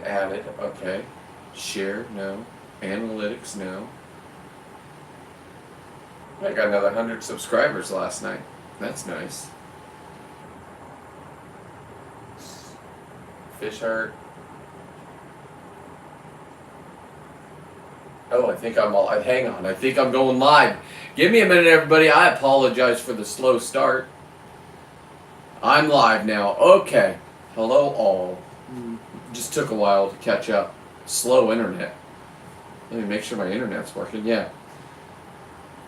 added. Okay. Share, no. Analytics, no. I got another 100 subscribers last night. That's nice. Fish heart. Oh, I think I'm all. Hang on. I think I'm going live. Give me a minute, everybody. I apologize for the slow start. I'm live now. Okay. Hello, all. Just took a while to catch up. Slow internet. Let me make sure my internet's working. Yeah.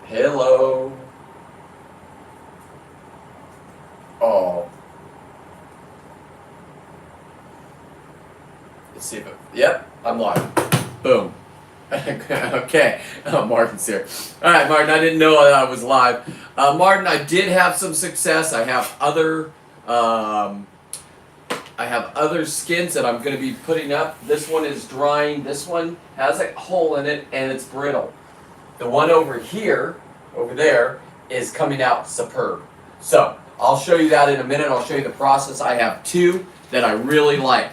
Hello. Oh. Let's see if it. Yep, I'm live. Boom. Okay. Oh, Martin's here. All right, Martin. I didn't know I was live. Martin, I did have some success. I have other. I have other skins that I'm going to be putting up. This one is drying. This one has a hole in it and it's brittle. The one over here, over there, is coming out superb. So I'll show you that in a minute. I'll show you the process. I have two that I really like.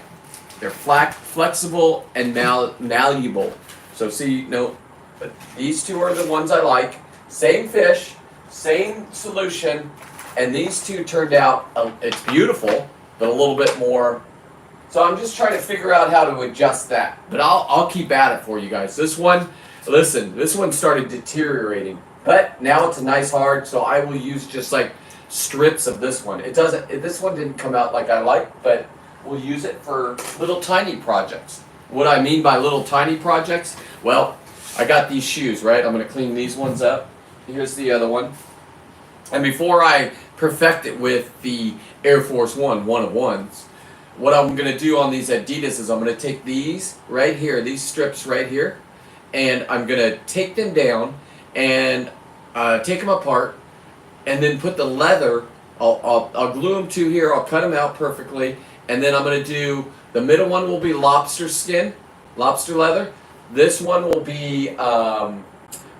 They're flexible and malleable. So see, no, but these two are the ones I like. Same fish, same solution, and these two turned out, it's beautiful, but a little bit more. So I'm just trying to figure out how to adjust that. But I'll keep at it for you guys. This one, listen, this one started deteriorating. But now it's a nice hard, so I will use just like strips of this one. This one didn't come out like I like, but we'll use it for little tiny projects. What I mean by little tiny projects, well, I got these shoes, right? I'm going to clean these ones up. Here's the other one. And before I perfect it with the Air Force One of ones, what I'm going to do on these Adidas is I'm going to take these right here, these strips right here, and I'm going to take them down and take them apart, and then put the leather, I'll glue them to here, I'll cut them out perfectly, and then I'm going to do, the middle one will be lobster skin, lobster leather, this one will be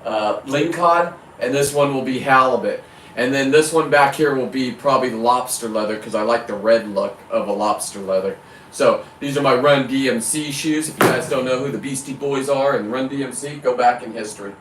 lingcod, and this one will be halibut. And then this one back here will be probably lobster leather because I like the red look of a lobster leather. So these are my Run DMC shoes. If you guys don't know who the Beastie Boys are and Run DMC, go back in history.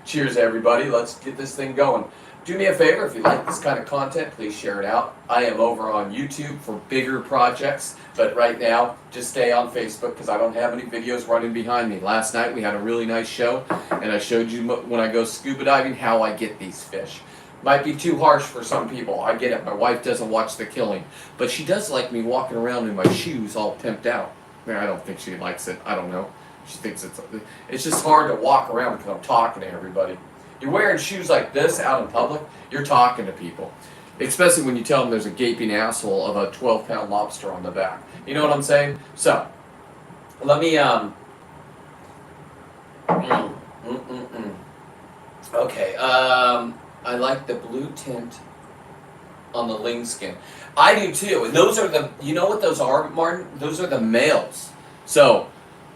Cheers, everybody. Let's get this thing going. Do me a favor, if you like this kind of content, please share it out. I am over on YouTube for bigger projects, but right now, just stay on Facebook because I don't have any videos running behind me. Last night we had a really nice show, and I showed you when I go scuba diving how I get these fish. Might be too harsh for some people. I get it. My wife doesn't watch the killing, but she does like me walking around in my shoes all pimped out. I don't think she likes it. I don't know. She thinks it's just hard to walk around because I'm talking to everybody. You're wearing shoes like this out in public, you're talking to people. Especially when you tell them there's a gaping asshole of a 12-pound lobster on the back. You know what I'm saying? So, let me, okay, I like the blue tint on the ling skin. I do too, and those are the, you know what those are, Martin? Those are the males. So,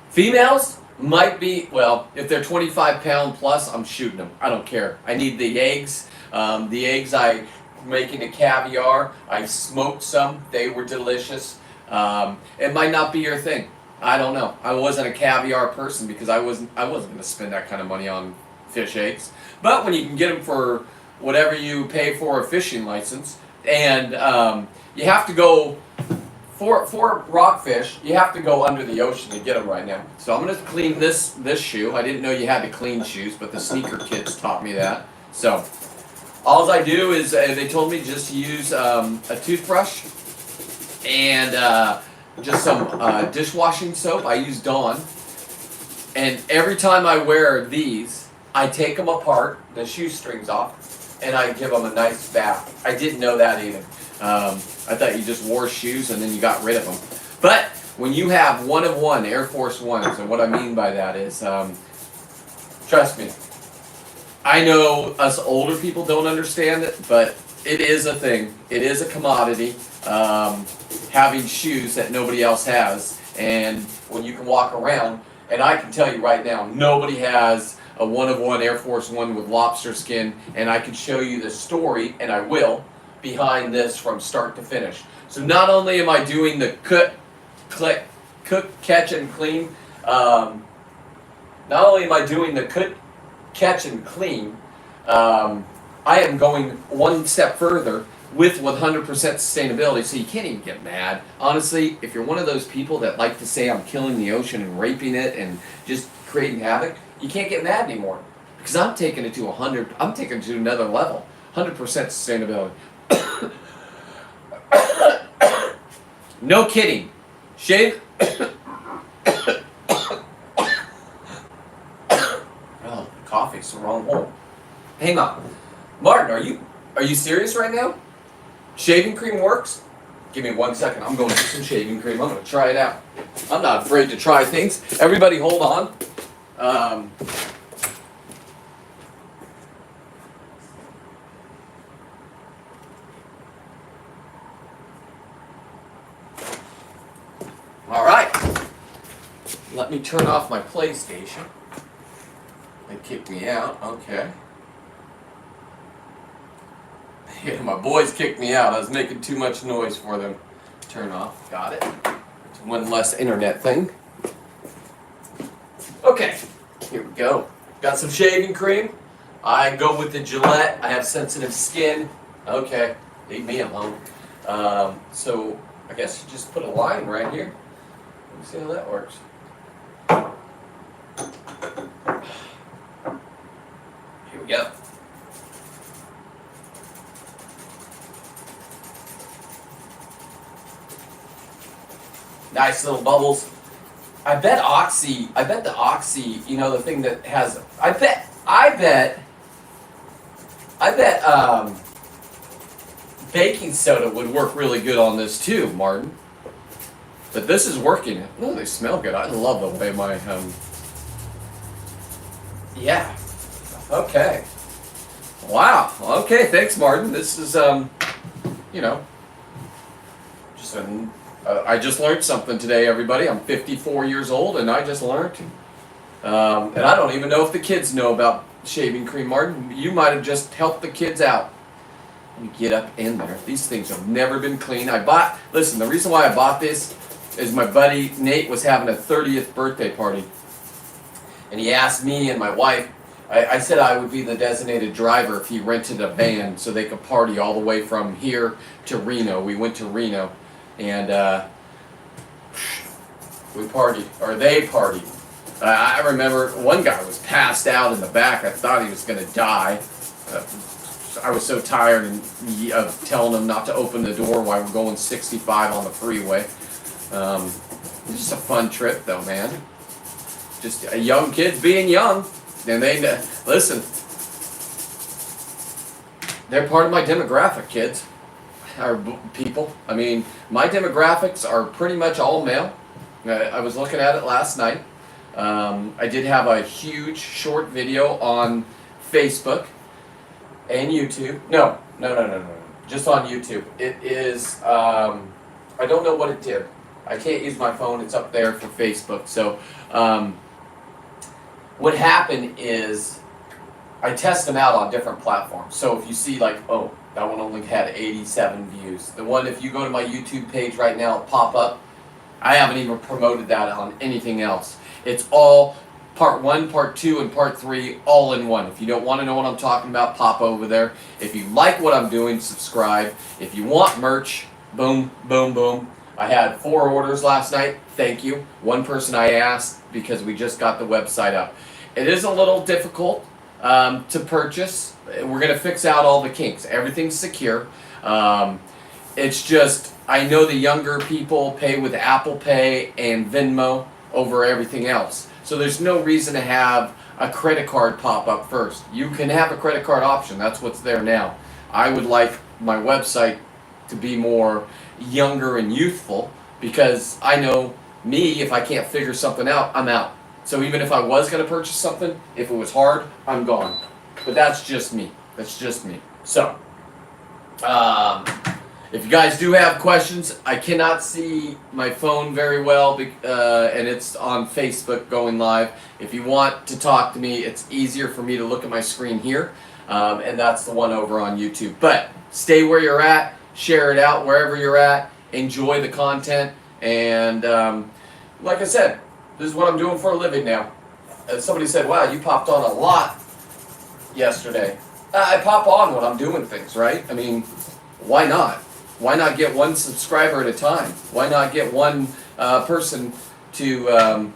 females might be, well, if they're 25-pound plus, I'm shooting them. I don't care. I need the eggs. The eggs I making a caviar. I smoked some. They were delicious. It might not be your thing. I don't know. I wasn't a caviar person because I wasn't going to spend that kind of money on fish eggs. But when you can get them for whatever you pay for a fishing license, and you have to go. For rockfish, you have to go under the ocean to get them right now. So I'm going to clean this shoe. I didn't know you had to clean shoes, but the sneaker kids taught me that. So all I do is, they told me just to use a toothbrush and just some dishwashing soap. I use Dawn. And every time I wear these, I take them apart, the shoestrings off, and I give them a nice bath. I didn't know that either. I thought you just wore shoes and then you got rid of them. But when you have one of one Air Force Ones, and what I mean by that is, trust me, I know us older people don't understand it, but it is a thing. It is a commodity, having shoes that nobody else has. And when you can walk around, and I can tell you right now, nobody has a one of one Air Force One with lobster skin, and I can show you the story, and I will, behind this from start to finish. So not only am I doing the cut, click, cook, catch, and clean. Not only am I doing the cook, catch, and clean, I am going one step further with 100% sustainability, so you can't even get mad. Honestly, if you're one of those people that like to say I'm killing the ocean and raping it and just creating havoc, you can't get mad anymore. Because I'm taking it to 100, I'm taking it to another level. 100% sustainability. No kidding. Shave. Oh, coffee's the wrong hole. Hang on. Martin, are you serious right now? Shaving cream works? Give me 1 second. I'm going to get some shaving cream. I'm going to try it out. I'm not afraid to try things. Everybody hold on. All right. Let me turn off my PlayStation. They kicked me out. Okay. Yeah, my boys kicked me out. I was making too much noise for them. Turn off. Got it. It's one less internet thing. Okay. Here we go. Got some shaving cream. I go with the Gillette. I have sensitive skin. Okay. Leave me alone. So I guess you just put a line right here. Let me see how that works. Here we go. Nice little bubbles. I bet the Oxy, you know, the thing that has, I bet baking soda would work really good on this too, Martin. But this is working. Oh, they smell good. I love the way my, yeah. Okay. Wow. Okay, thanks, Martin. This is, you know, just I just learned something today, everybody. I'm 54 years old, and I just learned. And I don't even know if the kids know about shaving cream, Martin. You might have just helped the kids out. Let me get up in there. These things have never been clean. Listen, the reason why I bought this is my buddy Nate was having a 30th birthday party. And he asked me and my wife, I said I would be the designated driver if he rented a van so they could party all the way from here to Reno. We went to Reno. And we partied, or they partied. I remember one guy was passed out in the back. I thought he was going to die. I was so tired of telling him not to open the door while we're going 65 on the freeway. It was just a fun trip, though, man. Just young kids being young. And they, listen, they're part of my demographic, kids. Our people. I mean, my demographics are pretty much all male. I was looking at it last night. I did have a huge short video on Facebook and YouTube. No. Just on YouTube. It is, I don't know what it did. I can't use my phone. It's up there for Facebook. So, what happened is I test them out on different platforms. So if you see like, oh, that one only had 87 views. The one, if you go to my YouTube page right now, it'll pop up. I haven't even promoted that on anything else. It's all part 1, part 2, and part 3 all in one. If you don't want to know what I'm talking about, pop over there. If you like what I'm doing, subscribe. If you want merch, boom, boom, boom. I had 4 orders last night. Thank you. One person I asked because we just got the website up. It is a little difficult to purchase. We're going to fix out all the kinks. Everything's secure. It's just, I know the younger people pay with Apple Pay and Venmo over everything else. So there's no reason to have a credit card pop up first. You can have a credit card option. That's what's there now. I would like my website to be more younger and youthful because I know me, if I can't figure something out, I'm out. So even if I was going to purchase something, if it was hard, I'm gone. But that's just me. That's just me. So, if you guys do have questions, I cannot see my phone very well, and it's on Facebook going live. If you want to talk to me, it's easier for me to look at my screen here, and that's the one over on YouTube. But stay where you're at, share it out wherever you're at, enjoy the content, and Like I said, this is what I'm doing for a living now. Somebody said, wow, you popped on a lot yesterday. I pop on when I'm doing things, right? I mean, why not? Why not get one subscriber at a time? Why not get one person to...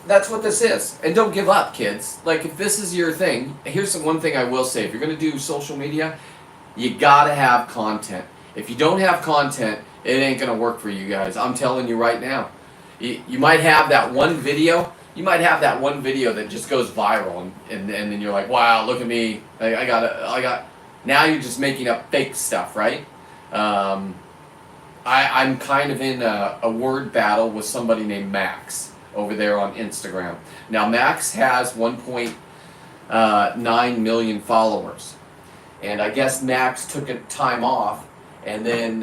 that's what this is. And don't give up, kids. Like, if this is your thing, here's the one thing I will say. If you're going to do social media, you got to have content. If you don't have content, it ain't going to work for you guys. I'm telling you right now. You might have that one video. You might have that one video that just goes viral, and then you're like, wow, look at me. I got. Now you're just making up fake stuff, right? I'm kind of in a word battle with somebody named Max over there on Instagram. Now, Max has 1.9 million followers. And I guess Max took a time off, and then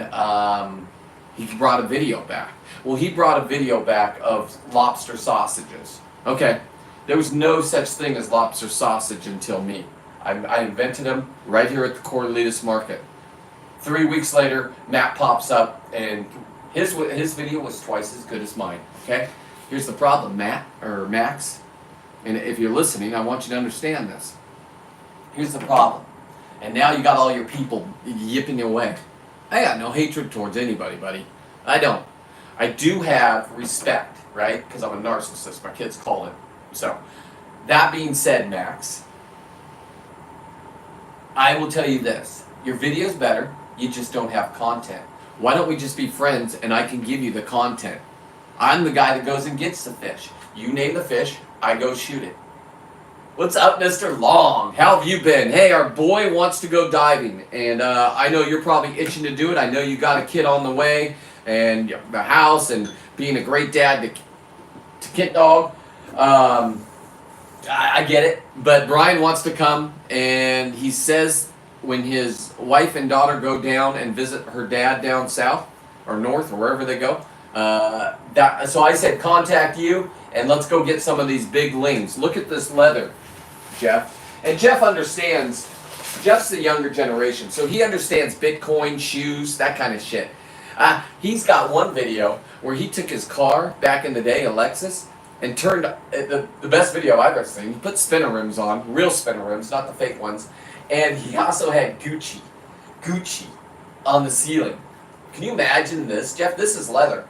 he brought a video back. Well, he brought a video back of lobster sausages. Okay, there was no such thing as lobster sausage until me. I invented them right here at the Corralitos Market. 3 weeks later, Matt pops up, and his video was twice as good as mine. Okay, here's the problem, Max, and if you're listening, I want you to understand this. Here's the problem, and now you got all your people yipping away. I got no hatred towards anybody, buddy. I don't. I do have respect, right? Because I'm a narcissist. My kids call it. So, that being said, Max, I will tell you this. Your video's better. You just don't have content. Why don't we just be friends and I can give you the content? I'm the guy that goes and gets the fish. You name the fish, I go shoot it. What's up, Mr. Long? How have you been? Hey, our boy wants to go diving, and I know you're probably itching to do it. I know you got a kid on the way, and the house, and being a great dad to Kit Dog. I get it, but Brian wants to come, and he says when his wife and daughter go down and visit her dad down south, or north, or wherever they go, so I said contact you, and let's go get some of these big lings. Look at this leather, Jeff. And Jeff understands, Jeff's the younger generation, so he understands Bitcoin, shoes, that kind of shit. He's got one video where he took his car back in the day, a Lexus, and turned the best video I've ever seen. He put spinner rims on, real spinner rims, not the fake ones, and he also had Gucci on the ceiling. Can you imagine this, Jeff? This is leather.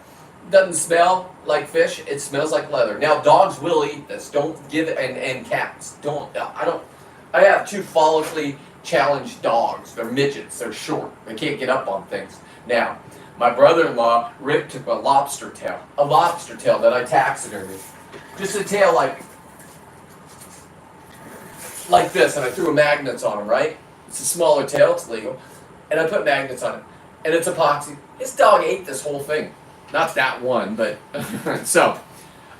Doesn't smell like fish, it smells like leather. Now, dogs will eat this. Don't give it, and cats. I have 2 follically challenged dogs. They're midgets, they're short. They can't get up on things. Now, my brother-in-law, Rick, took a lobster tail that I taxidermied. Just a tail like this, and I threw magnets on him, right? It's a smaller tail, it's legal. And I put magnets on it. And it's epoxy. This dog ate this whole thing. Not that one, but... So,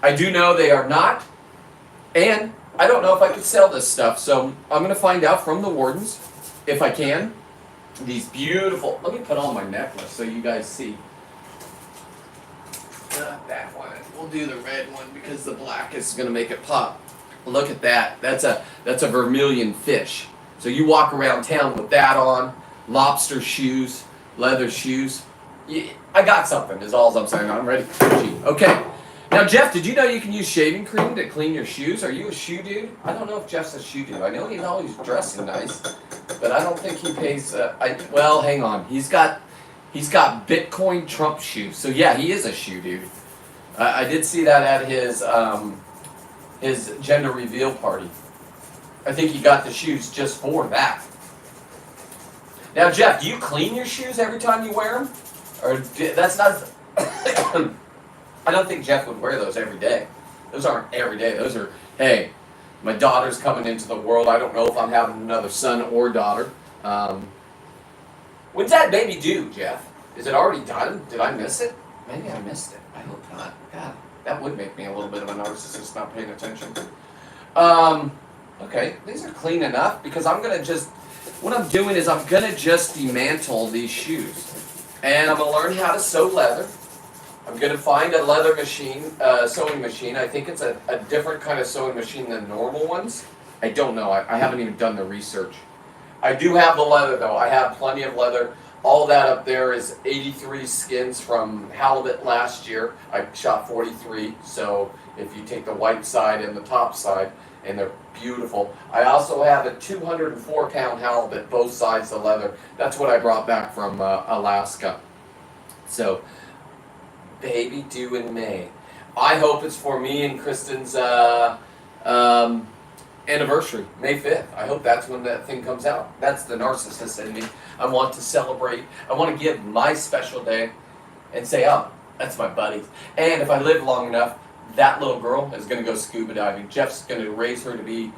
I do know they are not. And I don't know if I could sell this stuff. So, I'm going to find out from the wardens, if I can. These beautiful... Let me put on my necklace so you guys see. Not that one. We'll do the red one because the black is going to make it pop. Look at that. That's a vermilion fish. So you walk around town with that on. Lobster shoes. Leather shoes. I got something is all I'm saying. I'm ready. Okay. Now, Jeff, did you know you can use shaving cream to clean your shoes? Are you a shoe dude? I don't know if Jeff's a shoe dude. I know he's always dressing nice, but I don't think he pays... well, hang on. He's got Bitcoin Trump shoes. So, yeah, he is a shoe dude. I did see that at his gender reveal party. I think he got the shoes just for that. Now, Jeff, do you clean your shoes every time you wear them? Or that's not... I don't think Jeff would wear those every day. Those aren't every day. Those are, hey, my daughter's coming into the world. I don't know if I'm having another son or daughter. When's that baby due, Jeff? Is it already done? Did I miss it? Maybe I missed it. I hope not. God, that would make me a little bit of a narcissist not paying attention. Okay, these are clean enough because I'm going to just... What I'm doing is I'm going to just dismantle these shoes. And I'm going to learn how to sew leather. I'm going to find a leather machine, sewing machine. I think it's a different kind of sewing machine than normal ones. I don't know. I haven't even done the research. I do have the leather, though. I have plenty of leather. All that up there is 83 skins from halibut last year. I shot 43, so if you take the white side and the top side, and they're beautiful. I also have a 204-pound halibut, both sides of leather. That's what I brought back from Alaska. So, baby due in May. I hope it's for me and Kristen's anniversary, May 5th. I hope that's when that thing comes out. That's the narcissist in me. I want to celebrate. I want to give my special day and say, oh, that's my buddies. And if I live long enough, that little girl is going to go scuba diving. Jeff's going to raise her to be,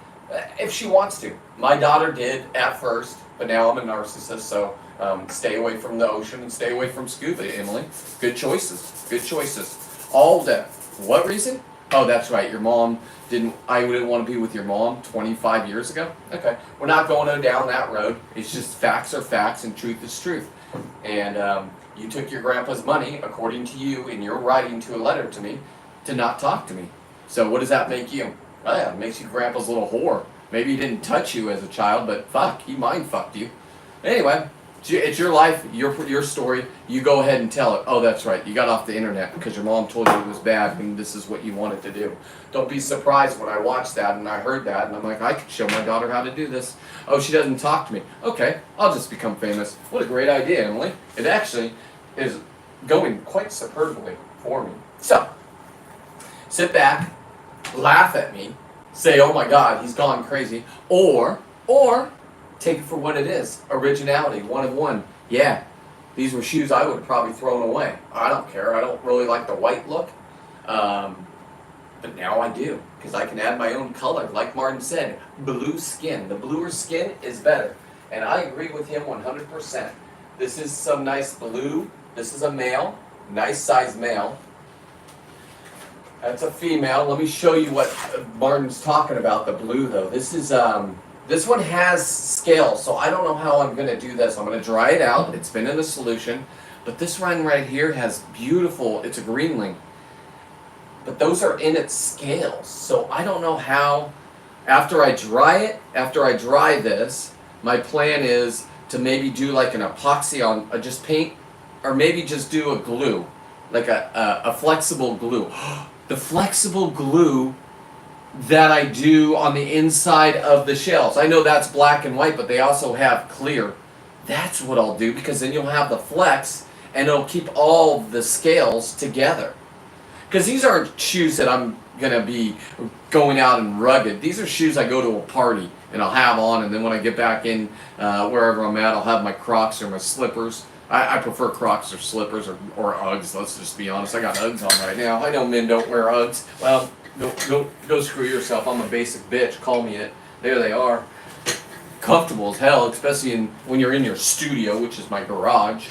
if she wants to. My daughter did at first, but now I'm a narcissist, so stay away from the ocean and stay away from scuba, Emily. Good choices. Good choices. All day. What reason? Oh, that's right. Your mom I didn't want to be with your mom 25 years ago. Okay. We're not going down that road. It's just facts are facts and truth is truth. And you took your grandpa's money, according to you, in your writing to a letter to me, to not talk to me. So what does that make you? Oh yeah, it makes you grandpa's little whore. Maybe he didn't touch you as a child, but fuck, he mind fucked you. Anyway, it's your life, your story. You go ahead and tell it. Oh, that's right. You got off the internet because your mom told you it was bad and this is what you wanted to do. Don't be surprised when I watched that and I heard that and I'm like, I could show my daughter how to do this. Oh, she doesn't talk to me. Okay, I'll just become famous. What a great idea, Emily. It actually is going quite superbly for me. So, sit back, laugh at me, say, oh my God, he's gone crazy, or take it for what it is. Originality, one of one. Yeah, these were shoes I would have probably thrown away. I don't care. I don't really like the white look, but now I do, because I can add my own color. Like Martin said, blue skin. The bluer skin is better, and I agree with him 100%. This is some nice blue. This is a male, nice size male. That's a female. Let me show you what Martin's talking about, the blue though. This one has scales, so I don't know how I'm going to do this. I'm going to dry it out. It's been in a solution. But this one right here has beautiful, it's a greenling. But those are in its scales. So I don't know how, after I dry this, my plan is to maybe do like an epoxy on, just paint, or maybe just do a glue, like a flexible glue. The flexible glue that I do on the inside of the shells. I know that's black and white, but they also have clear. That's what I'll do, because then you'll have the flex and it'll keep all the scales together. Because these aren't shoes that I'm going to be going out and rugged. These are shoes I go to a party and I'll have on, and then when I get back in wherever I'm at, I'll have my Crocs or my slippers. I prefer Crocs or slippers or Uggs, let's just be honest. I got Uggs on right now. I know men don't wear Uggs. Well, go screw yourself. I'm a basic bitch. Call me it. There they are. Comfortable as hell, especially when you're in your studio, which is my garage.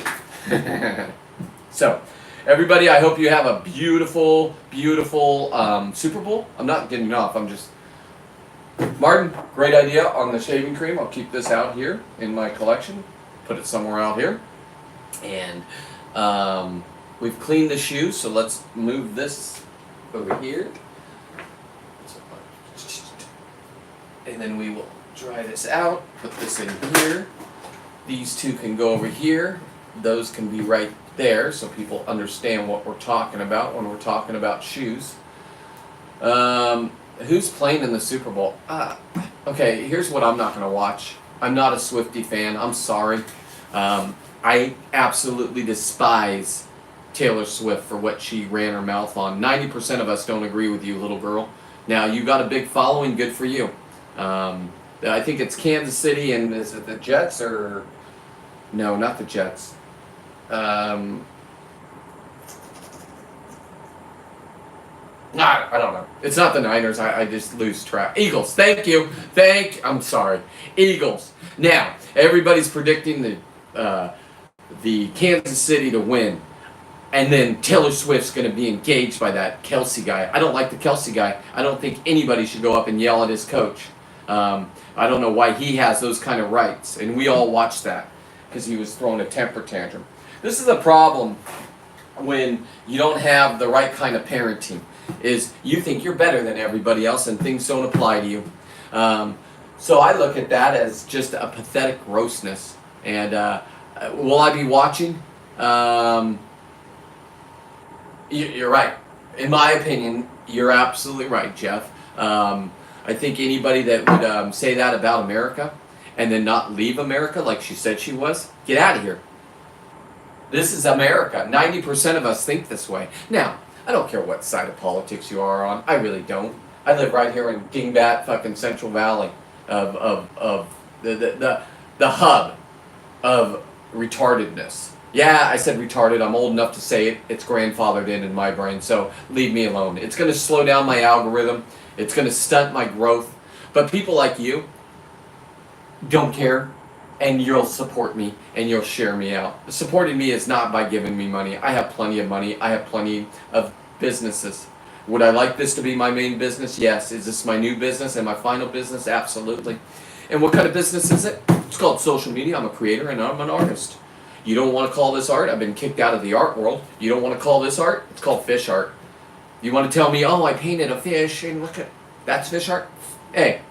So, everybody, I hope you have a beautiful, beautiful Super Bowl. I'm not getting off. I'm just... Martin, great idea on the shaving cream. I'll keep this out here in my collection. Put it somewhere out here. And we've cleaned the shoes, so let's move this over here. And then we will dry this out, put this in here. These two can go over here. Those can be right there, so people understand what we're talking about when we're talking about shoes. Who's playing in the Super Bowl? Okay, here's what I'm not going to watch. I'm not a Swiftie fan. I'm sorry. I absolutely despise Taylor Swift for what she ran her mouth on. 90% of us don't agree with you, little girl. Now, you got a big following. Good for you. I think it's Kansas City, and is it the Jets or... No, not the Jets. I don't know. It's not the Niners. I just lose track. Eagles. Thank you. I'm sorry. Eagles. Now, everybody's predicting the Kansas City to win. And then Taylor Swift's going to be engaged by that Kelsey guy. I don't like the Kelsey guy. I don't think anybody should go up and yell at his coach. I don't know why he has those kind of rights. And we all watched that because he was throwing a temper tantrum. This is the problem when you don't have the right kind of parenting, is you think you're better than everybody else and things don't apply to you. So I look at that as just a pathetic grossness. And Will I be watching? Um, you're right. In my opinion, you're absolutely right, Jeff. I think anybody that would say that about America and then not leave America like she said she was, get out of here. This is America. 90% of us think this way. Now, I don't care what side of politics you are on. I really don't. I live right here in Dingbat, fucking Central Valley of the hub of retardedness. Yeah, I said retarded. I'm old enough to say it. It's grandfathered in my brain, so leave me alone. It's going to slow down my algorithm. It's going to stunt my growth. But people like you don't care, and you'll support me, and you'll share me out. Supporting me is not by giving me money. I have plenty of money. I have plenty of businesses. Would I like this to be my main business? Yes. Is this my new business and my final business? Absolutely. And what kind of business is it? It's called social media. I'm a creator and I'm an artist. You don't want to call this art? I've been kicked out of the art world. You don't want to call this art? It's called fish art. You want to tell me, oh, I painted a fish and look at, that's fish art? Hey,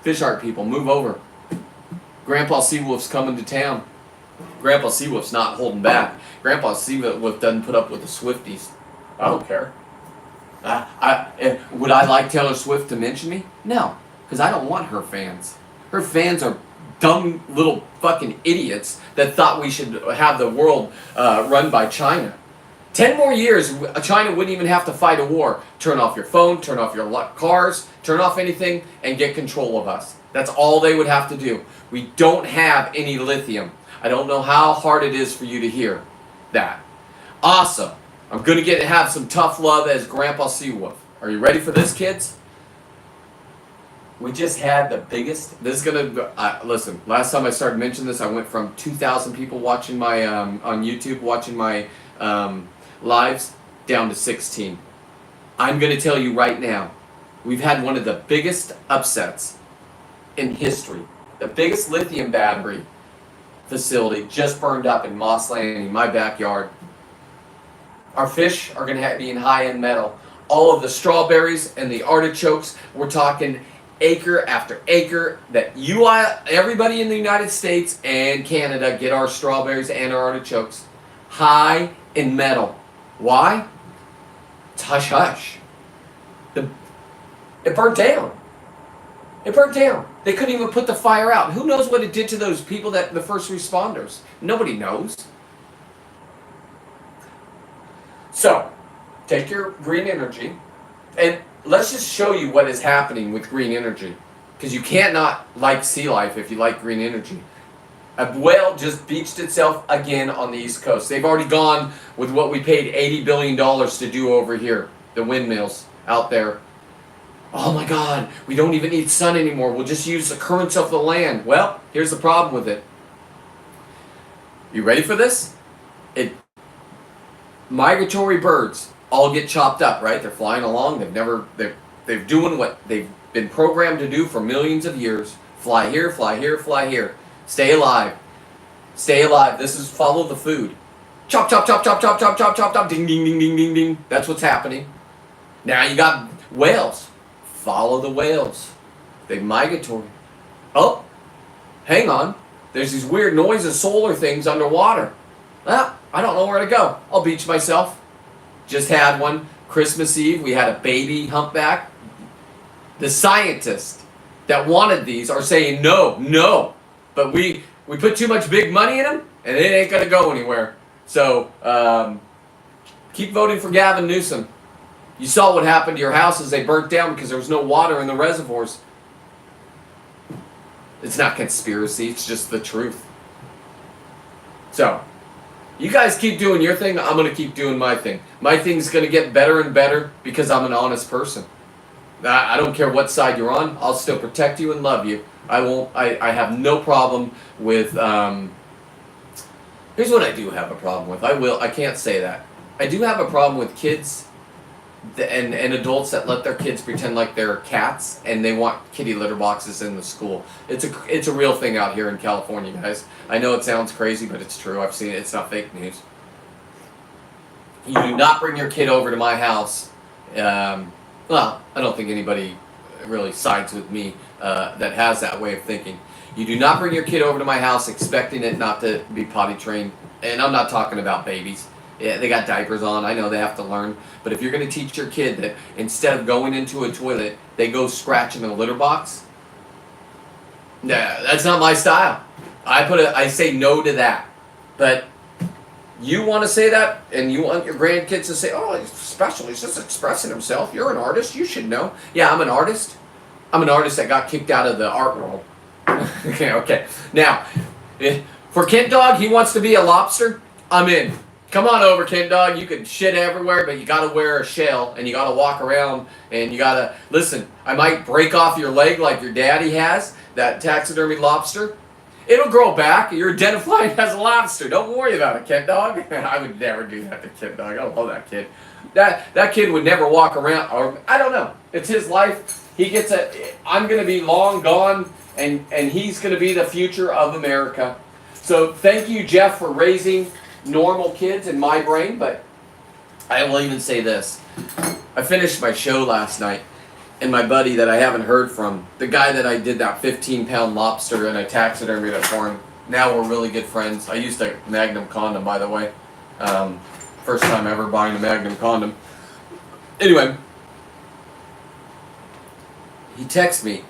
fish art people, move over. Grandpa Seawolf's coming to town. Grandpa Seawolf's not holding back. Grandpa Seawolf doesn't put up with the Swifties. I don't care. Would I like Taylor Swift to mention me? No, because I don't want her fans. Her fans are dumb little fucking idiots that thought we should have the world run by China. 10 more years, China wouldn't even have to fight a war. Turn off your phone, turn off your cars, turn off anything, and get control of us. That's all they would have to do. We don't have any lithium. I don't know how hard it is for you to hear that. Awesome. I'm going to have some tough love as Grandpa Seawolf. Are you ready for this, kids? We just had the biggest. This is gonna listen. Last time I started mentioning this, I went from 2,000 people watching my on YouTube, watching my lives, down to 16. I'm gonna tell you right now, we've had one of the biggest upsets in history. The biggest lithium battery facility just burned up in Moss Landing, my backyard. Our fish are gonna be in high-end metal. All of the strawberries and the artichokes, we're talking acre after acre that everybody in the United States and Canada get our strawberries and our artichokes high in metal. Why? It's hush hush. It burnt down. It burnt down. They couldn't even put the fire out. Who knows what it did to those people, the first responders? Nobody knows. So, take your green energy and let's just show you what is happening with green energy. Because you can't not like sea life if you like green energy. A whale just beached itself again on the East Coast. They've already gone with what we paid $80 billion to do over here. The windmills out there. Oh my God, we don't even need sun anymore. We'll just use the currents of the land. Well, here's the problem with it. You ready for this? Migratory birds all get chopped up, right? They're flying along. They're doing what they've been programmed to do for millions of years. Fly here, fly here, fly here. Stay alive. Stay alive. This is follow the food. Chop, chop, chop, chop, chop, chop, chop, chop, chop. Ding, ding, ding, ding, ding, ding. That's what's happening. Now you got whales. Follow the whales. They migratory. Oh, hang on. There's these weird noises, solar things underwater. Well, I don't know where to go. I'll beach myself. Just had one. Christmas Eve, we had a baby humpback. The scientists that wanted these are saying no, no. But we put too much big money in them, and it ain't going to go anywhere. So, keep voting for Gavin Newsom. You saw what happened to your houses. They burnt down because there was no water in the reservoirs. It's not conspiracy. It's just the truth. So, you guys keep doing your thing. I'm going to keep doing my thing. My thing's going to get better and better because I'm an honest person. I don't care what side you're on. I'll still protect you and love you. I have no problem with, here's what I do have a problem with. I can't say that. I do have a problem with kids and adults that let their kids pretend like they're cats and they want kitty litter boxes in the school. It's a real thing out here in California, guys. I know it sounds crazy, but it's true. I've seen it. It's not fake news. You do not bring your kid over to my house. Well, I don't think anybody really sides with me that has that way of thinking. You do not bring your kid over to my house expecting it not to be potty trained. And I'm not talking about babies. Yeah, they got diapers on. I know they have to learn. But if you're going to teach your kid that instead of going into a toilet, they go scratch in a litter box, nah, that's not my style. I say no to that. But you want to say that, and you want your grandkids to say, "Oh, he's special. He's just expressing himself. You're an artist. You should know." Yeah, I'm an artist. I'm an artist that got kicked out of the art world. Okay. Now, for Kent Dog, he wants to be a lobster. I'm in. Come on over, Kent Dog. You can shit everywhere, but you got to wear a shell, and you got to walk around, and you got to listen. I might break off your leg like your daddy has, that taxidermy lobster. It'll grow back. You're identified as a lobster. Don't worry about it, Kent Dog. I would never do that to Kent Dog. I love that kid. That kid would never walk around, or I don't know. It's his life. He gets I'm going to be long gone, and he's going to be the future of America. So thank you, Jeff, for raising normal kids in my brain. But I will even say this. I finished my show last night. And my buddy that I haven't heard from, the guy that I did that 15-pound lobster and I taxidermied it for him, now we're really good friends. I used a Magnum condom, by the way. First time ever buying a Magnum condom. Anyway, he texted me,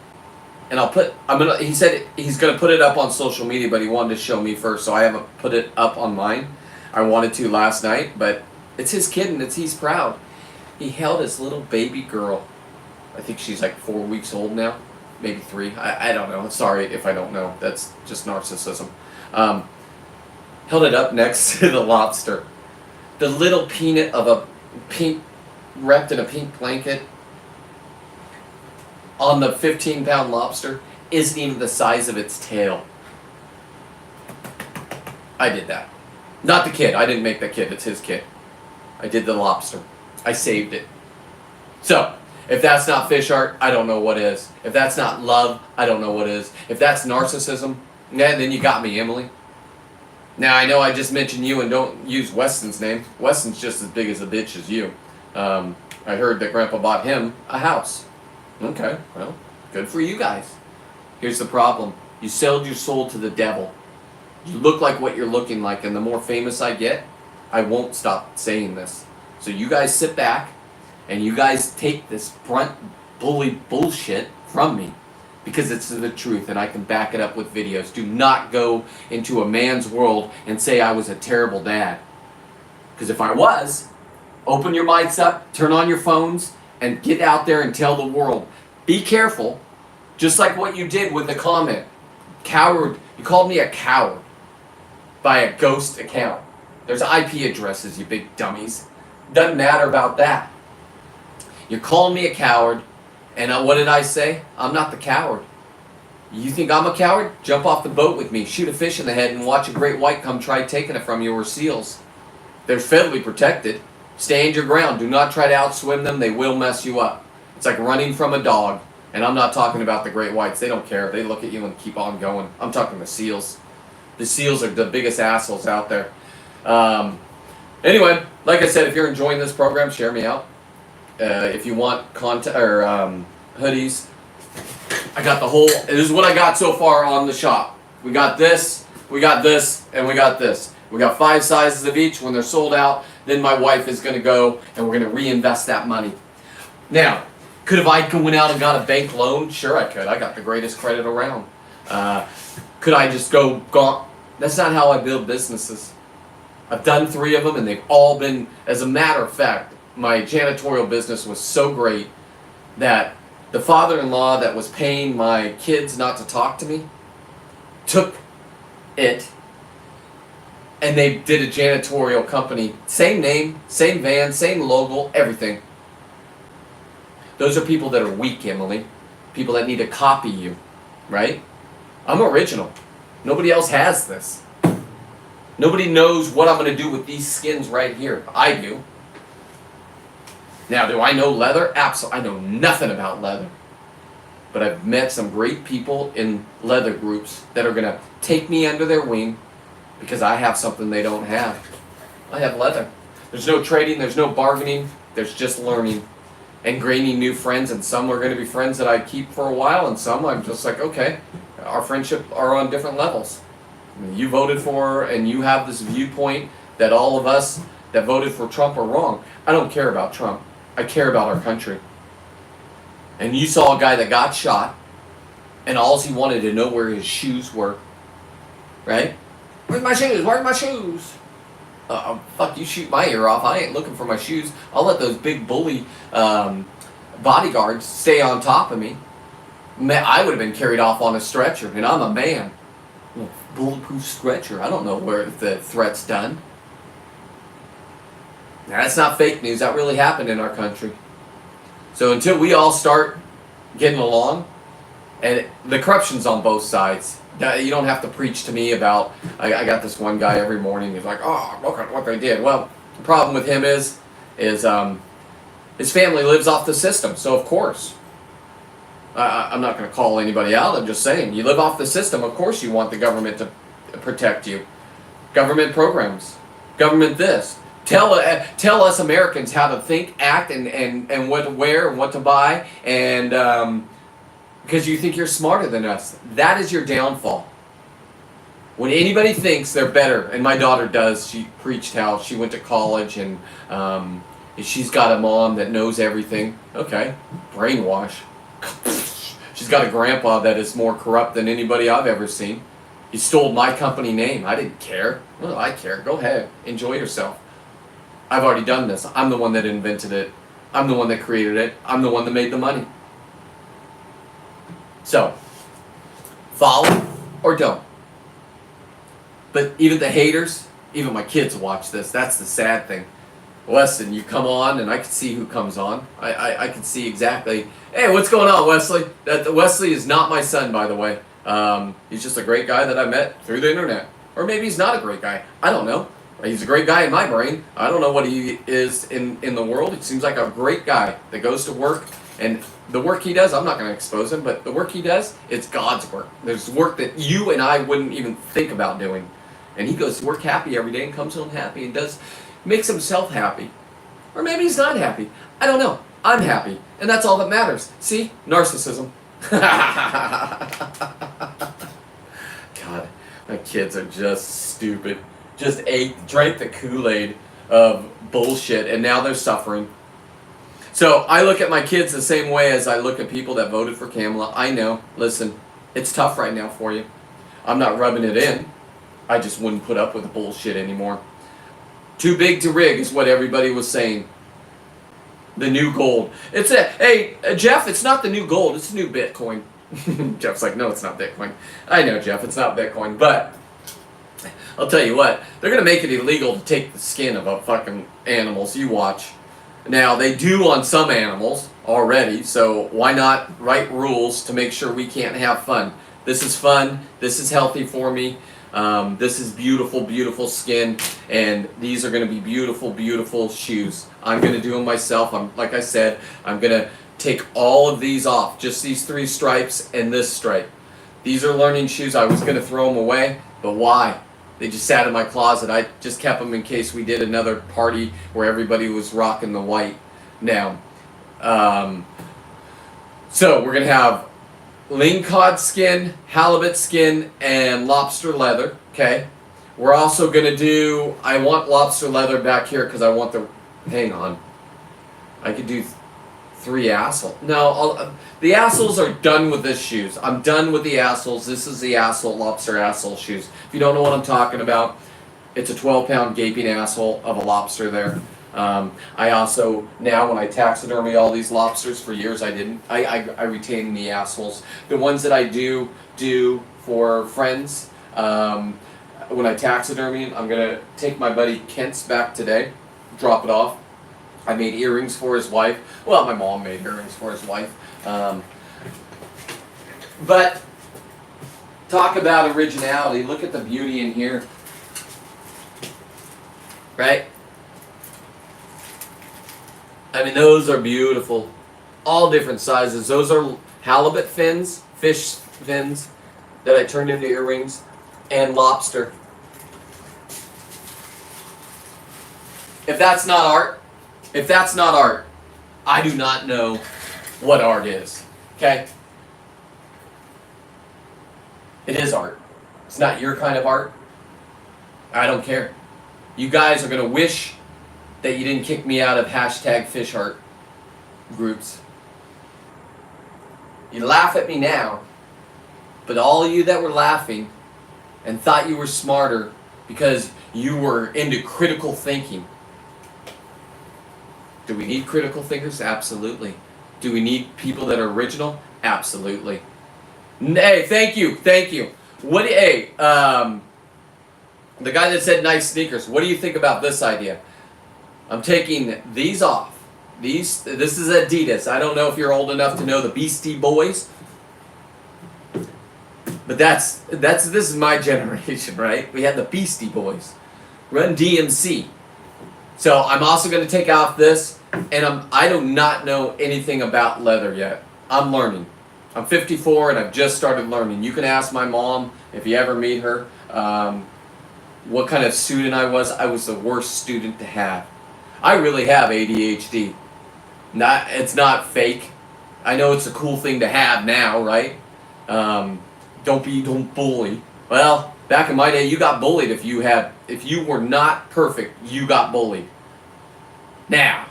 and he said he's gonna put it up on social media, but he wanted to show me first, so I haven't put it up on mine. I wanted to last night, but it's his kid and he's proud. He held his little baby girl. I think she's like 4 weeks old now, maybe 3. I don't know. Sorry if I don't know. That's just narcissism. Held it up next to the lobster. The little peanut of a pink, wrapped in a pink blanket on the 15-pound lobster isn't even the size of its tail. I did that. Not the kid. I didn't make the kid. It's his kid. I did the lobster. I saved it. So, if that's not fish art, I don't know what is. If that's not love, I don't know what is. If that's narcissism, yeah, then you got me, Emily. Now, I know I just mentioned you and don't use Weston's name. Weston's just as big as a bitch as you. I heard that Grandpa bought him a house. Okay, well, good for you guys. Here's the problem. You sold your soul to the devil. You look like what you're looking like, and the more famous I get, I won't stop saying this. So you guys sit back, and you guys take this front bully bullshit from me because it's the truth and I can back it up with videos. Do not go into a man's world and say I was a terrible dad. Because if I was, open your mics up, turn on your phones, and get out there and tell the world. Be careful, just like what you did with the comment. Coward, you called me a coward by a ghost account. There's IP addresses, you big dummies. Doesn't matter about that. You're calling me a coward, and what did I say? I'm not the coward. You think I'm a coward? Jump off the boat with me, shoot a fish in the head, and watch a great white come try taking it from you, or seals. They're federally protected. Stand your ground. Do not try to outswim them. They will mess you up. It's like running from a dog, and I'm not talking about the great whites. They don't care. They look at you and keep on going. I'm talking the seals. The seals are the biggest assholes out there. Anyway, like I said, if you're enjoying this program, share me out. If you want content or hoodies, I got the whole. This is what I got so far on the shop. We got this, and we got this. We got 5 sizes of each. When they're sold out, then my wife is going to go and we're going to reinvest that money. Now, could have I went out and got a bank loan? Sure, I could. I got the greatest credit around. Could I just go gone? That's not how I build businesses. I've done 3 of them, and they've all been. As a matter of fact, my janitorial business was so great that the father-in-law that was paying my kids not to talk to me took it, and they did a janitorial company. Same name, same van, same logo, everything. Those are people that are weak, Emily. People that need to copy you, right? I'm original. Nobody else has this. Nobody knows what I'm going to do with these skins right here. I do. Now, do I know leather? Absolutely. I know nothing about leather. But I've met some great people in leather groups that are going to take me under their wing because I have something they don't have. I have leather. There's no trading. There's no bargaining. There's just learning. and gaining new friends, and some are going to be friends that I keep for a while, and some I'm just like, okay, our friendship are on different levels. You voted for, and you have this viewpoint that all of us that voted for Trump are wrong. I don't care about Trump. I care about our country. And you saw a guy that got shot, and all he wanted to know where his shoes were. Right? Where's my shoes? Where's my shoes? Fuck, you shoot my ear off. I ain't looking for my shoes. I'll let those big bully bodyguards stay on top of me. I would have been carried off on a stretcher, and I'm a man. Bulletproof stretcher. I don't know where the threat's done. Now, that's not fake news. That really happened in our country. So until we all start getting along, and the corruption's on both sides. You don't have to preach to me about, I got this one guy every morning, he's like, oh, look at what they did. Well, the problem with him is his family lives off the system, so of course. I'm not going to call anybody out, I'm just saying, you live off the system, of course you want the government to protect you. Government programs, government this. Tell us Americans how to think, act, and what to wear, and what to buy, and because you think you're smarter than us. That is your downfall. When anybody thinks they're better, and my daughter does, she preached how she went to college and she's got a mom that knows everything. Okay, brainwash. She's got a grandpa that is more corrupt than anybody I've ever seen. He stole my company name. I didn't care. Well, I care. Go ahead. Enjoy yourself. I've already done this. I'm the one that invented it. I'm the one that created it. I'm the one that made the money. So, follow or don't. But even the haters, even my kids watch this. That's the sad thing. Weston, you come on, and I can see who comes on. I can see exactly. Hey, what's going on, Wesley? Wesley is not my son, by the way. He's just a great guy that I met through the internet. Or maybe he's not a great guy. I don't know. He's a great guy in my brain. I don't know what he is in the world. He seems like a great guy that goes to work. And the work he does, I'm not going to expose him, but the work he does, it's God's work. There's work that you and I wouldn't even think about doing. And he goes to work happy every day and comes home happy and makes himself happy. Or maybe he's not happy. I don't know. I'm happy. And that's all that matters. See? Narcissism. God, my kids are just stupid. Just drank the Kool-Aid of bullshit, and now they're suffering. So I look at my kids the same way as I look at people that voted for Kamala. I know, listen, it's tough right now for you. I'm not rubbing it in. I just wouldn't put up with the bullshit anymore. Too big to rig is what everybody was saying. The new gold. Hey, Jeff, it's not the new gold, it's the new Bitcoin. Jeff's like, no, it's not Bitcoin. I know, Jeff, it's not Bitcoin, but I'll tell you what, they're going to make it illegal to take the skin of a fucking animals. You watch. Now, they do on some animals already, so why not write rules to make sure we can't have fun? This is fun. This is healthy for me. This is beautiful, beautiful skin, and these are going to be beautiful, beautiful shoes. I'm going to do them myself. Like I said, I'm going to take all of these off, just these 3 stripes and this stripe. These are learning shoes. I was going to throw them away, but why? They just sat in my closet. I just kept them in case we did another party where everybody was rocking the white. Now, so we're going to have lingcod skin, halibut skin, and lobster leather, okay? We're also going to do, I want lobster leather back here because I want the, hang on. I could do 3 assholes. No, the assholes are done with this shoes. I'm done with the assholes. This is the asshole, lobster asshole shoes. If you don't know what I'm talking about, it's a 12-pound gaping asshole of a lobster there. I also, now when I taxidermy all these lobsters, for years I didn't, I retain the assholes. The ones that I do for friends, when I taxidermy, I'm going to take my buddy Kent's back today, drop it off. I made earrings for his wife. Well, my mom made earrings for his wife. But talk about originality. Look at the beauty in here. Right? I mean, those are beautiful. All different sizes. Those are halibut fins, fish fins that I turned into earrings, and lobster. If that's not art, I do not know what art is. Okay? It is art. It's not your kind of art. I don't care. You guys are going to wish that you didn't kick me out of hashtag fish art groups. You laugh at me now, but all of you that were laughing and thought you were smarter because you were into critical thinking. Do we need critical thinkers? Absolutely. Do we need people that are original? Absolutely. Hey, thank you. Hey, the guy that said nice sneakers, what do you think about this idea? I'm taking these off. This is Adidas. I don't know if you're old enough to know the Beastie Boys, but this is my generation, right? We had the Beastie Boys, Run DMC. So I'm also going to take off this, and I do not know anything about leather yet. I'm learning. I'm 54 and I've just started learning. You can ask my mom if you ever meet her what kind of student I was. I was the worst student to have. I really have ADHD. It's not fake. I know it's a cool thing to have now, right? Don't bully. Well, back in my day, you got bullied if you were not perfect. You got bullied. Now,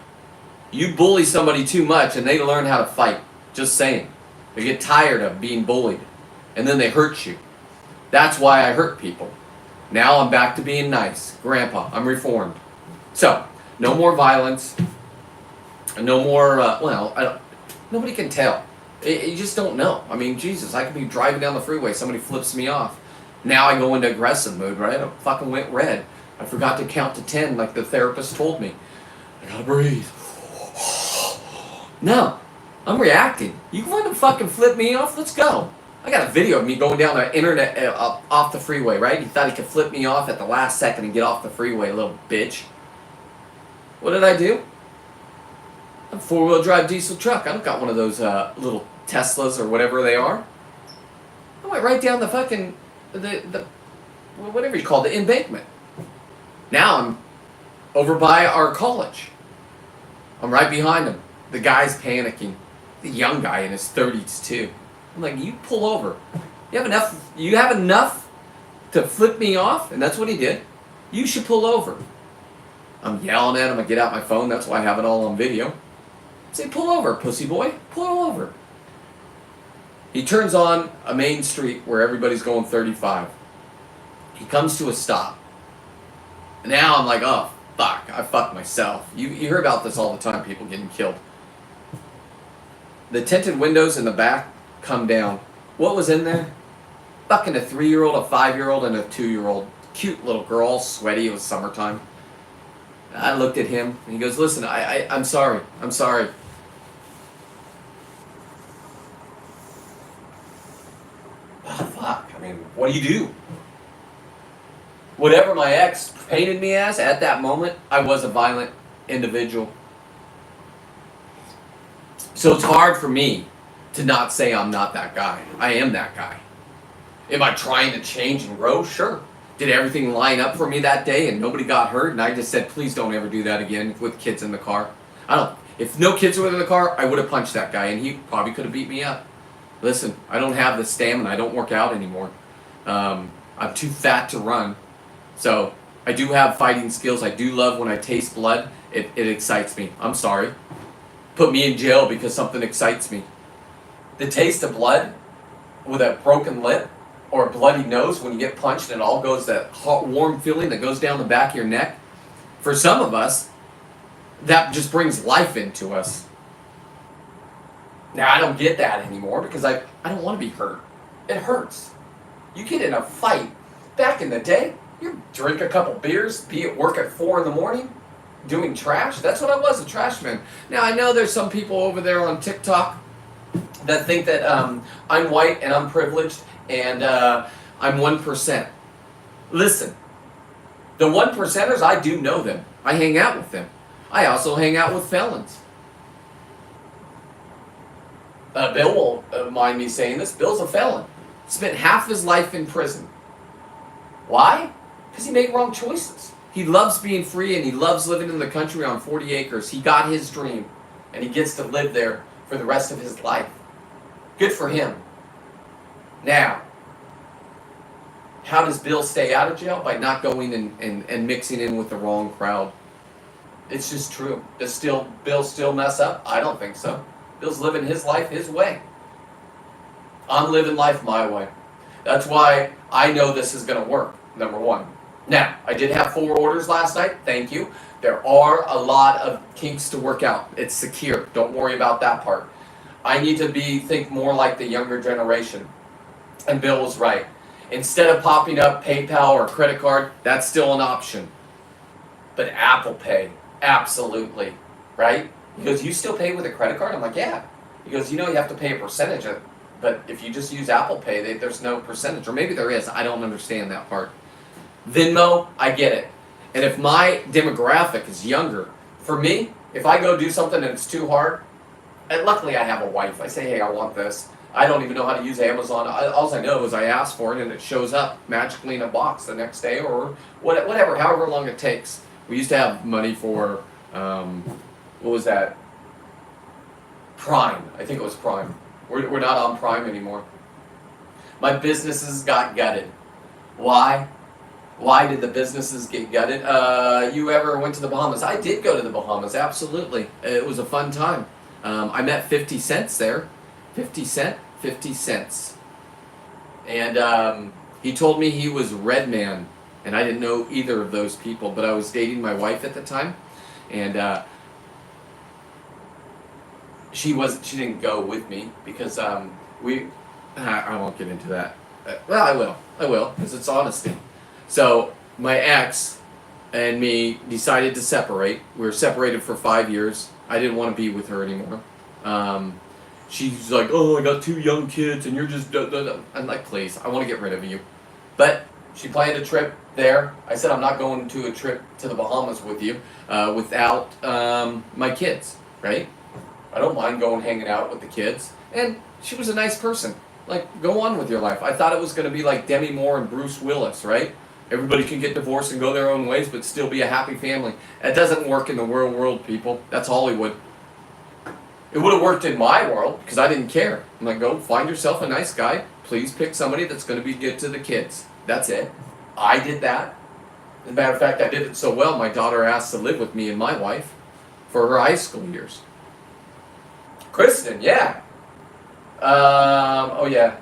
you bully somebody too much, and they learn how to fight. Just saying. They get tired of being bullied, and then they hurt you. That's why I hurt people. Now I'm back to being nice. Grandpa, I'm reformed. So, no more violence. No more, nobody can tell. You just don't know. I mean, Jesus, I could be driving down the freeway, somebody flips me off. Now I go into aggressive mode, right? I fucking went red. I forgot to count to 10 like the therapist told me. I gotta breathe. No, I'm reacting. You want to fucking flip me off? Let's go. I got a video of me going down the internet off the freeway, right? He thought he could flip me off at the last second and get off the freeway, little bitch. What did I do? A 4-wheel drive diesel truck. I don't got one of those little Teslas or whatever they are. I went right down the fucking, the whatever you call it, the embankment. Now I'm over by our college. I'm right behind him. The guy's panicking. The young guy in his 30s too. I'm like, you pull over. You have enough to flip me off? And that's what he did. You should pull over. I'm yelling at him. I get out my phone. That's why I have it all on video. I say, pull over, pussy boy. Pull over. He turns on a main street where everybody's going 35. He comes to a stop. Now I'm like, oh, fuck. I fucked myself. You hear about this all the time, people getting killed. The tinted windows in the back come down. What was in there? Fucking a 3-year-old, a 5-year-old, and a 2-year-old. Cute little girl, sweaty. It was summertime. I looked at him, and he goes, listen, I'm sorry. I'm sorry. Oh, fuck. I mean, what do you do? Whatever my ex painted me as at that moment, I was a violent individual. So it's hard for me to not say I'm not that guy. I am that guy. Am I trying to change and grow? Sure. Did everything line up for me that day and nobody got hurt and I just said, please don't ever do that again with kids in the car? If no kids were in the car, I would have punched that guy and he probably could have beat me up. Listen, I don't have the stamina. I don't work out anymore. I'm too fat to run. So I do have fighting skills. I do love when I taste blood. It excites me. I'm sorry. Put me in jail because something excites me. The taste of blood with a broken lip or a bloody nose when you get punched and it all goes, that hot, warm feeling that goes down the back of your neck. For some of us, that just brings life into us. Now, I don't get that anymore because I don't want to be hurt. It hurts. You get in a fight. Back in the day, you drink a couple beers, be at work at 4 in the morning, doing trash. That's what I was, a trash man. Now, I know there's some people over there on TikTok that think that I'm white and I'm privileged and I'm 1%. Listen, the 1%ers, I do know them. I hang out with them. I also hang out with felons. Bill won't mind me saying this. Bill's a felon. Spent half his life in prison. Why? Because he made wrong choices. He loves being free and he loves living in the country on 40 acres. He got his dream. and he gets to live there for the rest of his life. Good for him. Now, how does Bill stay out of jail? By not going and mixing in with the wrong crowd. It's just true. Does Bill still mess up? I don't think so. Bill's living his life his way. I'm living life my way. That's why I know this is going to work, number one. Now, I did have 4 orders last night. Thank you. There are a lot of kinks to work out. It's secure. Don't worry about that part. I need to think more like the younger generation. And Bill was right. Instead of popping up PayPal or credit card, that's still an option. But Apple Pay, absolutely, right? He goes, you still pay with a credit card? I'm like, yeah. He goes, you have to pay a percentage of it. But if you just use Apple Pay, there's no percentage. Or maybe there is. I don't understand that part. Venmo, I get it. And if my demographic is younger, for me, if I go do something and it's too hard, and luckily I have a wife. I say, hey, I want this. I don't even know how to use Amazon. All I know is I ask for it and it shows up magically in a box the next day or whatever, however long it takes. We used to have money for, what was that? Prime. I think it was Prime. We're not on Prime anymore. My businesses got gutted. Why? Why did the businesses get gutted? You ever went to the Bahamas? I did go to the Bahamas, absolutely. It was a fun time. I met 50 cents there. 50 cents. And he told me he was Red Man, and I didn't know either of those people, but I was dating my wife at the time, and she didn't go with me because I won't get into that. Well, I will, because it's honesty. So my ex and me decided to separate. We were separated for 5 years. I didn't want to be with her anymore. She's like, oh, I got 2 young kids and you're just... I'm like, please, I want to get rid of you. But she planned a trip there. I said, I'm not going to a trip to the Bahamas with you without my kids, right? I don't mind going hanging out with the kids. And she was a nice person. Like, go on with your life. I thought it was going to be like Demi Moore and Bruce Willis, right? Everybody can get divorced and go their own ways, but still be a happy family. That doesn't work in the real world, people. That's Hollywood. It would have worked in my world, because I didn't care. I'm like, go find yourself a nice guy. Please pick somebody that's going to be good to the kids. That's it. I did that. As a matter of fact, I did it so well, my daughter asked to live with me and my wife for her high school years. Kristen, yeah. Oh, yeah.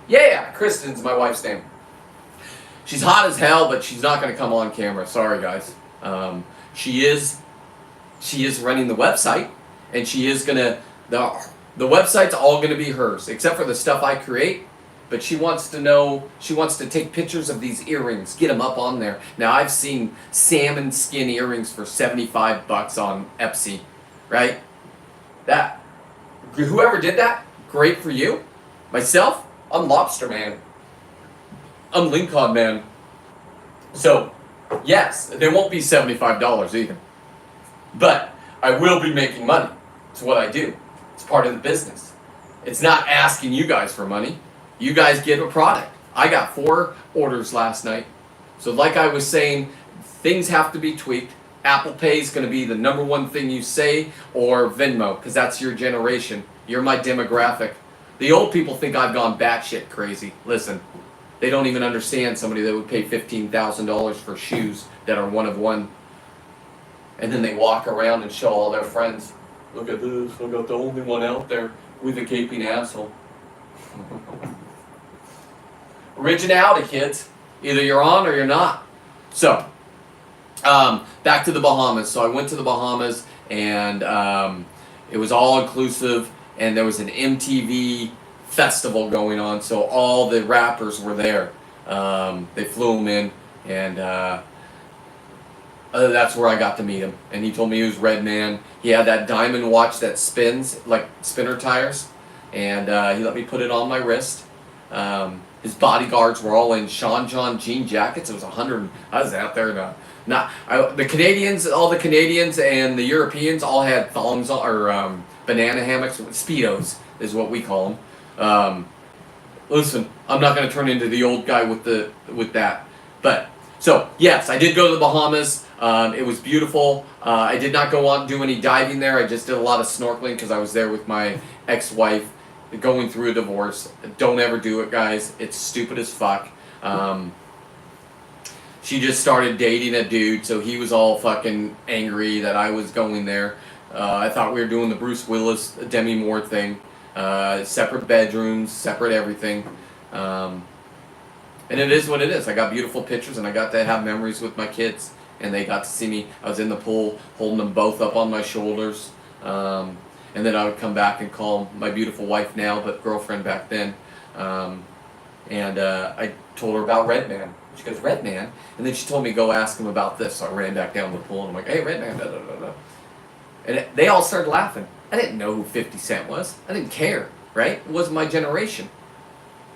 Yeah, Kristen's my wife's name. She's hot as hell, but she's not going to come on camera. Sorry, guys. She is running the website, and she is going to... The website's all going to be hers, except for the stuff I create. But she wants to take pictures of these earrings, get them up on there. Now, I've seen salmon skin earrings for $75 on Etsy, right? Whoever did that, great for you. Myself, I'm Lobster Man. I'm Lincoln Man. So, yes, there won't be $75 either. But I will be making money. It's what I do. It's part of the business. It's not asking you guys for money. You guys get a product. I got 4 orders last night. So like I was saying, things have to be tweaked. Apple Pay is going to be the number one thing you say, or Venmo, because that's your generation. You're my demographic. The old people think I've gone batshit crazy. Listen, they don't even understand somebody that would pay $15,000 for shoes that are one of one. And then they walk around and show all their friends, look at this, I got the only one out there with a gaping asshole. Originality, kids. Either you're on or you're not. So, back to the Bahamas. So I went to the Bahamas, and it was all inclusive, and there was an MTV festival going on, so all the rappers were there. They flew them in, and that's where I got to meet him. And he told me he was Red Man. He had that diamond watch that spins, like spinner tires, and he let me put it on my wrist. His bodyguards were all in Sean John jean jackets. It was 100. I was out there. The Canadians, all the Canadians and the Europeans all had thongs or banana hammocks. Speedos is what we call them. Listen, I'm not going to turn into the old guy with that. But So yes, I did go to the Bahamas. It was beautiful. I did not go on do any diving there. I just did a lot of snorkeling because I was there with my ex-wife, going through a divorce. Don't ever do it, guys. It's stupid as fuck. She just started dating a dude, so he was all fucking angry that I was going there. I thought we were doing the Bruce Willis, Demi Moore thing. Separate bedrooms, separate everything. And it is what it is. I got beautiful pictures, and I got to have memories with my kids. And they got to see me. I was in the pool, holding them both up on my shoulders. And then I would come back and call my beautiful wife now, but girlfriend back then. I told her about Red Man. She goes, Red Man? And then she told me, go ask him about this. So I ran back down the pool, and I'm like, hey, Red Man, da da da da. And they all started laughing. I didn't know who 50 Cent was. I didn't care, right? It wasn't my generation.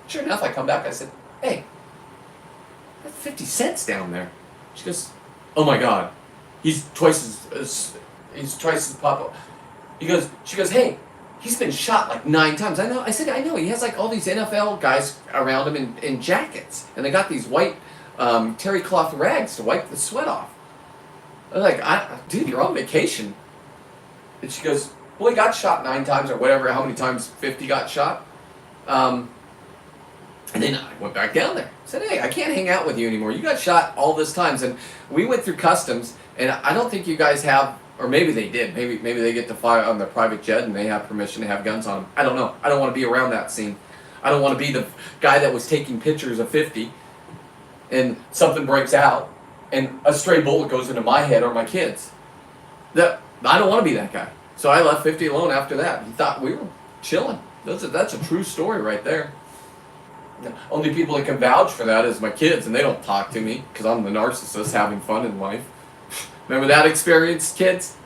Sure enough, I come back, I said, hey, that's 50 Cent's down there. She goes, oh my God, he's twice as popular. She goes, hey, he's been shot like 9 times. I know. I said, I know. He has like all these NFL guys around him in jackets, and they got these white terry cloth rags to wipe the sweat off. I was like, dude, you're on vacation. And she goes, well, he got shot 9 times or whatever, how many times 50 got shot. And then I went back down there. I said, hey, I can't hang out with you anymore. You got shot all this times. And we went through customs, and I don't think you guys have, or maybe they did. Maybe they get to fly on their private jet and they have permission to have guns on them. I don't know. I don't want to be around that scene. I don't want to be the guy that was taking pictures of 50 and something breaks out and a stray bullet goes into my head or my kids. I don't want to be that guy. So I left 50 alone after that. He thought we were chilling. That's a true story right there. The only people that can vouch for that is my kids, and they don't talk to me because I'm the narcissist having fun in life. Remember that experience, kids?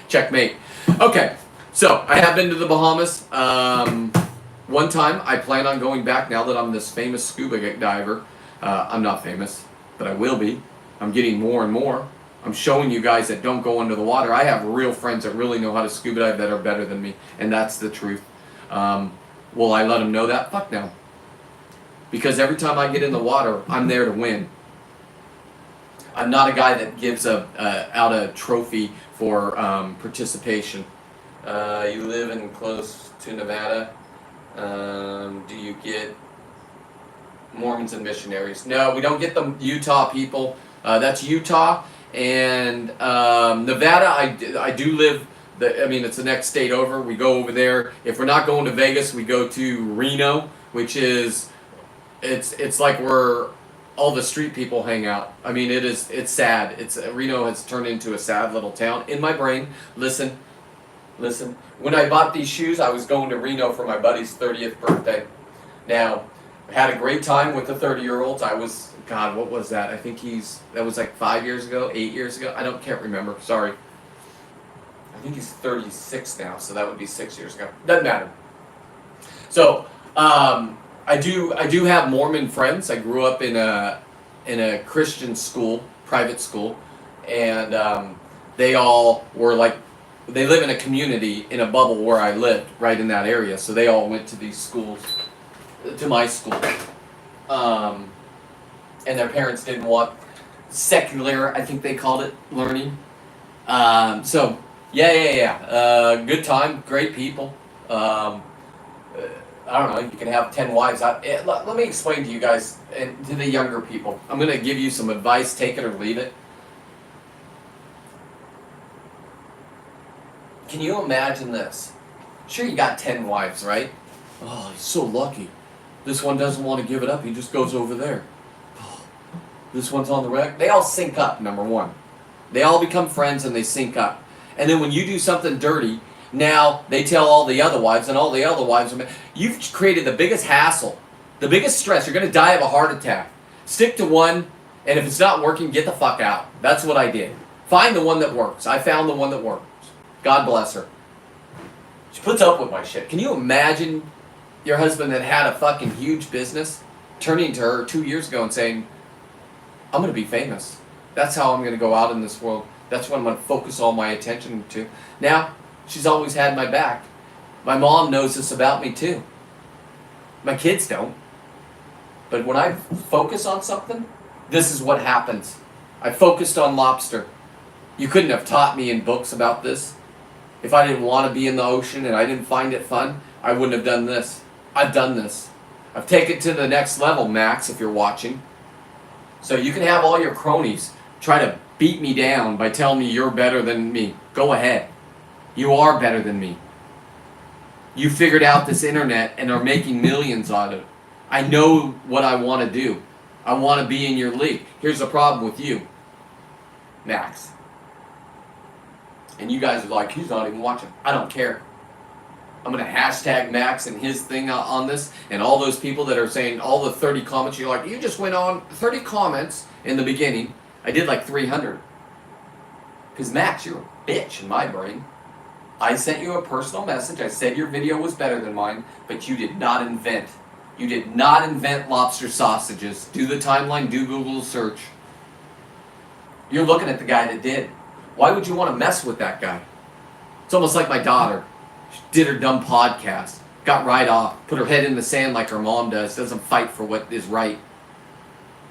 Checkmate. Okay, so I have been to the Bahamas. One time, I plan on going back now that I'm this famous scuba diver. I'm not famous, but I will be. I'm getting more and more. I'm showing you guys that don't go under the water. I have real friends that really know how to scuba dive that are better than me, and that's the truth. Will I let them know that? Fuck no. Because every time I get in the water, I'm there to win. I'm not a guy that gives out a trophy for participation. You live in close to Nevada. Do you get Mormons and missionaries? No, we don't get the Utah people. That's Utah. And Nevada, I do live, it's the next state over. We go over there. If we're not going to Vegas, we go to Reno, which is, it's like where all the street people hang out. It's sad. Reno has turned into a sad little town. In my brain, listen. When I bought these shoes, I was going to Reno for my buddy's 30th birthday. Now, I had a great time with the 30-year-olds. God, what was that? I think that was like 5 years ago, 8 years ago. Can't remember. Sorry. I think he's 36 now, so that would be 6 years ago. Doesn't matter. So, I do have Mormon friends. I grew up in a Christian school, private school, and they all were like, they live in a community in a bubble where I lived, right in that area. So they all went to these schools, to my school, and their parents didn't want secular, I think they called it, learning. So yeah. Good time, great people. I don't know, you can have 10 wives. Let me explain to you guys and to the younger people. I'm going to give you some advice, take it or leave it. Can you imagine this? Sure, you got 10 wives, right? Oh, he's so lucky. This one doesn't want to give it up. He just goes over there. Oh, this one's on the rack. They all sync up, number one. They all become friends and they sync up. And then when you do something dirty, now they tell all the other wives, and all the other wives, you've created the biggest hassle, the biggest stress. You're going to die of a heart attack. Stick to one, and if it's not working, get the fuck out. That's what I did. Find the one that works. I found the one that works. God bless her. She puts up with my shit. Can you imagine your husband that had a fucking huge business turning to her 2 years ago and saying, I'm going to be famous. That's how I'm going to go out in this world. That's what I'm going to focus all my attention to. Now, she's always had my back. My mom knows this about me too. My kids don't. But when I focus on something, This is what happens. I focused on lobster. You couldn't have taught me in books about this. If I didn't want to be in the ocean and I didn't find it fun, I wouldn't have done this. I've done this. I've taken it to the next level, Max, if you're watching. So you can have all your cronies try to beat me down by telling me you're better than me. Go ahead. You are better than me. You figured out this internet and are making millions on it. I know what I want to do. I want to be in your league. Here's the problem with you, Max. And you guys are like, he's not even watching. I don't care. I'm going to hashtag Max and his thing on this. And all those people that are saying all the 30 comments, you're like, you just went on 30 comments in the beginning. I did like 300. Because Max, you're a bitch in my brain. I sent you a personal message. I said your video was better than mine, but you did not invent. You did not invent lobster sausages. Do the timeline, do Google search. You're looking at the guy that did. Why would you want to mess with that guy? It's almost like my daughter. She did her dumb podcast, got right off, put her head in the sand like her mom does, doesn't fight for what is right.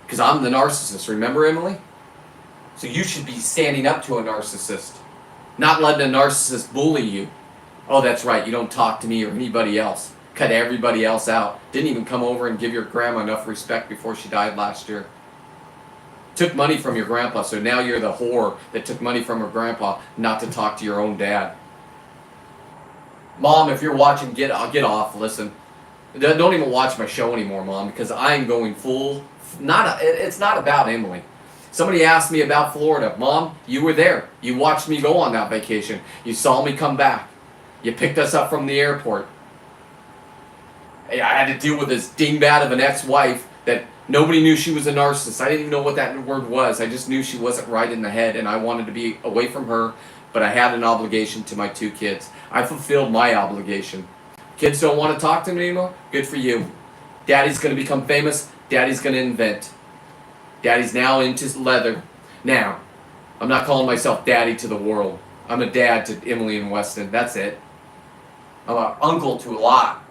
Because I'm the narcissist, remember, Emily? So you should be standing up to a narcissist, not letting a narcissist bully you. Oh, that's right, you don't talk to me or anybody else. Cut everybody else out. Didn't even come over and give your grandma enough respect before she died last year. Took money from your grandpa, so now you're the whore that took money from her grandpa not to talk to your own dad. Mom, if you're watching, get off, listen. Don't even watch my show anymore, Mom, because I'm going full... It's not about Emily. Somebody asked me about Florida. Mom, you were there. You watched me go on that vacation. You saw me come back. You picked us up from the airport. I had to deal with this dingbat of an ex-wife that nobody knew she was a narcissist. I didn't even know what that word was. I just knew she wasn't right in the head, and I wanted to be away from her, but I had an obligation to my 2 kids. I fulfilled my obligation. Kids don't want to talk to me anymore? Good for you. Daddy's going to become famous. Daddy's going to invent. Daddy's now into leather. Now, I'm not calling myself daddy to the world. I'm a dad to Emily and Weston. That's it. I'm an uncle to a lot.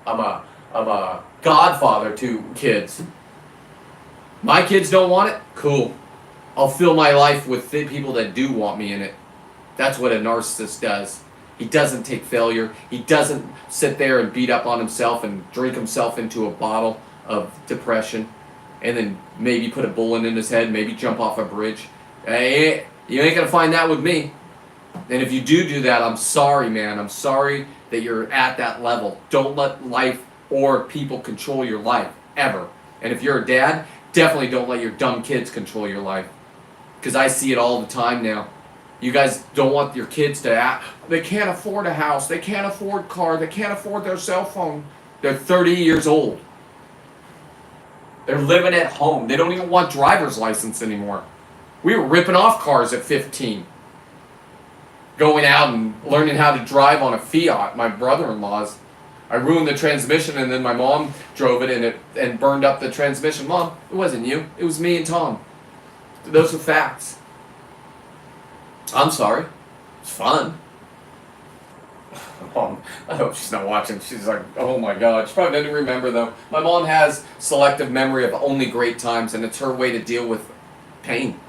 I'm a godfather to kids. My kids don't want it? Cool. I'll fill my life with people that do want me in it. That's what a narcissist does. He doesn't take failure. He doesn't sit there and beat up on himself and drink himself into a bottle of depression and then maybe put a bullet in his head, maybe jump off a bridge. Hey, you ain't going to find that with me. And if you do that, I'm sorry, man. I'm sorry that you're at that level. Don't let life or people control your life, ever. And if you're a dad, definitely don't let your dumb kids control your life. Because I see it all the time now. You guys don't want your kids to act, they can't afford a house, they can't afford a car, they can't afford their cell phone. They're 30 years old. They're living at home. They don't even want driver's license anymore. We were ripping off cars at 15. Going out and learning how to drive on a Fiat, my brother-in-law's. I ruined the transmission and then my mom drove it and burned up the transmission. Mom, it wasn't you. It was me and Tom. Those are facts. I'm sorry. It's fun. Mom, I hope she's not watching. She's like, oh my God. She probably doesn't remember though. My mom has selective memory of only great times and it's her way to deal with pain.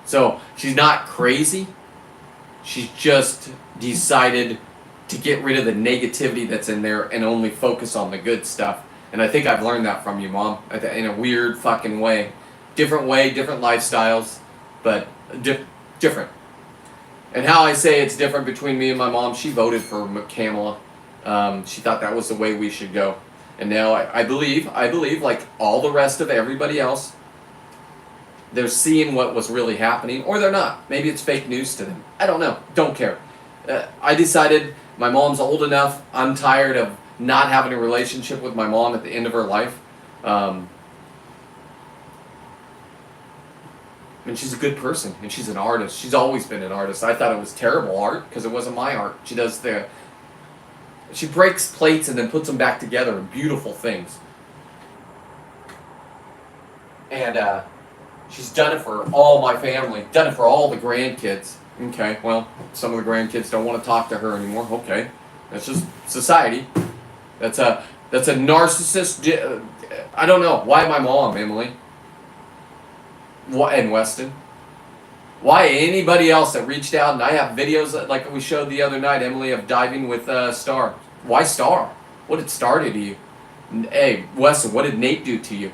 So she's not crazy. She's just decided to get rid of the negativity that's in there and only focus on the good stuff. And I think I've learned that from you, Mom, in a weird fucking way. Different way, different lifestyles, but different. And how I say it's different between me and my mom, she voted for Kamala. She thought that was the way we should go. And now I believe, like all the rest of everybody else, they're seeing what was really happening, or they're not. Maybe it's fake news to them. I don't know. Don't care. I decided my mom's old enough. I'm tired of not having a relationship with my mom at the end of her life. And she's a good person, and she's an artist. She's always been an artist. I thought it was terrible art because it wasn't my art. She breaks plates and then puts them back together in beautiful things. And she's done it for all my family, done it for all the grandkids. Okay, well, some of the grandkids don't want to talk to her anymore. Okay, that's just society. That's a narcissist. I don't know. Why my mom, Emily? What in Weston? Why anybody else that reached out, and I have videos like we showed the other night, Emily, of diving with Star. Why Star? What did Star do to you? Hey, Weston, what did Nate do to you?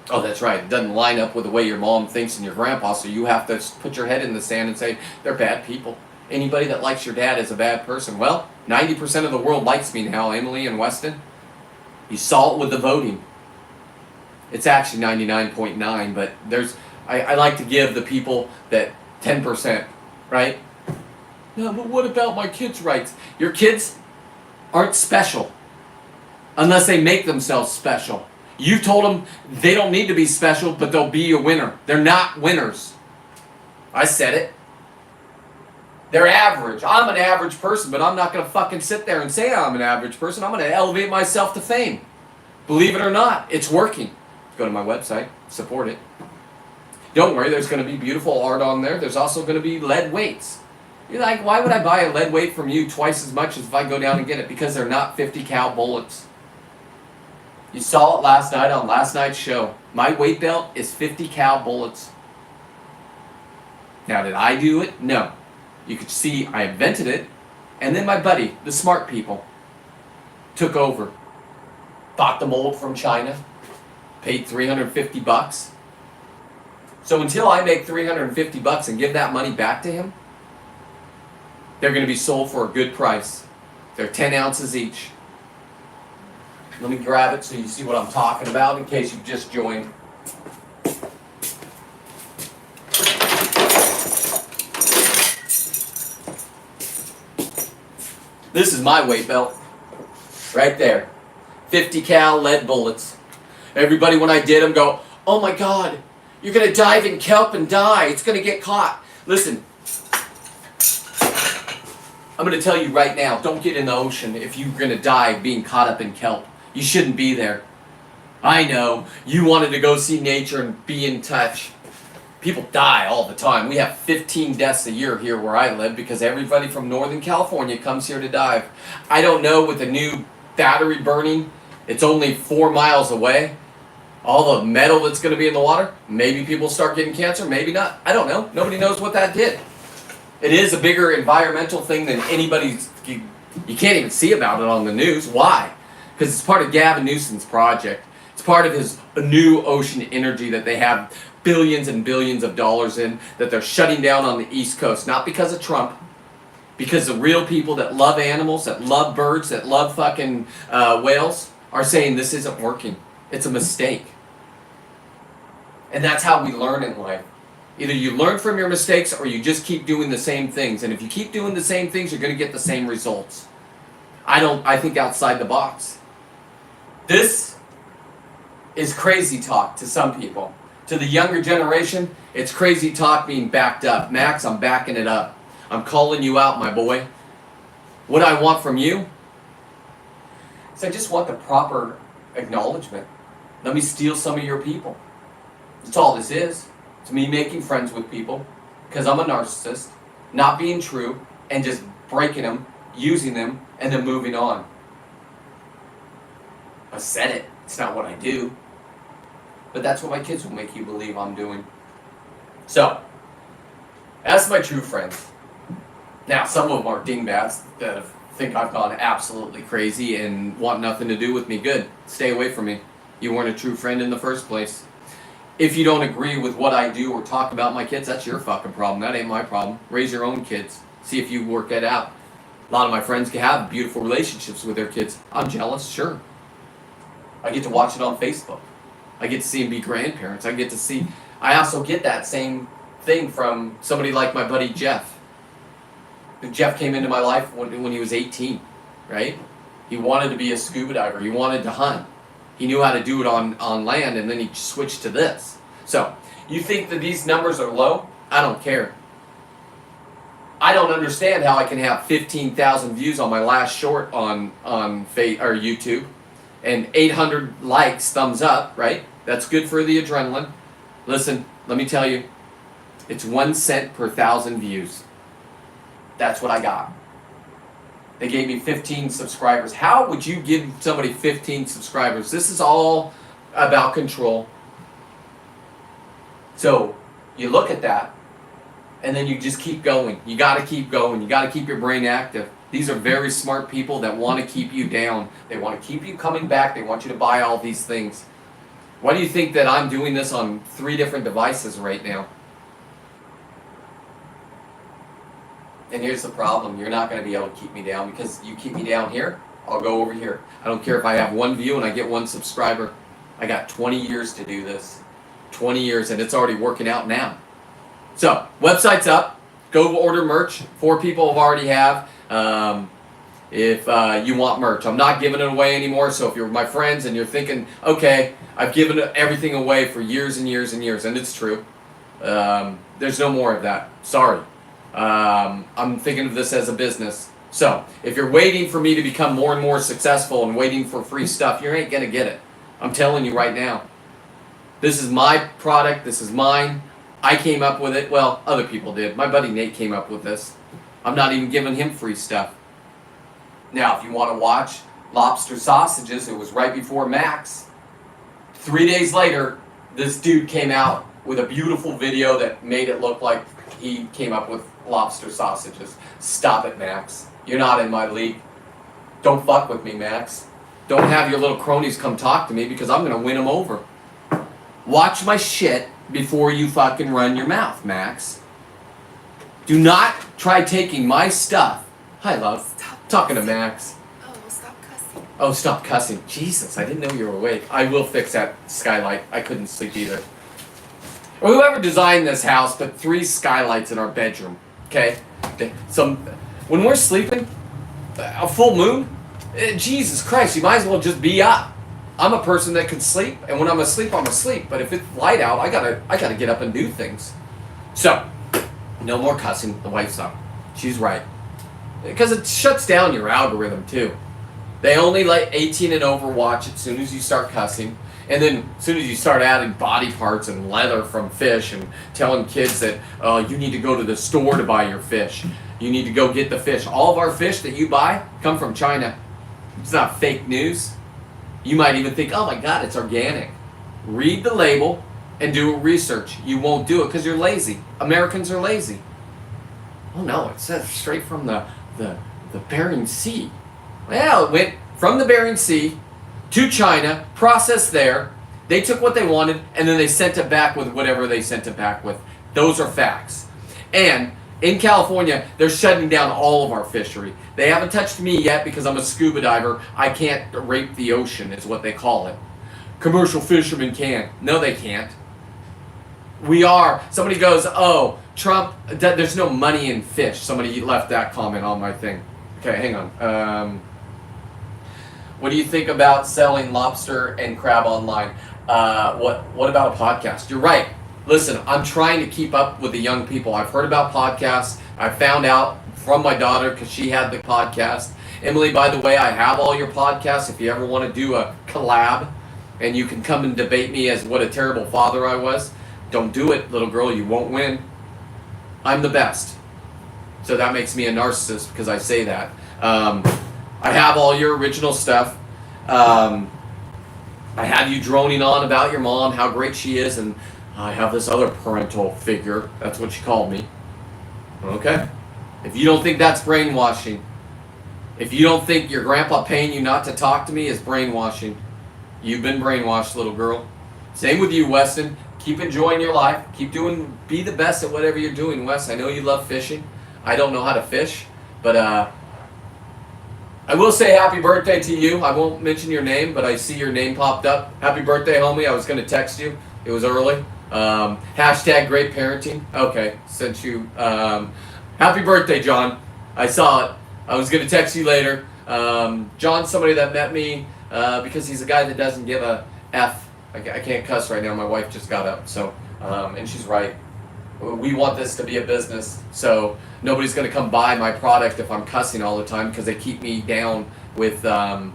Oh, that's right. It doesn't line up with the way your mom thinks and your grandpa, so you have to put your head in the sand and say, they're bad people. Anybody that likes your dad is a bad person. Well, 90% of the world likes me now, Emily and Weston. You saw it with the voting. It's actually 99.9, but I like to give the people that 10%, right? No, but what about my kids' rights? Your kids aren't special unless they make themselves special. You told them they don't need to be special, but they'll be a winner. They're not winners. I said it. They're average. I'm an average person, but I'm not going to fucking sit there and say I'm an average person. I'm going to elevate myself to fame. Believe it or not, it's working. Go to my website, support it. Don't worry, there's going to be beautiful art on there. There's also going to be lead weights. You're like, why would I buy a lead weight from you twice as much as if I go down and get it? Because they're not 50 cal bullets. You saw it last night on last night's show. My weight belt is 50 cal bullets. Now, did I do it? No. You could see I invented it, and then my buddy, the smart people, took over. Bought the mold from China, paid $350. So until I make $350 and give that money back to him, they're going to be sold for a good price. They're 10 ounces each. Let me grab it so you see what I'm talking about in case you've just joined. This is my weight belt. Right there. 50 cal lead bullets. Everybody when I did them go, oh my God, you're going to dive in kelp and die. It's going to get caught. Listen, I'm going to tell you right now, don't get in the ocean if you're going to die being caught up in kelp. You shouldn't be there. I know, you wanted to go see nature and be in touch. People die all the time. We have 15 deaths a year here where I live because everybody from Northern California comes here to dive. I don't know, with the new battery burning, it's only 4 miles away. All the metal that's going to be in the water, maybe people start getting cancer, maybe not. I don't know. Nobody knows what that did. It is a bigger environmental thing than anybody's, you can't even see about it on the news. Why? Because it's part of Gavin Newsom's project. It's part of his new ocean energy that they have billions and billions of dollars in, that they're shutting down on the East Coast. Not because of Trump, because the real people that love animals, that love birds, that love fucking whales are saying this isn't working. It's a mistake. And that's how we learn in life. Either you learn from your mistakes or you just keep doing the same things. And if you keep doing the same things, you're going to get the same results. I think outside the box. This is crazy talk to some people. To the younger generation, it's crazy talk being backed up. Max, I'm backing it up. I'm calling you out, my boy. What I want from you is I just want the proper acknowledgement. Let me steal some of your people. That's all this is. It's me making friends with people because I'm a narcissist, not being true, and just breaking them, using them, and then moving on. I said it. It's not what I do. But that's what my kids will make you believe I'm doing. So, that's my true friends. Now, some of them are dingbats that think I've gone absolutely crazy and want nothing to do with me. Good. Stay away from me. You weren't a true friend in the first place. If you don't agree with what I do or talk about my kids, that's your fucking problem. That ain't my problem. Raise your own kids. See if you work it out. A lot of my friends can have beautiful relationships with their kids. I'm jealous, sure. I get to watch it on Facebook. I get to see them be grandparents. I also get that same thing from somebody like my buddy Jeff. Jeff came into my life when he was 18, right? He wanted to be a scuba diver. He wanted to hunt. He knew how to do it on land, and then he switched to this. So, you think that these numbers are low? I don't care. I don't understand how I can have 15,000 views on my last short on YouTube, and 800 likes, thumbs up, right? That's good for the adrenaline. Listen, let me tell you, it's 1 cent per 1,000 views. That's what I got. They gave me 15 subscribers. How would you give somebody 15 subscribers? This is all about control. So you look at that, and then you just keep going. You got to keep going. You got to keep your brain active. These are very smart people that want to keep you down. They want to keep you coming back. They want you to buy all these things. Why do you think that I'm doing this on 3 different devices right now? And here's the problem. You're not going to be able to keep me down, because you keep me down here, I'll go over here. I don't care if I have 1 view and I get 1 subscriber. I got 20 years to do this. 20 years, and it's already working out now. So, website's up. Go order merch. 4 people have already have. If you want merch, I'm not giving it away anymore. So if you're my friends and you're thinking, okay, I've given everything away for years and years and years, and it's true. There's no more of that. Sorry. I'm thinking of this as a business. So if you're waiting for me to become more and more successful and waiting for free stuff, you ain't gonna get it. I'm telling you right now. This is my product. This is mine. I came up with it. Well, other people did. My buddy Nate came up with this. I'm not even giving him free stuff. Now, if you want to watch lobster sausages, it was right before Max. 3 days later, this dude came out with a beautiful video that made it look like he came up with lobster sausages. Stop it, Max. You're not in my league. Don't fuck with me, Max. Don't have your little cronies come talk to me, because I'm going to win them over. Watch my shit before you fucking run your mouth, Max. Do not try taking my stuff. Hi, love. Stop Talking to cussing. Max. Oh, stop cussing. Oh, stop cussing. Jesus, I didn't know you were awake. I will fix that skylight. I couldn't sleep either. Or whoever designed this house put 3 skylights in our bedroom. Okay? When we're sleeping, a full moon, Jesus Christ, you might as well just be up. I'm a person that can sleep, and when I'm asleep, I'm asleep. But if it's light out, I gotta get up and do things. So, no more cussing. The wife's up. She's right. Because it shuts down your algorithm too. They only let 18 and over watch it as soon as you start cussing. And then as soon as you start adding body parts and leather from fish and telling kids that you need to go to the store to buy your fish. You need to go get the fish. All of our fish that you buy come from China. It's not fake news. You might even think, oh my God, it's organic. Read the label and do research. You won't do it because you're lazy. Americans are lazy. Oh no, it says straight from the Bering Sea. Well, it went from the Bering Sea to China, processed there. They took what they wanted, and then they sent it back with whatever they sent it back with. Those are facts. And in California, they're shutting down all of our fishery. They haven't touched me yet because I'm a scuba diver. I can't rape the ocean, is what they call it. Commercial fishermen can. No, they can't. We are. Somebody goes, oh, Trump, there's no money in fish. Somebody left that comment on my thing. Okay, hang on. What do you think about selling lobster and crab online? What about a podcast? You're right. Listen, I'm trying to keep up with the young people. I've heard about podcasts. I found out from my daughter because she had the podcast. Emily, by the way, I have all your podcasts. If you ever want to do a collab and you can come and debate me as what a terrible father I was, don't do it, little girl. You won't win. I'm the best. So that makes me a narcissist because I say that. I have all your original stuff. I have you droning on about your mom, how great she is, and I have this other parental figure. That's what she called me. Okay? If you don't think that's brainwashing, if you don't think your grandpa paying you not to talk to me is brainwashing, you've been brainwashed, little girl. Same with you, Weston. Keep enjoying your life. Be the best at whatever you're doing, Wes. I know you love fishing. I don't know how to fish, but I will say happy birthday to you. I won't mention your name, but I see your name popped up. Happy birthday, homie. I was going to text you. It was early. Hashtag great parenting. Okay, sent you. Happy birthday, John. I saw it. I was going to text you later. John's somebody that met me because he's a guy that doesn't give a F. I can't cuss right now. My wife just got up, so and she's right. We want this to be a business, so nobody's going to come buy my product if I'm cussing all the time because they keep me down with the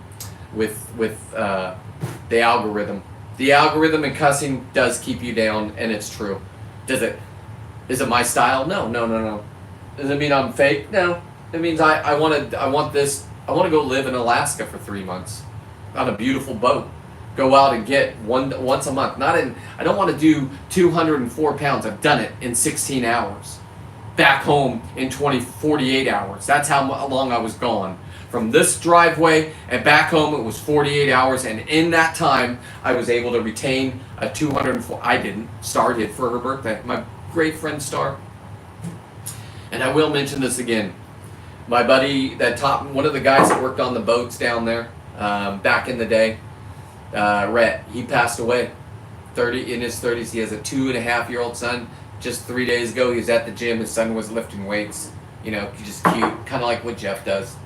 algorithm. The algorithm and cussing does keep you down, and it's true. Is it my style? No. Does it mean I'm fake? No. It means I want to go live in Alaska for 3 months on a beautiful boat. go out and get once a month. I don't want to do 204 pounds. I've done it in 16 hours. Back home in 48 hours. That's how long I was gone. From this driveway and back home, it was 48 hours. And in that time, I was able to retain a 204. I didn't. Star did for her birthday. My great friend Star. And I will mention this again. My buddy, one of the guys that worked on the boats down there back in the day, Rhett, he passed away. In his 30s. He has a 2.5-year-old son. Just 3 days ago, he was at the gym. His son was lifting weights. Just cute, kind of like what Jeff does.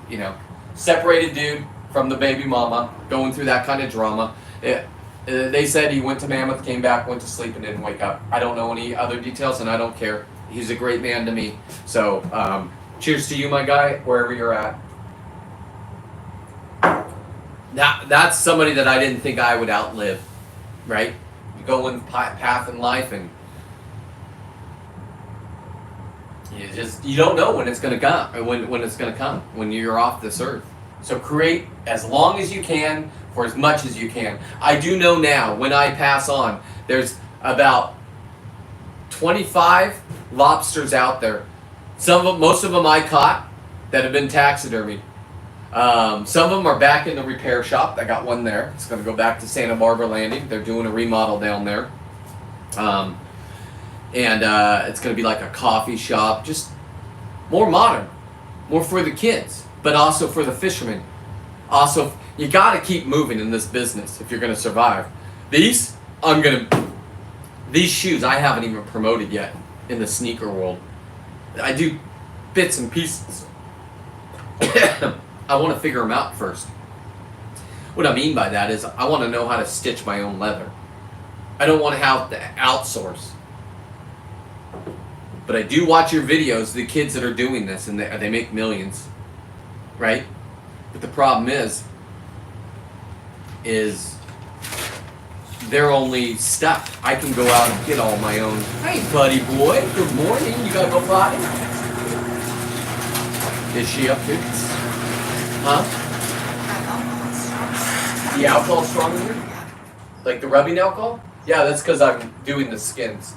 Separated dude from the baby mama, going through that kind of drama. They said he went to Mammoth, came back, went to sleep, and didn't wake up. I don't know any other details, and I don't care. He's a great man to me. So, cheers to you, my guy, wherever you're at. That's somebody that I didn't think I would outlive, right? You go one path in life, and you don't know when it's going to come, or when it's going to come, when you're off this earth. So create as long as you can, for as much as you can. I do know now, when I pass on, there's about 25 lobsters out there. Most of them I caught that have been taxidermied. Some of them are back in the repair shop. I got one there. It's going to go back to Santa Barbara Landing. They're doing a remodel down there. And it's going to be like a coffee shop, just more modern, more for the kids, but also for the fishermen. Also, you got to keep moving in this business if you're going to survive. These shoes I haven't even promoted yet in the sneaker world. I do bits and pieces. I want to figure them out first. What I mean by that is I want to know how to stitch my own leather. I don't want to have to outsource. But I do watch your videos, the kids that are doing this, and they make millions, right? But the problem is they're only stuck. I can go out and get all my own. Hey, buddy boy, good morning. You gotta go potty? Is she up here? Huh? The alcohol strong in here? Like the rubbing alcohol? Yeah, that's because I'm doing the skins.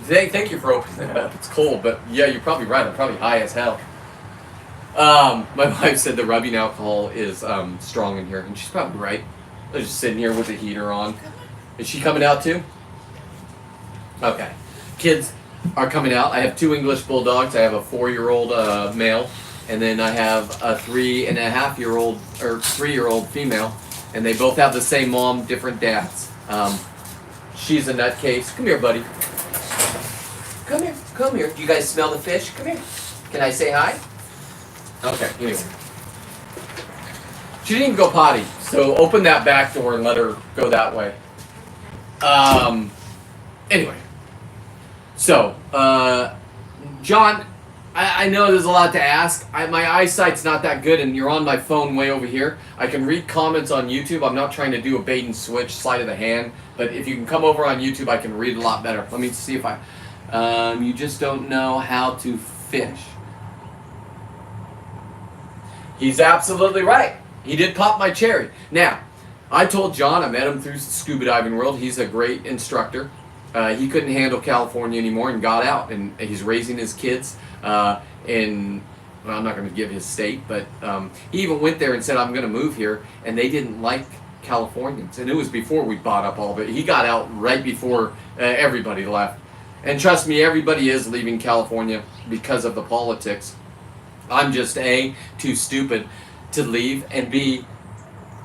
Thank you for opening that up. It's cold, but yeah, you're probably right. I'm probably high as hell. My wife said the rubbing alcohol is strong in here, and she's probably right. I was just sitting here with the heater on. Is she coming out too? Okay. Kids are coming out. I have 2 English bulldogs. I have a 4-year-old male, and then I have a 3.5-year-old or 3-year-old female, and they both have the same mom, different dads. She's a nutcase. Come here, buddy. Come here, come here. Do you guys smell the fish? Come here. Can I say hi? Okay, anyway. She didn't even go potty, so open that back door and let her go that way. Anyway. So, John, I know there's a lot to ask. My eyesight's not that good, and you're on my phone way over here. I can read comments on YouTube. I'm not trying to do a bait and switch, sleight of the hand, but if you can come over on YouTube, I can read a lot better. Let me see if you just don't know how to fish. He's absolutely right. He did pop my cherry. Now, I told John, I met him through the scuba diving world. He's a great instructor. He couldn't handle California anymore and got out, and he's raising his kids in, well, I'm not going to give his state, but he even went there and said, I'm going to move here, and they didn't like Californians. And it was before we bought up all of it. He got out right before everybody left. And trust me, everybody is leaving California because of the politics. I'm just A, too stupid to leave, and B,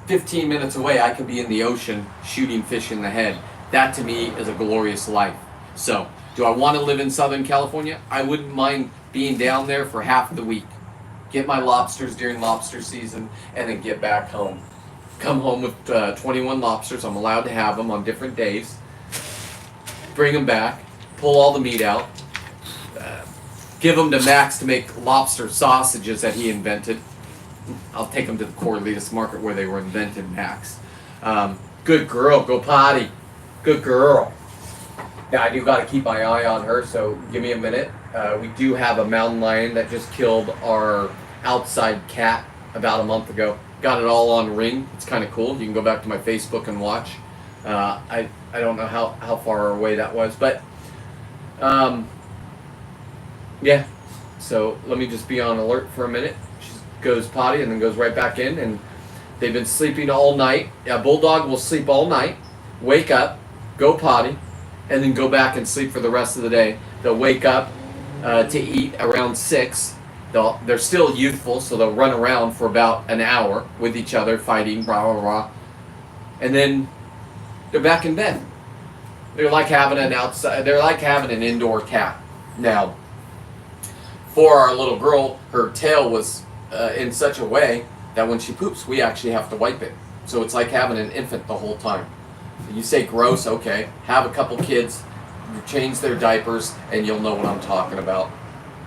15 minutes away I could be in the ocean shooting fish in the head. That to me is a glorious life. So, do I want to live in Southern California? I wouldn't mind being down there for half the week. Get my lobsters during lobster season, and then get back home. Come home with 21 lobsters. I'm allowed to have them on different days. Bring them back. Pull all the meat out. Give them to Max to make lobster sausages that he invented. I'll take them to the Corralitas Market where they were invented, Max. Good girl, go potty. Good girl. Now, I do got to keep my eye on her, so give me a minute. We do have a mountain lion that just killed our outside cat about a month ago. Got it all on Ring. It's kind of cool. You can go back to my Facebook and watch. I don't know how far away that was, but yeah. So let me just be on alert for a minute. She goes potty and then goes right back in, and they've been sleeping all night. A bulldog will sleep all night, wake up, go potty, and then go back and sleep for the rest of the day. They'll wake up to eat around 6. They're still youthful, so they'll run around for about an hour with each other, fighting, rah, rah, rah. And then they're back in bed. They're like having an indoor cat. Now, for our little girl, her tail was in such a way that when she poops, we actually have to wipe it. So it's like having an infant the whole time. You say gross, okay. Have a couple kids, change their diapers, and you'll know what I'm talking about.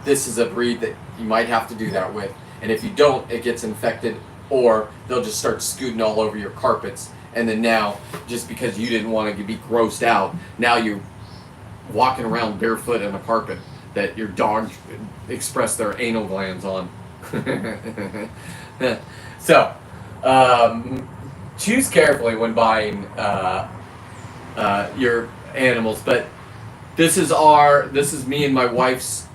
This is a breed that you might have to do that with. And if you don't, it gets infected, or they'll just start scooting all over your carpets. And then now, just because you didn't want to be grossed out, now you're walking around barefoot on a carpet that your dog expressed their anal glands on. So, choose carefully when buying your animals. But this is me and my wife's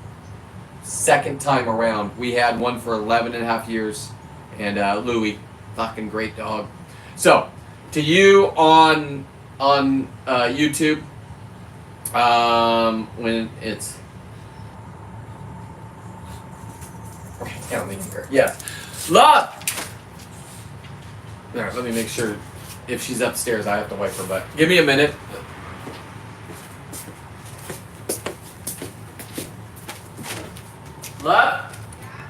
second time around. We had one for 11 and a half years, and Louie, fucking great dog. So, to you on YouTube, when it's down here, yes, love. All right, let me make sure. If she's upstairs, I have to wipe her butt. Give me a minute. Love,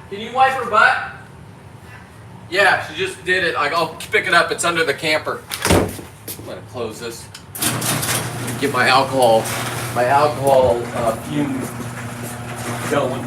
can you wipe her butt? Yeah, she just did it. I'll pick it up. It's under the camper. I'm gonna close this. Get my alcohol fume going.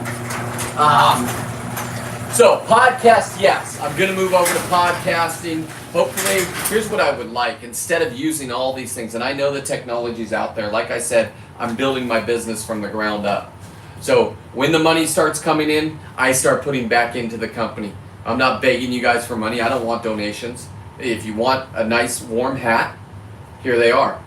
So podcast, yes, I'm gonna move over to podcasting. Hopefully, here's what I would like. Instead of using all these things, and I know the technology's out there. Like I said, I'm building my business from the ground up. So when the money starts coming in, I start putting back into the company. I'm not begging you guys for money. I don't want donations. If you want a nice warm hat, here they are.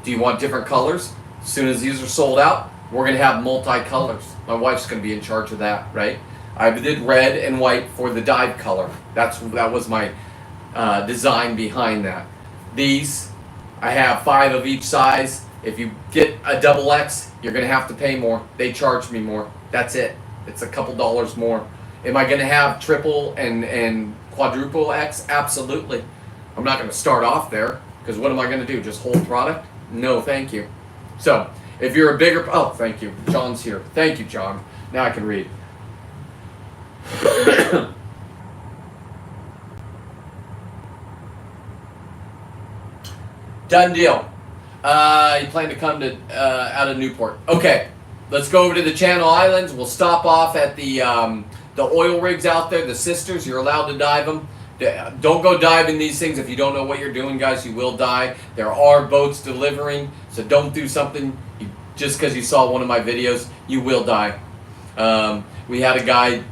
Do you want different colors? As soon as these are sold out, we're going to have multi-colors. My wife's going to be in charge of that, right? I did red and white for the dive color. That was my design behind that. These, I have 5 of each size. If you get a double X, you're going to have to pay more. They charge me more. That's it. It's a couple dollars more. Am I going to have triple and quadruple X? Absolutely. I'm not going to start off there, because what am I going to do? Just hold product? No, thank you. So, if you're a bigger... Oh, thank you. John's here. Thank you, John. Now I can read. Done deal. You plan to come to out of Newport. Okay, let's go over to the Channel Islands. We'll stop off at the oil rigs out there, the sisters. You're allowed to dive them. Don't go diving these things if you don't know what you're doing, guys. You will die. There are boats delivering, so don't do something just because you saw one of my videos. You will die. We had a guy.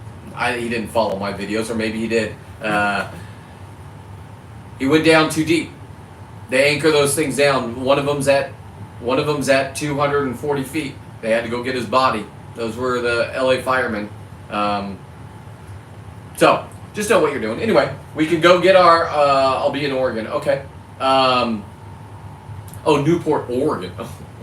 He didn't follow my videos, or maybe he did. He went down too deep. They anchor those things down. One of them's at 240 feet. They had to go get his body. Those were the LA firemen. So just know what you're doing. Anyway, we can go get our. I'll be in Oregon. Okay. Oh, Newport, Oregon.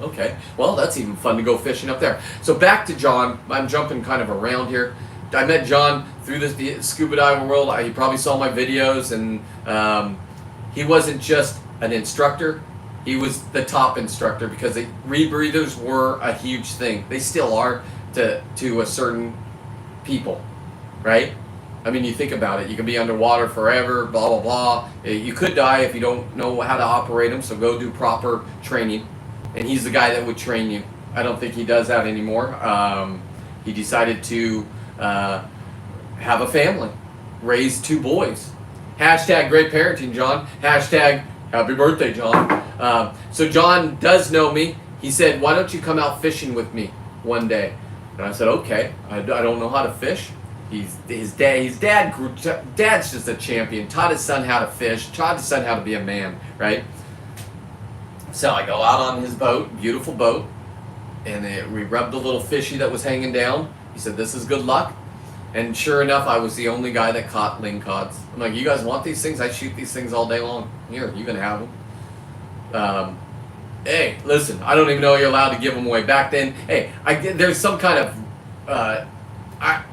Okay. Well, that's even fun to go fishing up there. So back to John. I'm jumping kind of around here. I met John through the scuba diving world. He probably saw my videos, and he wasn't just an instructor. He was the top instructor, because the rebreathers were a huge thing. They still are to a certain people, right? I mean, you think about it. You can be underwater forever, blah, blah, blah. You could die if you don't know how to operate them, so go do proper training. And he's the guy that would train you. I don't think he does that anymore. He decided to have a family, raise 2 boys. Hashtag great parenting, John. Hashtag happy birthday, John. So John does know me. He said, why don't you come out fishing with me one day? And I said, okay. I don't know how to fish. Dad's just a champion. Taught his son how to fish. Taught his son how to be a man, right? So I go out on his boat, beautiful boat, and we rubbed a little fishy that was hanging down. He said, "This is good luck." And sure enough, I was the only guy that caught lingcods. I'm like, "You guys want these things? I shoot these things all day long. Here, you can have them." Hey, listen, I don't even know you're allowed to give them away. Back then, hey, there's some kind of,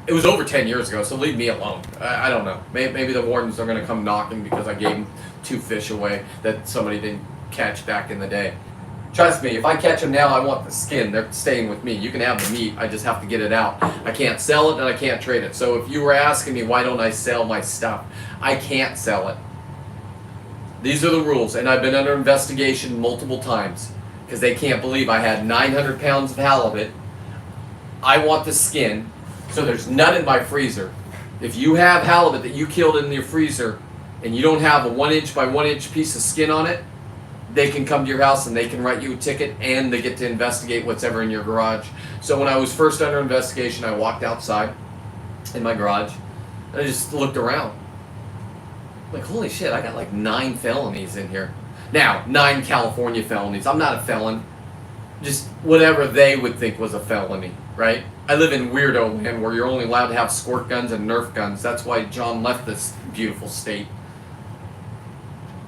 it was over 10 years ago, so leave me alone. I don't know. Maybe the wardens are going to come knocking because I gave them 2 fish away that somebody didn't catch back in the day. Trust me, if I catch them now, I want the skin. They're staying with me. You can have the meat. I just have to get it out. I can't sell it and I can't trade it. So if you were asking me why don't I sell my stuff, I can't sell it. These are the rules, and I've been under investigation multiple times because they can't believe I had 900 pounds of halibut. I want the skin, so there's none in my freezer. If you have halibut that you killed in your freezer and you don't have a 1-inch by 1-inch piece of skin on it, they can come to your house and they can write you a ticket and they get to investigate what's ever in your garage. So when I was first under investigation, I walked outside in my garage and I just looked around. Like, holy shit, I got like 9 felonies in here. Now, 9 California felonies. I'm not a felon. Just whatever they would think was a felony, right? I live in weirdo land where you're only allowed to have squirt guns and Nerf guns. That's why John left this beautiful state.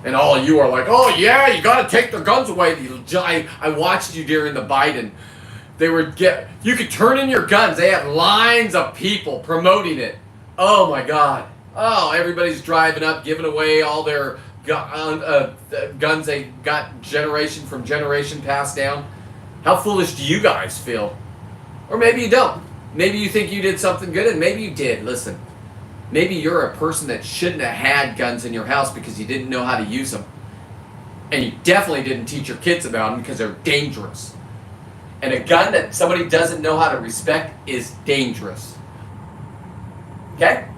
And all you are like, oh yeah, you gotta take their guns away. I watched you during the Biden. You could turn in your guns. They had lines of people promoting it. Oh my God. Oh, everybody's driving up, giving away all their guns they got generation from generation passed down. How foolish do you guys feel? Or maybe you don't. Maybe you think you did something good, and maybe you did. Listen. Maybe you're a person that shouldn't have had guns in your house because you didn't know how to use them. And you definitely didn't teach your kids about them because they're dangerous. And a gun that somebody doesn't know how to respect is dangerous. Okay?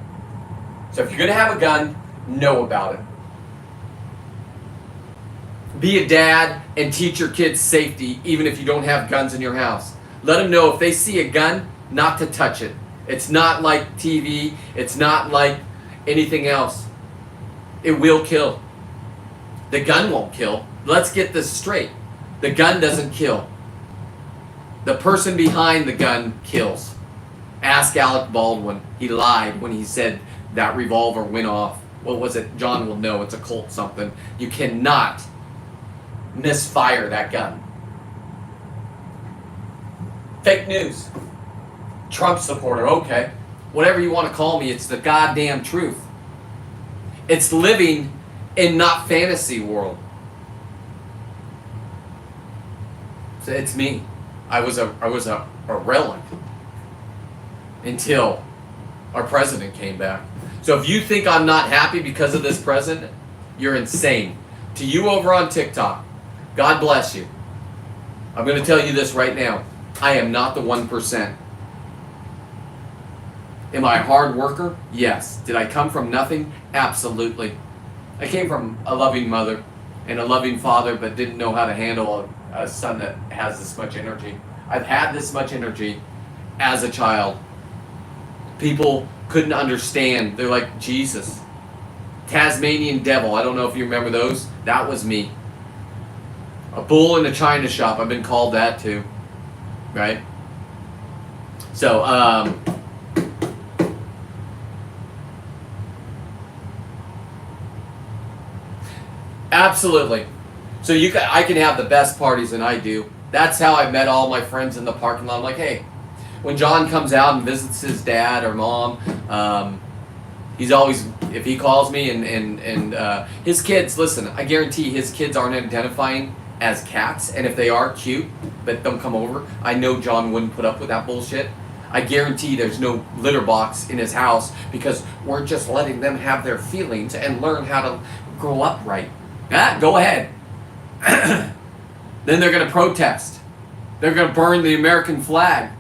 So if you're going to have a gun, know about it. Be a dad and teach your kids safety even if you don't have guns in your house. Let them know if they see a gun, not to touch it. It's not like TV. It's not like anything else. It will kill. The gun won't kill. Let's get this straight. The gun doesn't kill. The person behind the gun kills. Ask Alec Baldwin. He lied when he said that revolver went off. What was it? John will know. It's a Colt something. You cannot misfire that gun. Fake news. Trump supporter, okay. Whatever you want to call me, it's the goddamn truth. It's living in not fantasy world. So it's me. I was a relic until our president came back. So if you think I'm not happy because of this president, you're insane. To you over on TikTok, God bless you. I'm going to tell you this right now. I am not the 1%. Am I a hard worker? Yes. Did I come from nothing? Absolutely. I came from a loving mother and a loving father, but didn't know how to handle a son that has this much energy. I've had this much energy as a child. People couldn't understand. They're like, Jesus. Tasmanian devil. I don't know if you remember those. That was me. A bull in a china shop. I've been called that too. Right? So, absolutely. So I can have the best parties, and I do. That's how I met all my friends in the parking lot. I'm like, hey, when John comes out and visits his dad or mom, he's always, if he calls me and his kids, listen, I guarantee his kids aren't identifying as cats, and if they are cute, but don't come over, I know John wouldn't put up with that bullshit. I guarantee there's no litter box in his house because we're just letting them have their feelings and learn how to grow up right. Go ahead. Then they're going to protest. They're going to burn the American flag.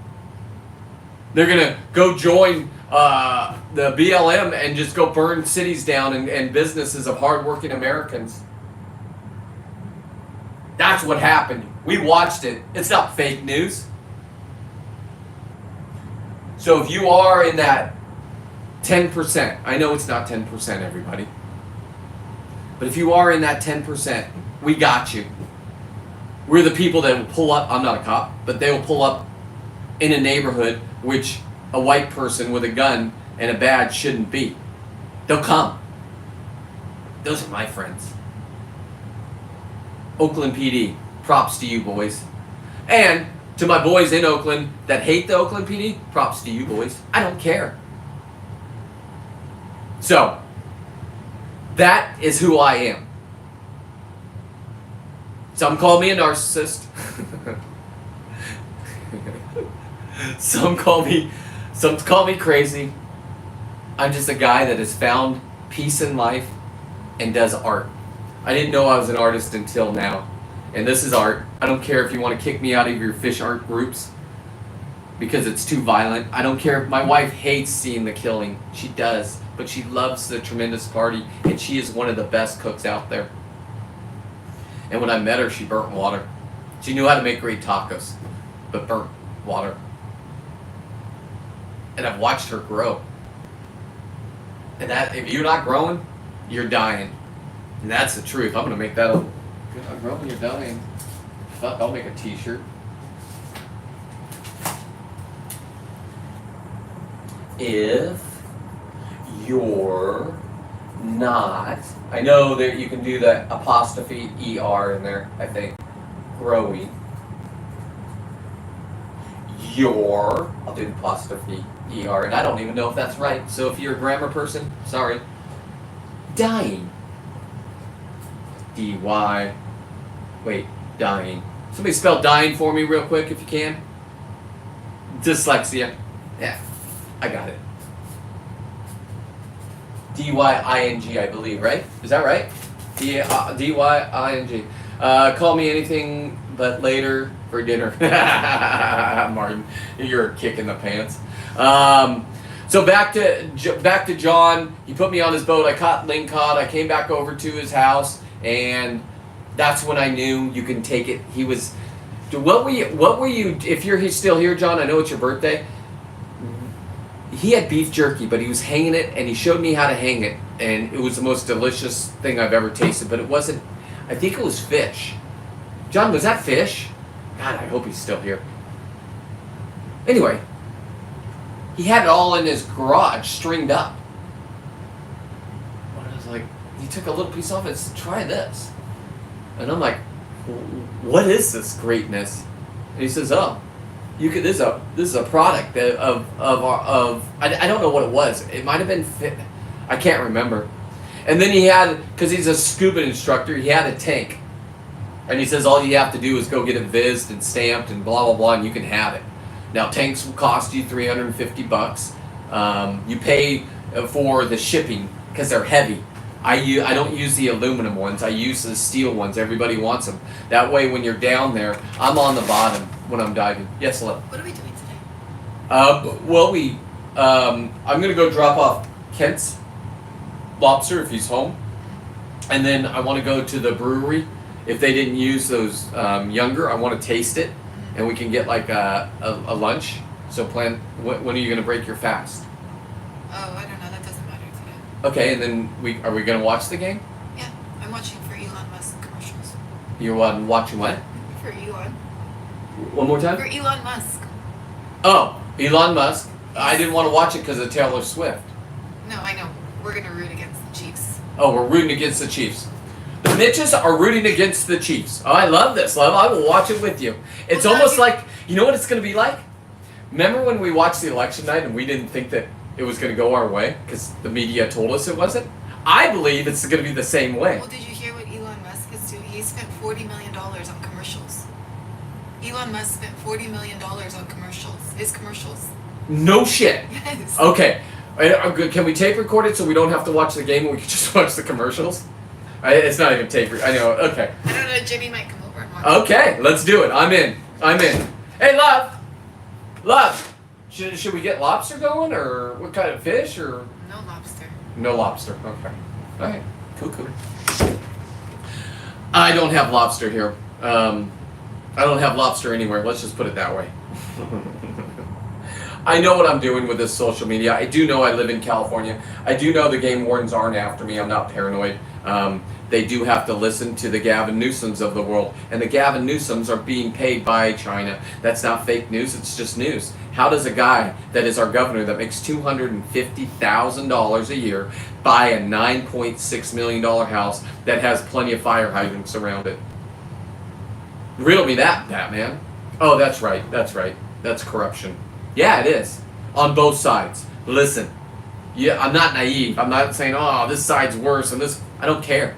They're going to go join the BLM and just go burn cities down and businesses of hardworking Americans. That's what happened. We watched it. It's not fake news. So if you are in that 10%. I know it's not 10%, everybody. But if you are in that 10%, we got you. We're the people that will pull up. I'm not a cop, but they will pull up in a neighborhood which a white person with a gun and a badge shouldn't be. They'll come. Those are my friends. Oakland PD, props to you, boys. And to my boys in Oakland that hate the Oakland PD, props to you, boys. I don't care. So, that is who I am. Some call me a narcissist. Some call me crazy. I'm just a guy that has found peace in life and does art. I didn't know I was an artist until now. And this is art. I don't care if you want to kick me out of your fish art groups because it's too violent. I don't care. My wife hates seeing the killing. She does. But she loves the tremendous party, and she is one of the best cooks out there. And when I met her, she burnt water. She knew how to make great tacos, but burnt water. And I've watched her grow. And that, if you're not growing, you're dying. And that's the truth. I'm gonna make that up. If you're not growing, you're dying. Fuck, I'll make a t-shirt. If you're not, I know that you can do the apostrophe ER in there, I think. Growing. I'll do the apostrophe ER, and I don't even know if that's right. So if you're a grammar person, sorry. Dying. D-Y. Wait, dying. Somebody spell dying for me real quick if you can. Dyslexia. Yeah, I got it. D-Y-I-N-G, I believe, right? Is that right? D-Y-I-N-G. Call me anything but later for dinner. Martin, you're a kick in the pants. So back to John. He put me on his boat. I caught lingcod. I came back over to his house, and that's when I knew you can take it. He was. What were you? If you're still here, John, I know it's your birthday. He had beef jerky, but he was hanging it, and he showed me how to hang it, and it was the most delicious thing I've ever tasted. But it wasn't. I think it was fish. John, was that fish? God, I hope he's still here. Anyway, he had it all in his garage, stringed up. And I was like, he took a little piece off and said, "Try this." And I'm like, "What is this greatness?" And he says, "Oh, you could. This is a product of I don't know what it was. It might have been fit. I can't remember." And then he had, because he's a scuba instructor, he had a tank. And he says all you have to do is go get it vised and stamped and blah, blah, blah, and you can have it. Now, tanks will cost you $350. You pay for the shipping because they're heavy. I don't use the aluminum ones. I use the steel ones. Everybody wants them. That way, when you're down there, I'm on the bottom when I'm diving. Yes, hello. What are we doing today? I'm going to go drop off Kent's lobster if he's home. And then I want to go to the brewery. If they didn't use those younger, I want to taste it. And we can get like a lunch. So when are you going to break your fast? Oh, I don't know. That doesn't matter today. Okay, and then are we going to watch the game? Yeah, I'm watching for Elon Musk commercials. You're watching what? For Elon. One more time? For Elon Musk. Oh, Elon Musk. I didn't want to watch it because of Taylor Swift. No, I know. We're going to root against the Chiefs. Oh, we're rooting against the Chiefs. The Mitches are rooting against the Chiefs. Oh, I love this, love. I will watch it with you. It's almost like, you know what it's going to be like? Remember when we watched the election night and we didn't think that it was going to go our way because the media told us it wasn't? I believe it's going to be the same way. Well, did you hear what Elon Musk is doing? He spent $40 million on commercials. Elon Musk spent $40 million on commercials. His commercials. No shit. Yes. Okay. Can we tape record it so we don't have to watch the game and we can just watch the commercials? It's not even tape. I know. Okay. I don't know. Jimmy might come over and watch. Okay, let's do it. I'm in. Hey, love. Should we get lobster going, or what kind of fish, or No lobster. no lobster? Okay. All right. Cool. I don't have lobster here. I don't have lobster anywhere. Let's just put it that way. I know what I'm doing with this social media. I do know I live in California. I do know the game wardens aren't after me. I'm not paranoid. They do have to listen to the Gavin Newsoms of the world. And the Gavin Newsoms are being paid by China. That's not fake news. It's just news. How does a guy that is our governor that makes $250,000 a year buy a $9.6 million house that has plenty of fire hydrants around it? Riddle me that, Batman. Oh, that's right. That's right. That's corruption. Yeah, it is. On both sides. Listen. Yeah, I'm not naive. I'm not saying, oh, this side's worse and this. I don't care.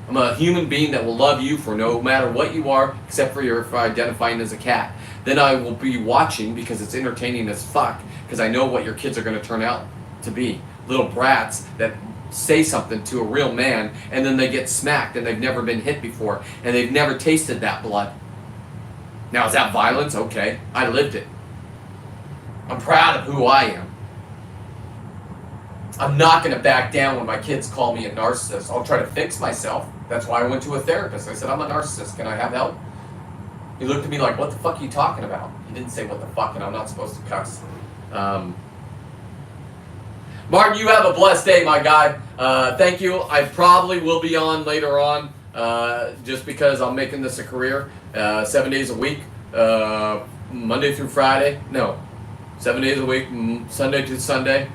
I'm a human being that will love you for no matter what you are, except for your identifying as a cat. Then I will be watching because it's entertaining as fuck, because I know what your kids are going to turn out to be. Little brats that say something to a real man and then they get smacked and they've never been hit before and they've never tasted that blood. Now, is that violence? Okay. I lived it. I'm proud of who I am. I'm not going to back down when my kids call me a narcissist. I'll try to fix myself. That's why I went to a therapist. I said, I'm a narcissist. Can I have help? He looked at me like, what the fuck are you talking about? He didn't say what the fuck, and I'm not supposed to cuss. Martin, you have a blessed day, my guy. Thank you. I probably will be on later on, just because I'm making this a career. 7 days a week, Monday through Friday. No, 7 days a week, Sunday to Sunday.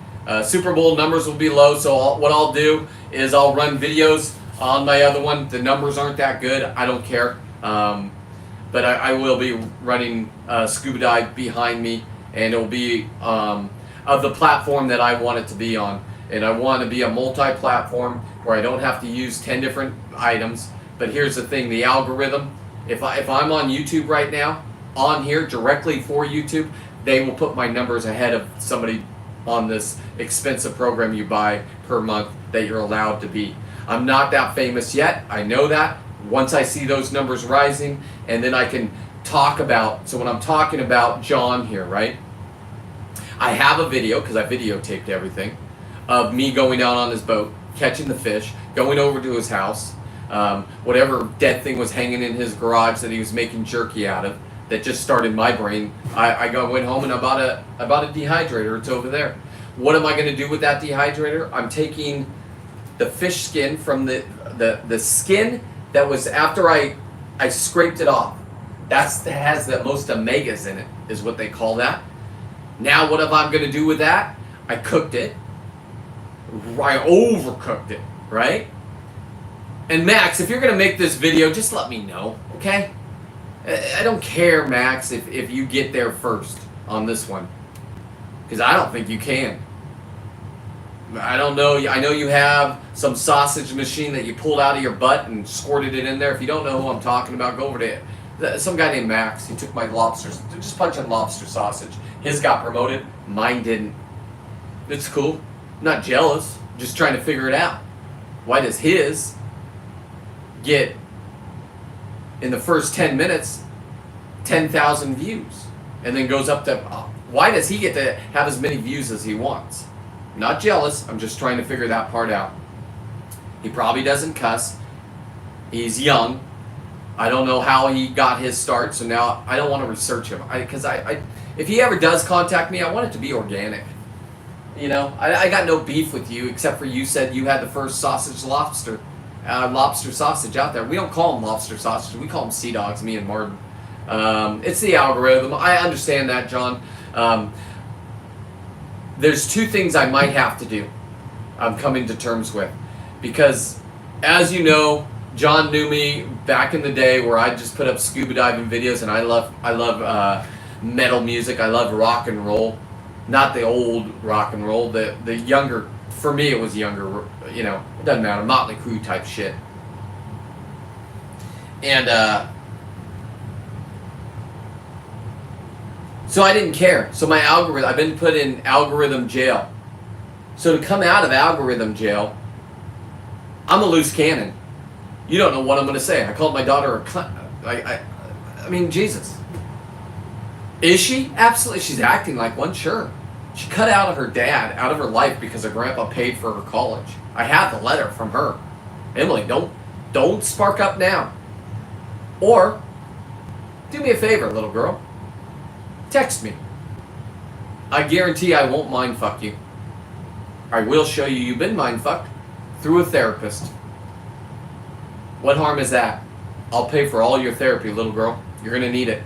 Super Bowl numbers will be low, so what I'll do is I'll run videos on my other one. The numbers aren't that good. I don't care. But I will be running Scuba Dive behind me, and it will be of the platform that I want it to be on. And I want to be a multi-platform where I don't have to use 10 different items. But here's the thing, the algorithm, if I'm on YouTube right now, on here directly for YouTube, they will put my numbers ahead of somebody on this expensive program you buy per month that you're allowed to be. I'm not that famous yet. I know that. Once I see those numbers rising, and then I can talk about, so when I'm talking about John here, right? I have a video, because I videotaped everything, of me going out on his boat, catching the fish, going over to his house, whatever dead thing was hanging in his garage that he was making jerky out of, that just started my brain. I went home and I bought a dehydrator. It's over there. What am I going to do with that dehydrator? I'm taking the fish skin from the skin that was after I scraped it off. That has the most omegas in it, is what they call that. Now what am I going to do with that? I cooked it. I overcooked it, right? And Max, if you're going to make this video, just let me know, okay? I don't care, Max, if you get there first on this one. Because I don't think you can. I don't know. I know you have some sausage machine that you pulled out of your butt and squirted it in there. If you don't know who I'm talking about, go over to some guy named Max. He took my lobsters. Just punch in lobster sausage. His got promoted. Mine didn't. It's cool. I'm not jealous. Just trying to figure it out. Why does his get, in the first 10 minutes, 10,000 views, and then goes up to, why does he get to have as many views as he wants? Not jealous, I'm just trying to figure that part out. He probably doesn't cuss. He's young. I don't know how he got his start, so now I don't want to research him. Because if he ever does contact me, I want it to be organic. You know, I got no beef with you, except for you said you had the first lobster sausage out there. We don't call them lobster sausage. We call them sea dogs, me and Martin. It's the algorithm. I understand that, John. There's two things I might have to do. I'm coming to terms with. Because, as you know, John knew me back in the day where I just put up scuba diving videos, and I love metal music. I love rock and roll. Not the old rock and roll, the younger. For me, it was younger, you know, it doesn't matter, Motley Crue type shit. And, so I didn't care. So my algorithm, I've been put in algorithm jail. So to come out of algorithm jail, I'm a loose cannon. You don't know what I'm going to say. I called my daughter a cunt. I mean, Jesus. Is she? Absolutely. She's acting like one, sure. She cut out of her dad, out of her life, because her grandpa paid for her college. I have the letter from her. Emily, don't spark up now. Or, do me a favor, little girl. Text me. I guarantee I won't mind fuck you. I will show you you've been mind fucked through a therapist. What harm is that? I'll pay for all your therapy, little girl. You're gonna need it.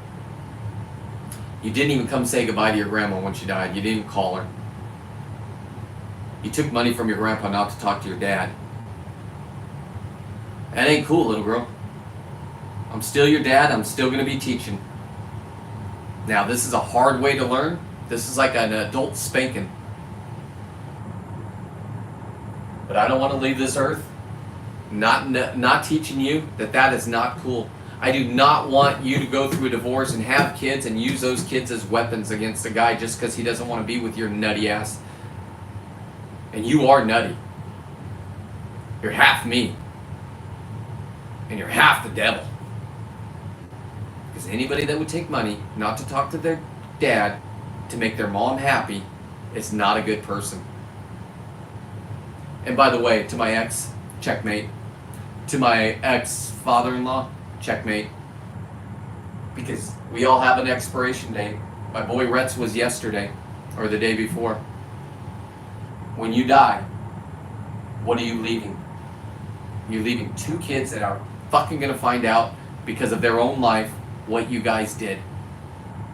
You didn't even come say goodbye to your grandma when she died. You didn't even call her. You took money from your grandpa not to talk to your dad. That ain't cool, little girl. I'm still your dad. I'm still gonna be teaching. Now, this is a hard way to learn. This is like an adult spanking. But I don't want to leave this earth not teaching you that is not cool. I do not want you to go through a divorce and have kids and use those kids as weapons against a guy just because he doesn't want to be with your nutty ass. And you are nutty. You're half me. And you're half the devil. Because anybody that would take money not to talk to their dad to make their mom happy is not a good person. And by the way, to my ex, checkmate. To my ex-father-in-law, checkmate. Because we all have an expiration date. My boy Retz was yesterday, or the day before. When you die, what are you leaving? You're leaving 2 kids that are fucking gonna find out because of their own life what you guys did.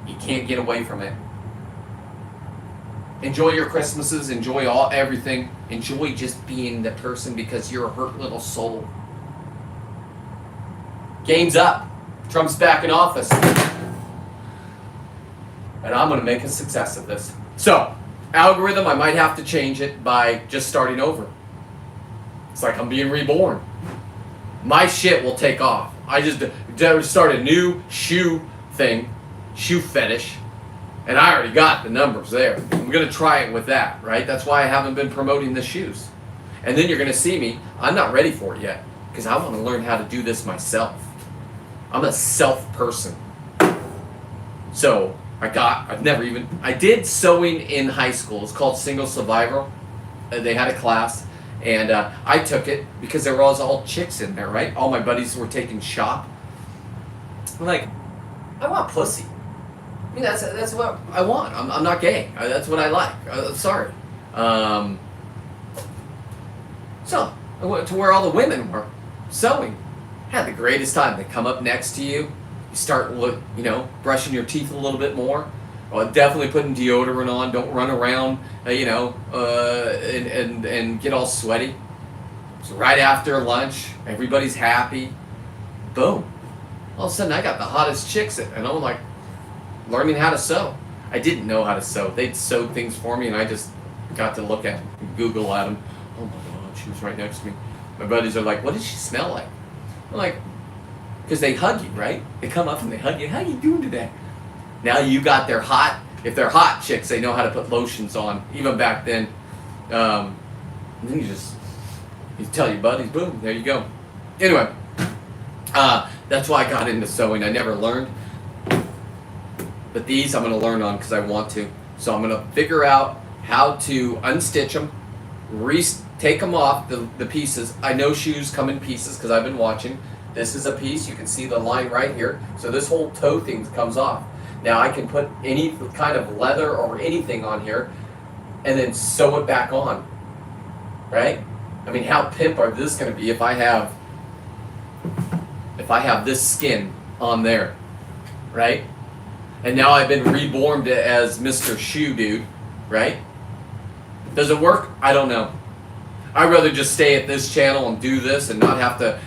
You can't get away from it. Enjoy your Christmases, enjoy everything. Enjoy just being the person because you're a hurt little soul. Game's up. Trump's back in office. And I'm going to make a success of this. So, algorithm, I might have to change it by just starting over. It's like I'm being reborn. My shit will take off. I just start a new shoe thing, shoe fetish, and I already got the numbers there. I'm going to try it with that, right? That's why I haven't been promoting the shoes. And then you're going to see me. I'm not ready for it yet because I want to learn how to do this myself. I'm a self person. So I did sewing in high school. It's called Single Survival. They had a class, and I took it because there was all chicks in there, right? All my buddies were taking shop. I'm like, I want pussy. I mean, that's what I want. I'm not gay. That's what I like. Sorry. So I went to where all the women were sewing. Had the greatest time. They come up next to you. You start brushing your teeth a little bit more. Well, definitely putting deodorant on. Don't run around, and get all sweaty. So right after lunch, everybody's happy. Boom. All of a sudden, I got the hottest chicks, and I'm like, learning how to sew. I didn't know how to sew. They'd sew things for me, and I just got to look at them, Google at them. Oh my God, she was right next to me. My buddies are like, what does she smell like? I'm like, because they hug you, right? They come up and they hug you. How you doing today? Now you got their hot, if they're hot chicks, they know how to put lotions on. Even back then. And then you tell your buddies, boom, there you go. Anyway, that's why I got into sewing. I never learned. But these I'm going to learn on because I want to. So I'm going to figure out how to unstitch them, take them off, the pieces. I know shoes come in pieces because I've been watching. This is a piece. You can see the line right here. So this whole toe thing comes off. Now I can put any kind of leather or anything on here and then sew it back on. Right? I mean, how pimp are this going to be if I have this skin on there? Right? And now I've been reborn as Mr. Shoe Dude. Right? Does it work? I don't know. I'd rather just stay at this channel and do this and not have to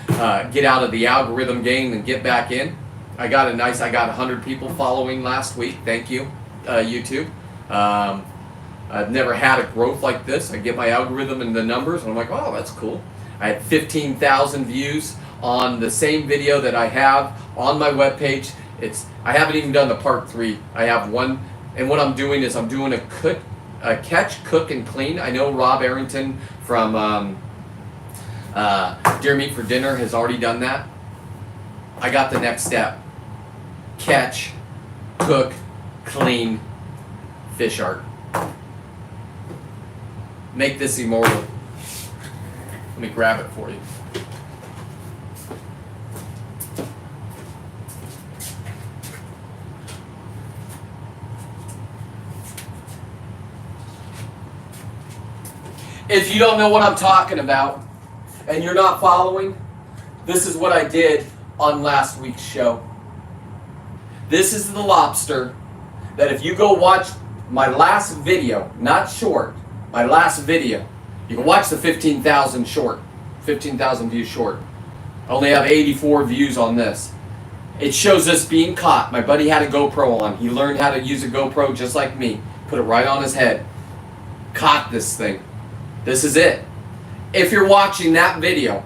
get out of the algorithm game and get back in. I got 100 people following last week. Thank you, YouTube. I've never had a growth like this. I get my algorithm and the numbers, and I'm like, oh, that's cool. I had 15,000 views on the same video that I have on my webpage. I haven't even done the part 3. I have one, and what I'm doing is I'm doing a catch, cook, and clean. I know Rob Arrington from Deer Meat for Dinner has already done that. I got the next step. Catch, cook, clean, fish art. Make this immortal. Let me grab it for you. If you don't know what I'm talking about and you're not following, this is what I did on last week's show. This is the lobster that if you go watch my last video, not short, my last video, you can watch the 15,000 short, 15,000 views short. I only have 84 views on this. It shows us being caught. My buddy had a GoPro on. He learned how to use a GoPro just like me. Put it right on his head. Caught this thing. This is it. If you're watching that video,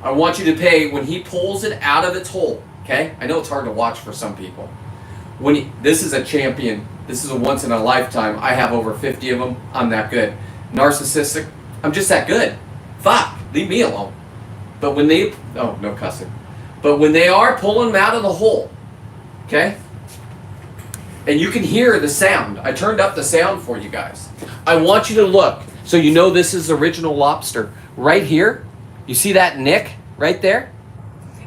I want you to pay when he pulls it out of its hole. Okay? I know it's hard to watch for some people. This is a champion. This is a once in a lifetime. I have over 50 of them. I'm that good. Narcissistic. I'm just that good. Fuck. Leave me alone. But when they... Oh, no cussing. But when they are pulling them out of the hole, okay? And you can hear the sound. I turned up the sound for you guys. I want you to look so you know this is original lobster. Right here, you see that nick right there?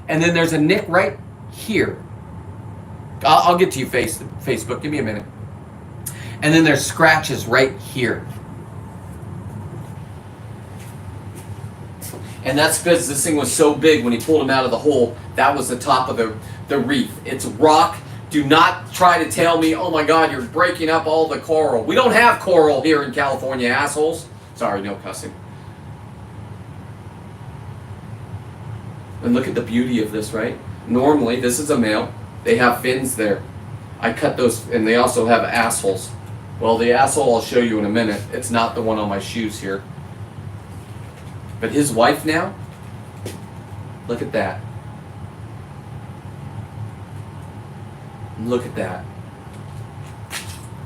And then there's a nick right here. I'll get to you Facebook. Give me a minute. And then there's scratches right here. And that's because this thing was so big when he pulled him out of the hole. That was the top of the reef. It's rock. Do not try to tell me, oh my God, you're breaking up all the coral. We don't have coral here in California, assholes. Sorry, no cussing. And look at the beauty of this, right? Normally, this is a male. They have fins there. I cut those, and they also have assholes. Well, the asshole I'll show you in a minute. It's not the one on my shoes here. But his wife now, look at that. Look at that.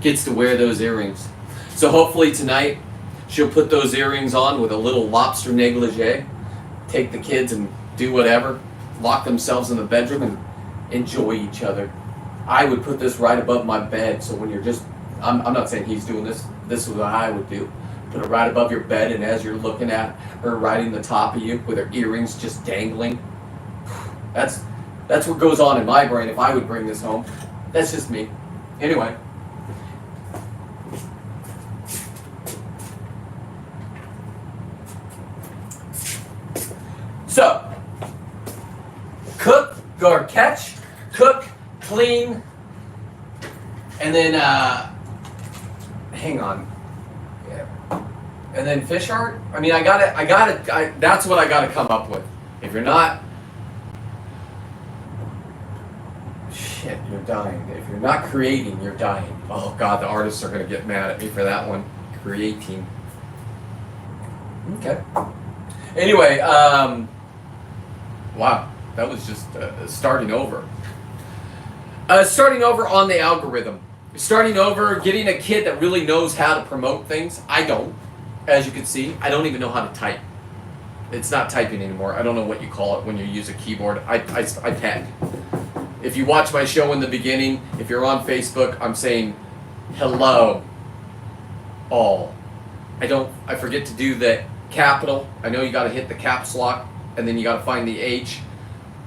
Gets to wear those earrings. So hopefully tonight, she'll put those earrings on with a little lobster negligee, take the kids and do whatever, lock themselves in the bedroom and enjoy each other. I would put this right above my bed, so when you're just, I'm not saying he's doing this, this is what I would do. Put it right above your bed, and as you're looking at her riding the top of you with her earrings just dangling, that's what goes on in my brain if I would bring this home. That's just me. Anyway. So, cook, or catch, cook, clean, and then, hang on. And then fish art? I mean, that's what I gotta come up with. If you're not, shit, you're dying. If you're not creating, you're dying. Oh God, the artists are gonna get mad at me for that one. Creating. Okay. Anyway, wow, that was just starting over. Starting over on the algorithm. Starting over, getting a kid that really knows how to promote things. I don't. As you can see, I don't even know how to type. It's not typing anymore. I don't know what you call it when you use a keyboard. I pen. If you watch my show in the beginning, if you're on Facebook, I'm saying hello all. I forget to do the capital. I know you got to hit the caps lock and then you got to find the H.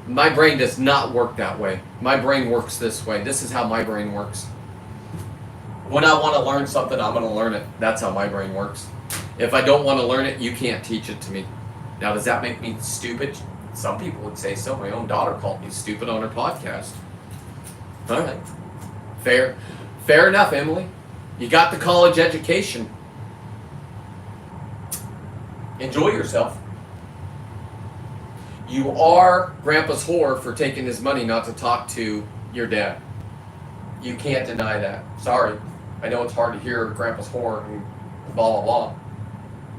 My brain does not work that way. My brain works this way. This is how my brain works. When I want to learn something, I'm going to learn it. That's how my brain works. If I don't want to learn it, you can't teach it to me. Now, does that make me stupid? Some people would say so. My own daughter called me stupid on her podcast. All right. Fair enough, Emily. You got the college education. Enjoy yourself. You are Grandpa's whore for taking his money not to talk to your dad. You can't deny that. Sorry. I know it's hard to hear Grandpa's whore and blah, blah, blah.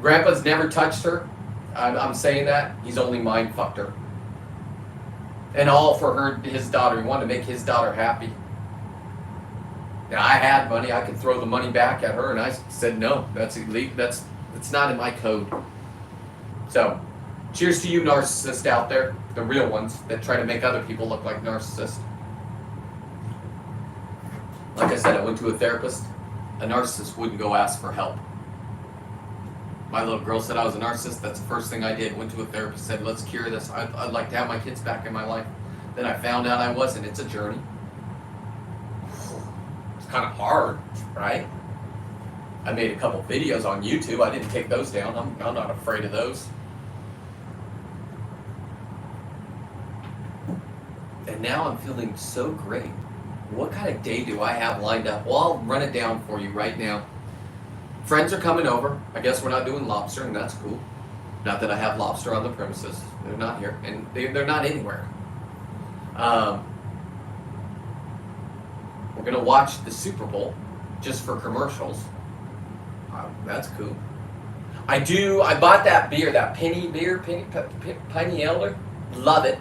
Grandpa's never touched her. I'm saying that. He's only mind fucked her. And all for his daughter. He wanted to make his daughter happy. Now, I had money. I could throw the money back at her, and I said, no, that's illegal. That's not in my code. So, cheers to you narcissists out there. The real ones that try to make other people look like narcissists. Like I said, I went to a therapist. A narcissist wouldn't go ask for help. My little girl said I was a narcissist. That's the first thing I did. Went to a therapist, said, let's cure this. I'd like to have my kids back in my life. Then I found out I wasn't. It's a journey. It's kind of hard, right? I made a couple videos on YouTube. I didn't take those down. I'm not afraid of those. And now I'm feeling so great. What kind of day do I have lined up? Well, I'll run it down for you right now. Friends are coming over. I guess we're not doing lobster, and that's cool. Not that I have lobster on the premises. They're not here, and they're not anywhere. We're going to watch the Super Bowl just for commercials. That's cool. I bought that beer, that Penny Elder. Love it.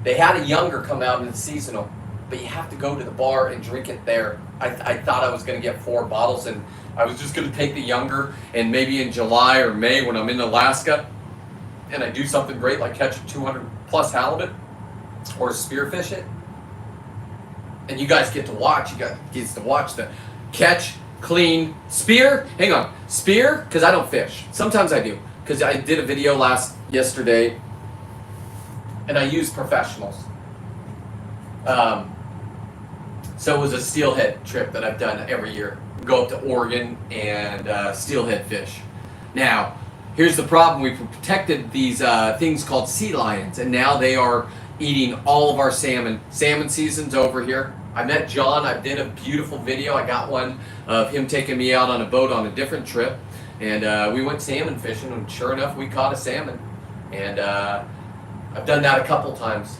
They had a younger come out in the seasonal, but you have to go to the bar and drink it there. I thought I was going to get 4 bottles, and I was just going to take the younger, and maybe in July or May when I'm in Alaska, and I do something great like catch a 200 plus halibut or spearfish it, and you guys get to watch. You guys get to watch the catch, clean, spear. Hang on, spear, because I don't fish. Sometimes I do, because I did a video yesterday, and I use professionals. So it was a steelhead trip that I've done every year. Go up to Oregon and steelhead fish. Now, here's the problem. We protected these things called sea lions, and now they are eating all of our salmon. Salmon season's over here. I met John. I did a beautiful video. I got one of him taking me out on a boat on a different trip, and we went salmon fishing, and sure enough, we caught a salmon. And I've done that a couple times.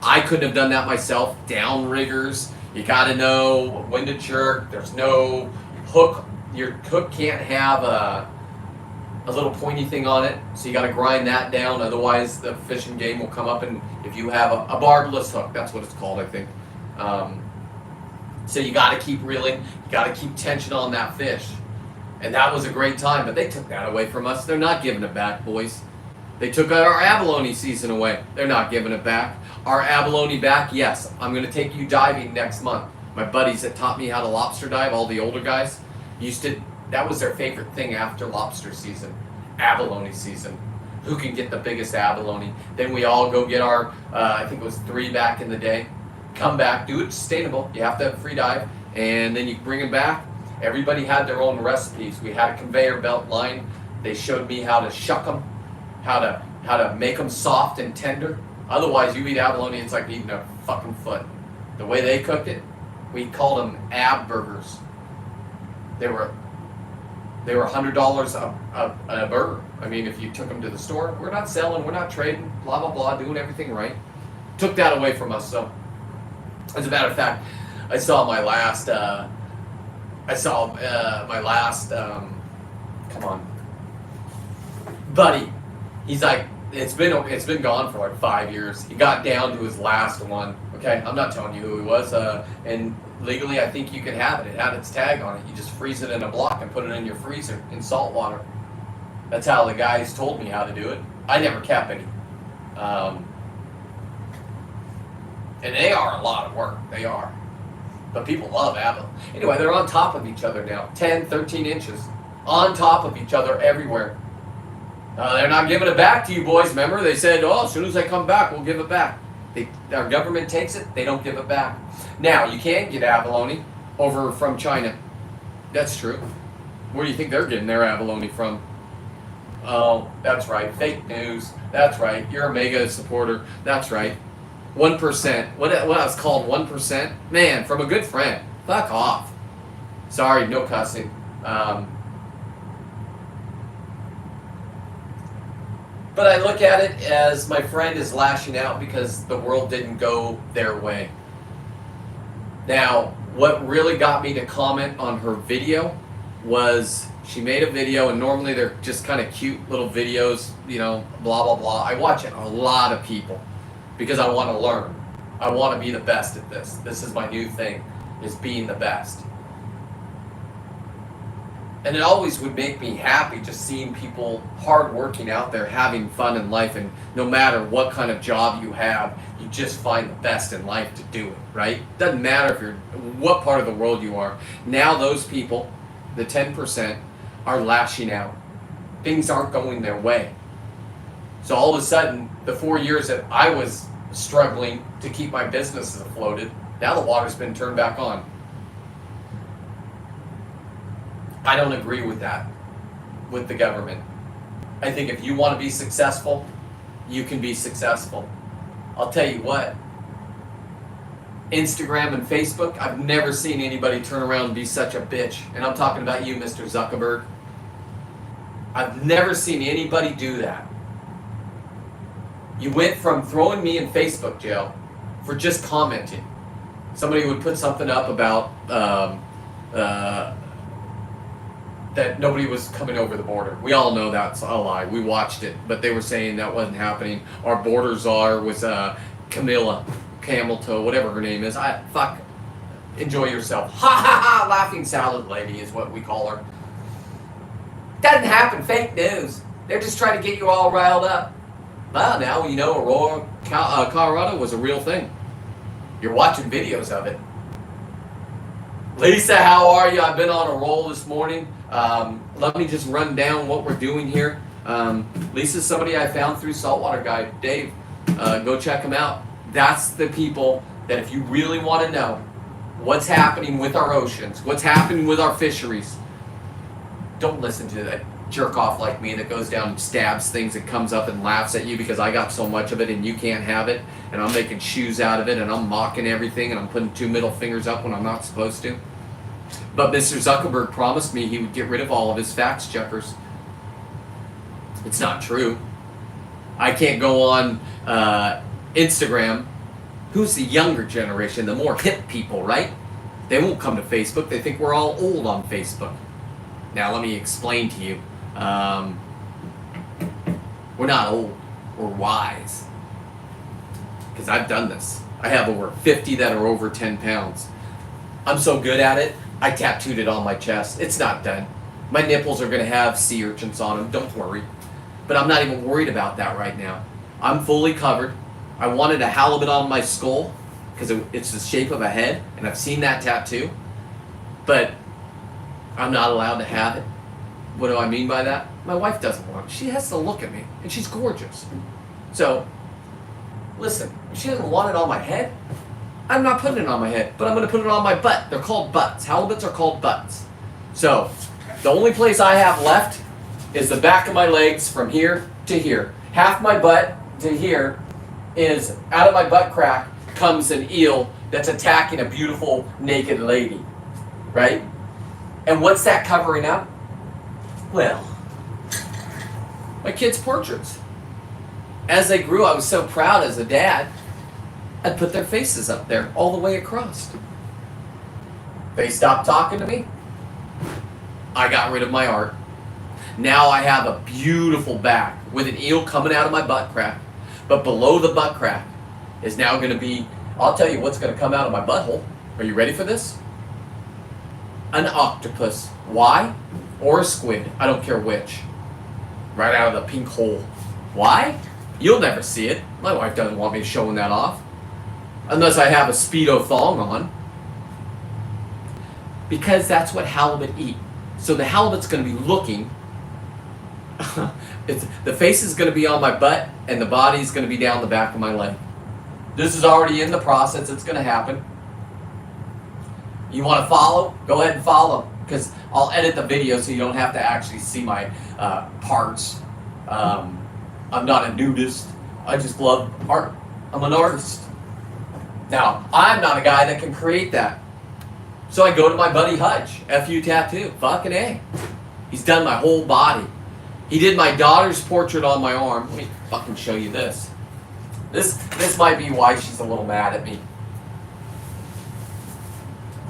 I couldn't have done that myself. Downriggers. You got to know when to jerk. There's no hook. Your hook can't have a little pointy thing on it, so you got to grind that down. Otherwise, the fishing game will come up. And if you have a barbless hook, that's what it's called, I think. So you got to keep reeling. You got to keep tension on that fish. And that was a great time, but they took that away from us. They're not giving it back, boys. They took our abalone season away. They're not giving it back. Our abalone back, yes. I'm going to take you diving next month. My buddies that taught me how to lobster dive, all the older guys, that was their favorite thing after lobster season, abalone season. Who can get the biggest abalone? Then we all go get our, I think it was 3 back in the day. Come back, do it sustainable. You have to have a free dive, and then you bring them back. Everybody had their own recipes. We had a conveyor belt line. They showed me how to shuck them, how to make them soft and tender. Otherwise, you eat abalone, it's like eating a fucking foot. The way they cooked it, we called them ab burgers. They were $100 a burger. I mean, if you took them to the store, we're not selling, we're not trading, blah blah blah, doing everything right. Took that away from us. So, as a matter of fact, I saw my last. Come on, buddy. He's like, it's been gone for like 5 years. He got down to his last one. Okay, I'm not telling you who he was. And legally, I think you can have it. It had its tag on it. You just freeze it in a block and put it in your freezer in salt water. That's how the guys told me how to do it. I never kept any. And they are a lot of work. They are. But people love abalone. Anyway, they're on top of each other now. 10, 13 inches. On top of each other everywhere. They're not giving it back to you, boys. Remember, they said, oh, as soon as they come back, we'll give it back. Our government takes it, they don't give it back. Now, you can get abalone over from China. That's true. Where do you think they're getting their abalone from? Oh, that's right. Fake news. That's right. You're a mega supporter. That's right. 1%. What was called 1%? Man, from a good friend. Fuck off. Sorry, no cussing. But I look at it as my friend is lashing out because the world didn't go their way. Now, what really got me to comment on her video was she made a video, and normally they're just kind of cute little videos, you know, blah, blah, blah. I watch it a lot of people because I want to learn. I want to be the best at this. This is my new thing, is being the best. And it always would make me happy just seeing people hardworking out there having fun in life, and no matter what kind of job you have, you just find the best in life to do it, right? Doesn't matter if you're what part of the world you are. Now those people, the 10%, are lashing out. Things aren't going their way. So all of a sudden, the 4 years that I was struggling to keep my businesses afloated, now the water's been turned back on. I don't agree with that, with the government. I think if you want to be successful, you can be successful. I'll tell you what, Instagram and Facebook, I've never seen anybody turn around and be such a bitch. And I'm talking about you, Mr. Zuckerberg. I've never seen anybody do that. You went from throwing me in Facebook jail for just commenting. Somebody would put something up about that nobody was coming over the border. We all know that's a lie. We watched it, but they were saying that wasn't happening. Our border czar was Camilla Camelto, whatever her name is. Fuck. Enjoy yourself. Ha ha ha! Laughing salad lady is what we call her. Doesn't happen. Fake news. They're just trying to get you all riled up. Well, now you know Aurora, Colorado was a real thing. You're watching videos of it. Lisa, how are you? I've been on a roll this morning. Let me just run down what we're doing here. Lisa's somebody I found through Saltwater Guide. Dave, go check him out. That's the people that if you really want to know what's happening with our oceans, what's happening with our fisheries, don't listen to that jerk off like me that goes down and stabs things and comes up and laughs at you because I got so much of it and you can't have it, and I'm making shoes out of it and I'm mocking everything and I'm putting 2 middle fingers up when I'm not supposed to. But Mr. Zuckerberg promised me he would get rid of all of his fact checkers. It's not true. I can't go on Instagram. Who's the younger generation, the more hip people, right? They won't come to Facebook. They think we're all old on Facebook. Now let me explain to you. We're not old. We're wise. Because I've done this. I have over 50 that are over 10 pounds. I'm so good at it, I tattooed it on my chest. It's not done. My nipples are going to have sea urchins on them. Don't worry. But I'm not even worried about that right now. I'm fully covered. I wanted a halibut on my skull because it's the shape of a head, and I've seen that tattoo. But I'm not allowed to have it. What do I mean by that? My wife doesn't want it. She has to look at me, and she's gorgeous. So, listen, if she doesn't want it on my head, I'm not putting it on my head, but I'm going to put it on my butt. They're called butts. Halibuts are called butts. So, the only place I have left is the back of my legs from here to here. Half my butt to here is, out of my butt crack comes an eel that's attacking a beautiful naked lady, right? And what's that covering up? Well, my kids' portraits. As they grew, I was so proud as a dad, I'd put their faces up there all the way across. They stopped talking to me. I got rid of my art. Now I have a beautiful back with an eel coming out of my butt crack. But below the butt crack is now going to be, I'll tell you what's going to come out of my butthole. Are you ready for this? An octopus. Why? Or a squid. I don't care which. Right out of the pink hole. Why? You'll never see it. My wife doesn't want me showing that off. Unless I have a Speedo thong on. Because that's what halibut eat. So the halibut's going to be looking. The face is going to be on my butt and the body's going to be down the back of my leg. This is already in the process. It's going to happen. You want to follow? Go ahead and follow. Because I'll edit the video so you don't have to actually see my parts. I'm not a nudist. I just love art. I'm an artist. Now, I'm not a guy that can create that. So I go to my buddy Hutch, FU Tattoo. Fucking A. He's done my whole body. He did my daughter's portrait on my arm. Let me fucking show you this. This might be why she's a little mad at me.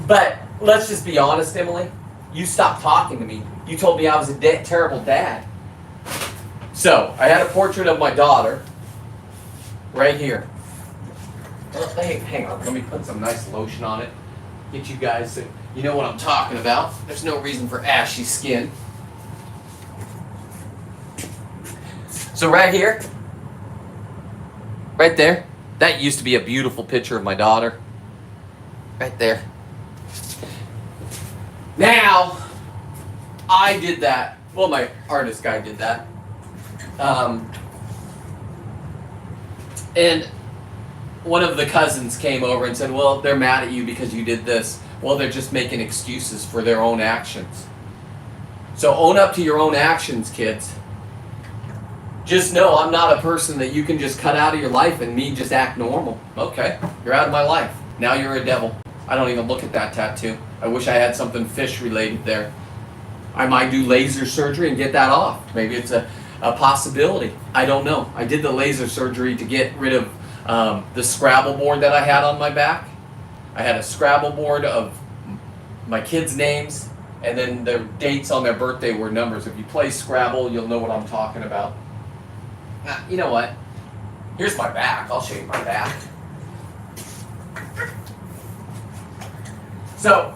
But let's just be honest, Emily. You stopped talking to me. You told me I was a terrible dad. So, I had a portrait of my daughter right here. Hey, hang on. Let me put some nice lotion on it. Get you guys to, you know what I'm talking about. There's no reason for ashy skin. So right here, right there, that used to be a beautiful picture of my daughter. Right there. Now, I did that. Well, my artist guy did that. And one of the cousins came over and said, well, they're mad at you because you did this. Well, they're just making excuses for their own actions. So own up to your own actions, kids. Just know I'm not a person that you can just cut out of your life and me just act normal. Okay, you're out of my life. Now you're a devil. I don't even look at that tattoo. I wish I had something fish related there. I might do laser surgery and get that off. Maybe it's a possibility. I don't know. I did the laser surgery to get rid of the Scrabble board that I had on my back. I had a Scrabble board of my kids' names, and then their dates on their birthday were numbers. If you play Scrabble, you'll know what I'm talking about. You know what? Here's my back. I'll show you my back. So,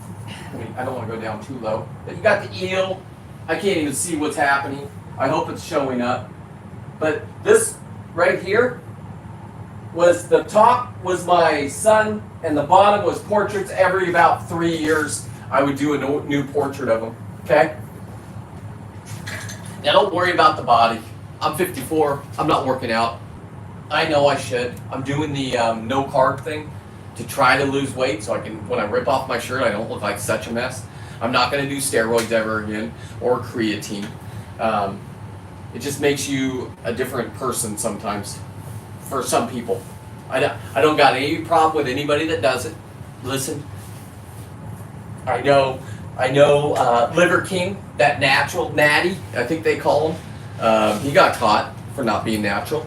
I don't want to go down too low. But you got the eel. I can't even see what's happening. I hope it's showing up. But this right here was the top was my son, and the bottom was portraits. Every about 3 years, I would do a new portrait of them. Okay? Now, don't worry about the body. I'm 54. I'm not working out. I know I should. I'm doing the no carb thing to try to lose weight so I can, when I rip off my shirt, I don't look like such a mess. I'm not going to do steroids ever again or creatine. It just makes you a different person sometimes for some people. I don't got any problem with anybody that does it. Listen, I know Liver King, that natural natty, I think they call him. He got caught for not being natural.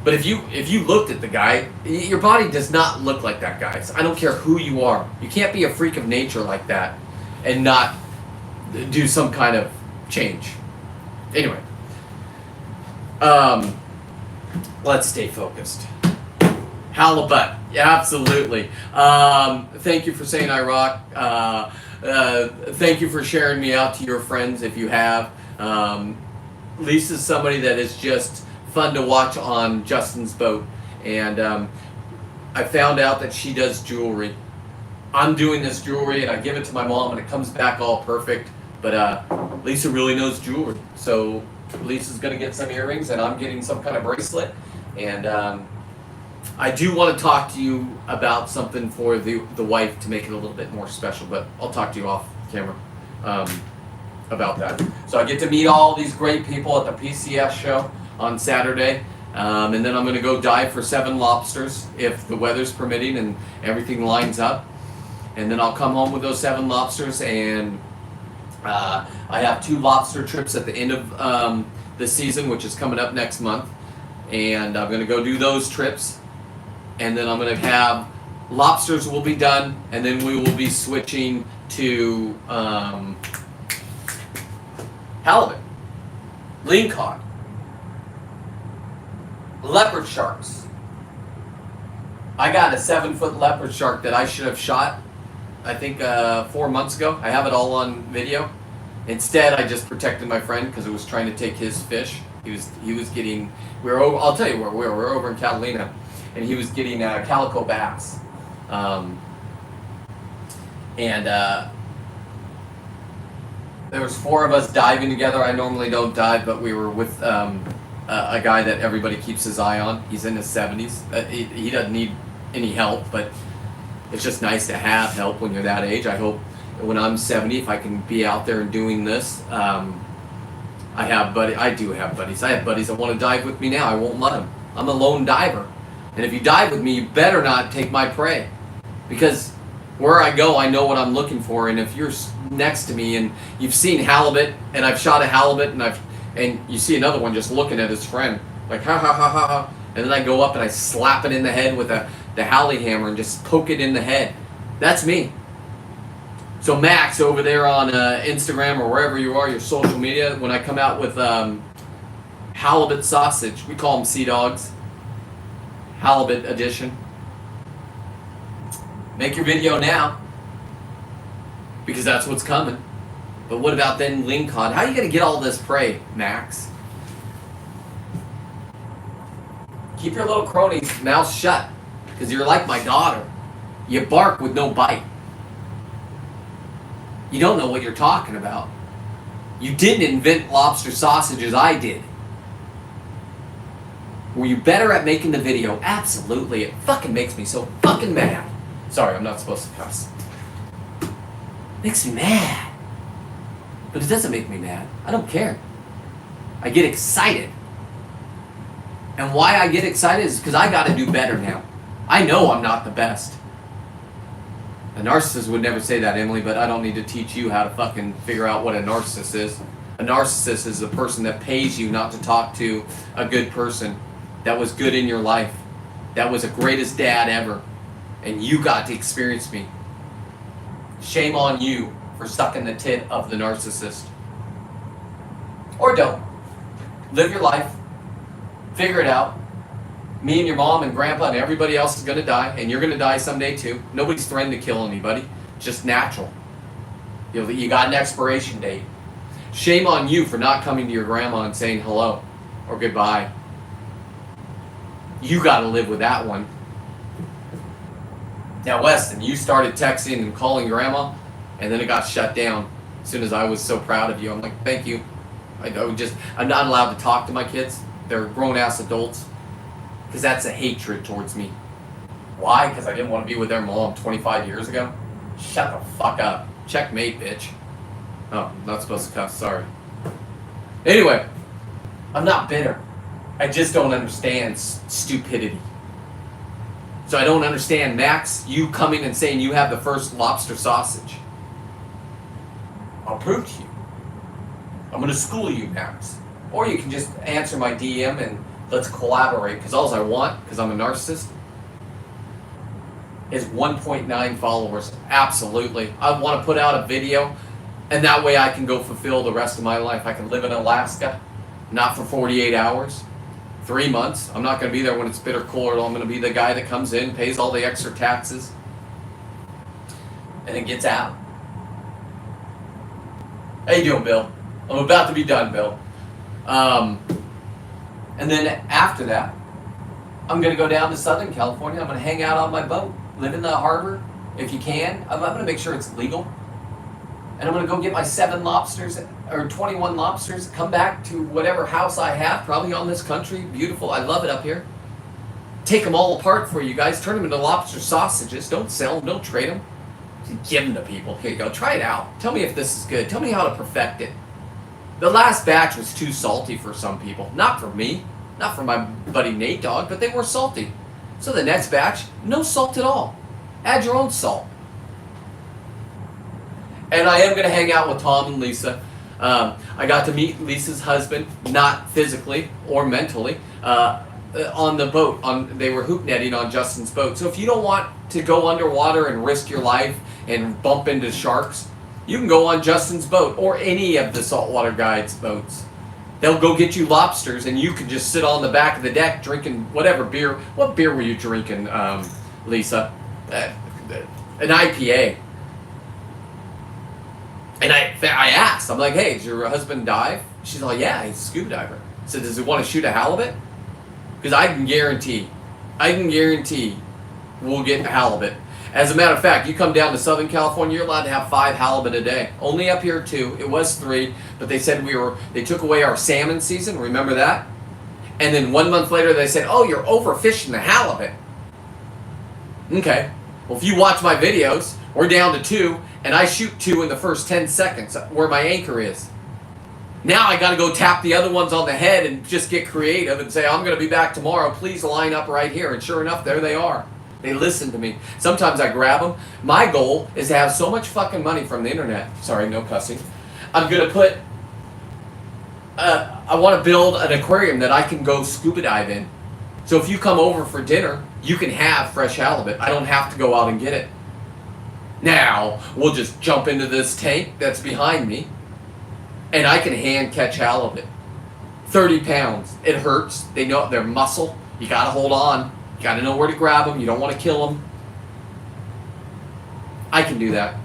But if you looked at the guy, your body does not look like that guy's. I don't care who you are. You can't be a freak of nature like that and not do some kind of change. Anyway, let's stay focused. Halibut, yeah, absolutely. Thank you for saying I rock. Thank you for sharing me out to your friends if you have. Lisa's somebody that is just fun to watch on Justin's boat, and I found out that she does jewelry. I'm doing this jewelry and I give it to my mom and it comes back all perfect, but Lisa really knows jewelry, so Lisa's gonna get some earrings and I'm getting some kind of bracelet, and I do want to talk to you about something for the wife to make it a little bit more special, but I'll talk to you off camera about that. So I get to meet all these great people at the PCS show on Saturday, and then I'm going to go dive for 7 lobsters if the weather's permitting and everything lines up, and then I'll come home with those 7 lobsters, and I have 2 lobster trips at the end of the season, which is coming up next month, and I'm going to go do those trips, and then I'm going to have lobsters will be done, and then we will be switching to halibut, lingcod, leopard sharks. I got a 7-foot leopard shark that I should have shot, I think 4 months ago. I have it all on video. Instead, I just protected my friend because it was trying to take his fish. He was getting, I'll tell you where we were. We're over in Catalina, and he was getting calico bass. There was 4 of us diving together. I normally don't dive, but we were with a guy that everybody keeps his eye on. He's in his 70s. He doesn't need any help, but it's just nice to have help when you're that age. I hope when I'm 70, if I can be out there and doing this. I do have buddies. I have buddies that want to dive with me now. I won't let them. I'm a lone diver. And if you dive with me, you better not take my prey. Because where I go, I know what I'm looking for. And if you're next to me and you've seen halibut, and I've shot a halibut, and you see another one just looking at his friend, like ha ha ha ha ha, and then I go up and I slap it in the head with the Halley hammer and just poke it in the head. That's me. So Max over there on Instagram or wherever you are, your social media, when I come out with halibut sausage, we call them sea dogs, halibut edition. Make your video now, because that's what's coming. But what about then lingcod? How are you going to get all this prey, Max? Keep your little cronies' mouth shut, because you're like my daughter. You bark with no bite. You don't know what you're talking about. You didn't invent lobster sausages, I did. Were you better at making the video? Absolutely. It fucking makes me so fucking mad. Sorry, I'm not supposed to cuss. Makes me mad. But it doesn't make me mad. I don't care. I get excited. And why I get excited is because I got to do better now. I know I'm not the best. A narcissist would never say that, Emily, but I don't need to teach you how to fucking figure out what a narcissist is. A narcissist is a person that pays you not to talk to a good person that was good in your life, that was the greatest dad ever, and you got to experience me. Shame on you for sucking the tit of the narcissist. Or don't. Live your life. Figure it out. Me and your mom and grandpa and everybody else is going to die, and you're going to die someday too. Nobody's threatened to kill anybody. It's just natural. You got an expiration date. Shame on you for not coming to your grandma and saying hello or goodbye. You got to live with that one. Now, Weston, you started texting and calling grandma, and then it got shut down as soon as I was so proud of you. I'm like, thank you. I'm not allowed to talk to my kids. They're grown-ass adults. Because that's a hatred towards me. Why? Because I didn't want to be with their mom 25 years ago? Shut the fuck up. Checkmate, bitch. Oh, not supposed to cuss, sorry. Anyway, I'm not bitter. I just don't understand stupidity. So I don't understand, Max, you coming and saying you have the first lobster sausage. I'll prove to you. I'm going to school you, Max. Or you can just answer my DM and let's collaborate, because all I want, because I'm a narcissist, is 1.9 followers. Absolutely. I want to put out a video, and that way I can go fulfill the rest of my life. I can live in Alaska, not for 48 hours, 3 months. I'm not going to be there when it's bitter cold. I'm going to be the guy that comes in, pays all the extra taxes, and then gets out. How you doing, Bill? I'm about to be done, Bill. And then after that, I'm going to go down to Southern California. I'm going to hang out on my boat, live in the harbor if you can. I'm going to make sure it's legal. And I'm going to go get my 7 lobsters or 21 lobsters, come back to whatever house I have, probably on this country. Beautiful. I love it up here. Take them all apart for you guys. Turn them into lobster sausages. Don't sell them. Don't trade them. Just give them to people. Here you go. Try it out. Tell me if this is good. Tell me how to perfect it. The last batch was too salty for some people. Not for me. Not for my buddy Nate Dogg, but they were salty. So the next batch, no salt at all. Add your own salt. And I am going to hang out with Tom and Lisa. I got to meet Lisa's husband, not physically or mentally, on the boat. They were hoop netting on Justin's boat. So if you don't want to go underwater and risk your life and bump into sharks, you can go on Justin's boat or any of the saltwater guides' boats. They'll go get you lobsters, and you can just sit on the back of the deck drinking whatever beer. What beer were you drinking, Lisa? An IPA. And I asked, I'm like, hey, does your husband dive? She's like, yeah, he's a scuba diver. I said, does he want to shoot a halibut? Because I can guarantee we'll get halibut. As a matter of fact, you come down to Southern California, you're allowed to have 5 halibut a day. Only up here 2. It was 3, but they said they took away our salmon season. Remember that? And then 1 month later, they said, oh, you're overfishing the halibut. Okay. Well, if you watch my videos, we're down to 2, and I shoot 2 in the first 10 seconds where my anchor is. Now I got to go tap the other ones on the head and just get creative and say, I'm going to be back tomorrow. Please line up right here. And sure enough, there they are. They listen to me. Sometimes I grab them. My goal is to have so much fucking money from the internet. Sorry, no cussing. I'm going to put... I want to build an aquarium that I can go scuba dive in. So if you come over for dinner, you can have fresh halibut. I don't have to go out and get it. Now, we'll just jump into this tank that's behind me, and I can hand catch halibut. 30 pounds. It hurts. They know they're muscle. You got to hold on. You got to know where to grab them. You don't want to kill them. I can do that.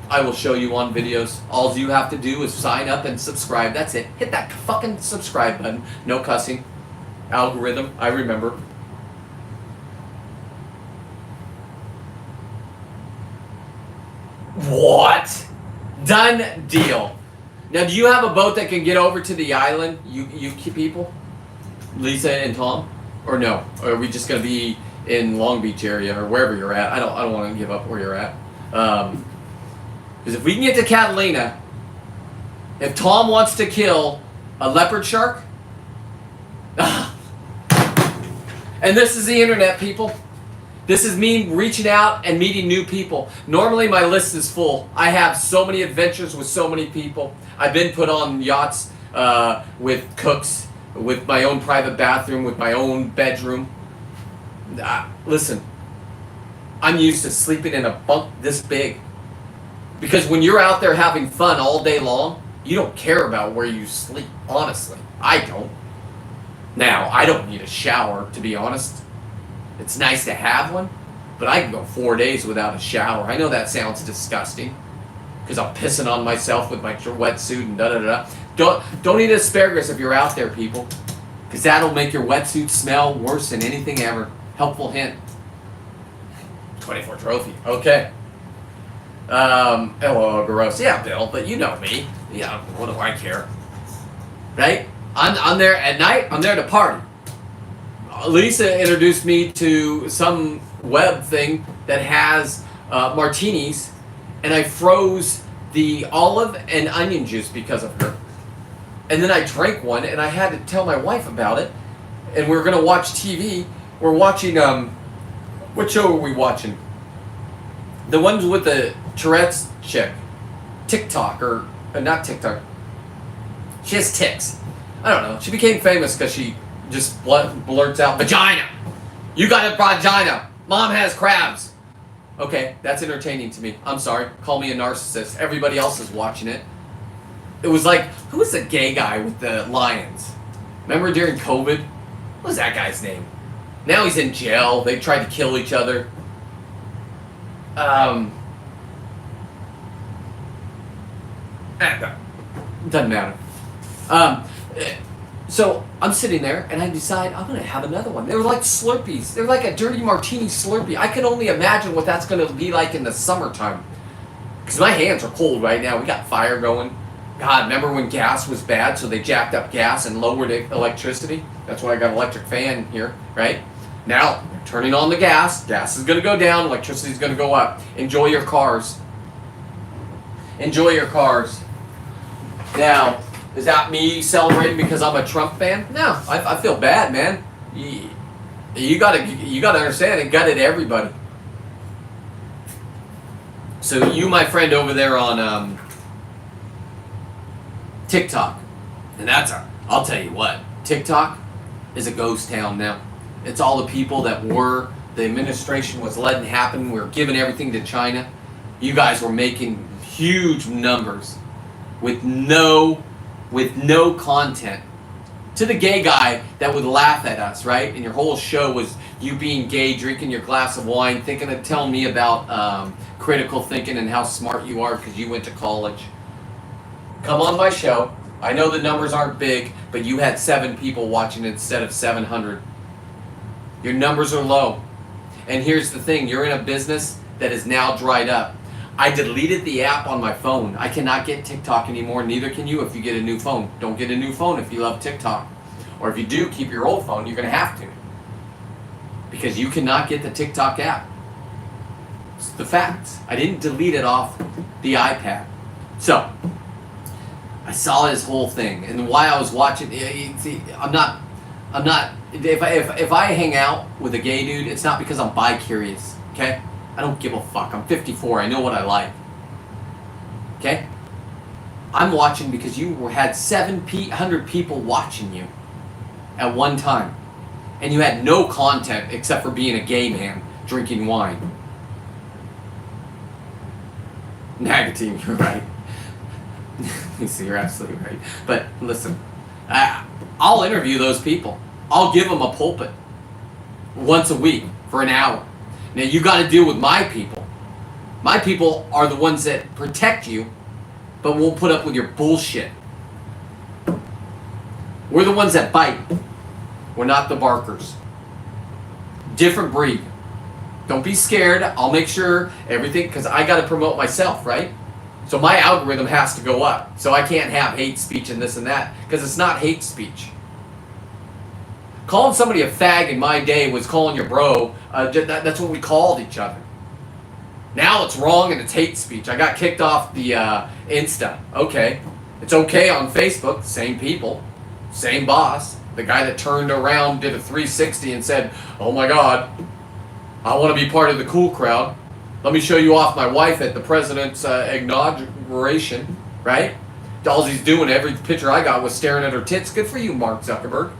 I will show you on videos. All you have to do is sign up and subscribe. That's it. Hit that fucking subscribe button. No cussing. Algorithm. I remember. What? Done deal. Now, do you have a boat that can get over to the island? You people? Lisa and Tom? Or no? Or are we just going to be in Long Beach area or wherever you're at? I don't want to give up where you're at. Because if we can get to Catalina, If Tom wants to kill a leopard shark, and this is the internet, people. This is me reaching out and meeting new people. Normally my list is full. I have so many adventures with so many people. I've been put on yachts with cooks, with my own private bathroom, with my own bedroom. Listen, I'm used to sleeping in a bunk this big. Because when you're out there having fun all day long, you don't care about where you sleep, honestly. I don't. Now, I don't need a shower, to be honest. It's nice to have one, but I can go 4 days without a shower. I know that sounds disgusting, because I'm pissing on myself with my wetsuit and da-da-da. Don't eat asparagus if you're out there, people, because that'll make your wetsuit smell worse than anything ever. Helpful hint. 24 trophy. Okay. Oh, gross. Yeah, Bill, but you know me. Yeah, what do I care? Right? I'm there at night. I'm there to party. Lisa introduced me to some web thing that has martinis, and I froze the olive and onion juice because of her. And then I drank one, and I had to tell my wife about it. And we were gonna watch TV. We're watching what show are we watching? The ones with the Tourette's chick, TikTok or not TikTok. She has tics. I don't know. She became famous because she just blurts out, vagina! You got a vagina! Mom has crabs! Okay, that's entertaining to me. I'm sorry. Call me a narcissist. Everybody else is watching it. It was like, who was the gay guy with the lions? Remember during COVID? What was that guy's name? Now he's in jail. They tried to kill each other. Doesn't matter. So I'm sitting there and I decide I'm gonna have another one. They were like Slurpees. They're like a dirty martini Slurpee. I can only imagine what that's gonna be like in the summertime. Because my hands are cold right now. We got fire going. God, remember when gas was bad, so they jacked up gas and lowered electricity? That's why I got an electric fan here, right? Now, they're turning on the gas. Gas is gonna go down, electricity is gonna go up. Enjoy your cars. Enjoy your cars. Now, is that me celebrating because I'm a Trump fan? No, I feel bad, man. You gotta understand, it gutted everybody. So you, my friend, over there on TikTok, and I'll tell you what, TikTok is a ghost town now. It's all the people that the administration was letting happen. We were giving everything to China. You guys were making huge numbers with no content. To the gay guy that would laugh at us, right? And your whole show was you being gay, drinking your glass of wine, telling me about critical thinking and how smart you are because you went to college. Come on my show. I know the numbers aren't big, but you had 7 people watching instead of 700. Your numbers are low. And here's the thing, you're in a business that is now dried up. I deleted the app on my phone. I cannot get TikTok anymore, neither can you if you get a new phone. Don't get a new phone if you love TikTok. Or if you do, keep your old phone, you're going to have to. Because you cannot get the TikTok app. It's the facts. I didn't delete it off the iPad. So, I saw this whole thing, and while I was watching, I'm not, if I hang out with a gay dude, it's not because I'm bi-curious, okay? I don't give a fuck. I'm 54. I know what I like. Okay? I'm watching because you had 700 people watching you at one time. And you had no content except for being a gay man drinking wine. Nagatine, you're right. You see, you're absolutely right. But listen, I'll interview those people. I'll give them a pulpit once a week for an hour. Now you got to deal with my people. My people are the ones that protect you, but won't put up with your bullshit. We're the ones that bite. We're not the barkers. Different breed. Don't be scared. I'll make sure everything, because I got to promote myself, right? So my algorithm has to go up. So I can't have hate speech and this and that, because it's not hate speech. Calling somebody a fag in my day was calling your bro. That's what we called each other. Now it's wrong and it's hate speech. I got kicked off the Insta. Okay. It's okay on Facebook, same people, same boss. The guy that turned around, did a 360 and said, oh my God, I want to be part of the cool crowd. Let me show you off my wife at the president's inauguration, right? All he's doing, every picture I got was staring at her tits. Good for you, Mark Zuckerberg.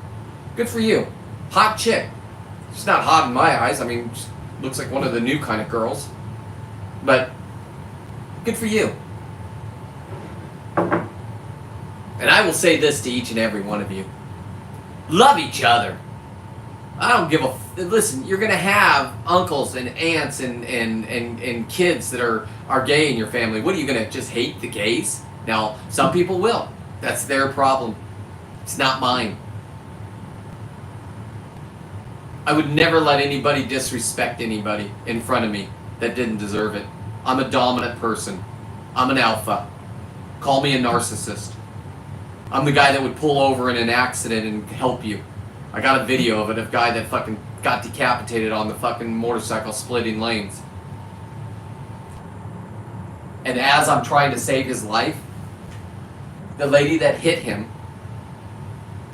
Good for you. Hot chick. She's not hot in my eyes. I mean, she looks like one of the new kind of girls. But good for you. And I will say this to each and every one of you. Love each other. I don't give a... Listen, you're going to have uncles and aunts and kids that are gay in your family. What, are you going to just hate the gays? Now, some people will. That's their problem. It's not mine. I would never let anybody disrespect anybody in front of me that didn't deserve it. I'm a dominant person. I'm an alpha. Call me a narcissist. I'm the guy that would pull over in an accident and help you. I got a video of it, of a guy that fucking got decapitated on the fucking motorcycle splitting lanes. And as I'm trying to save his life, the lady that hit him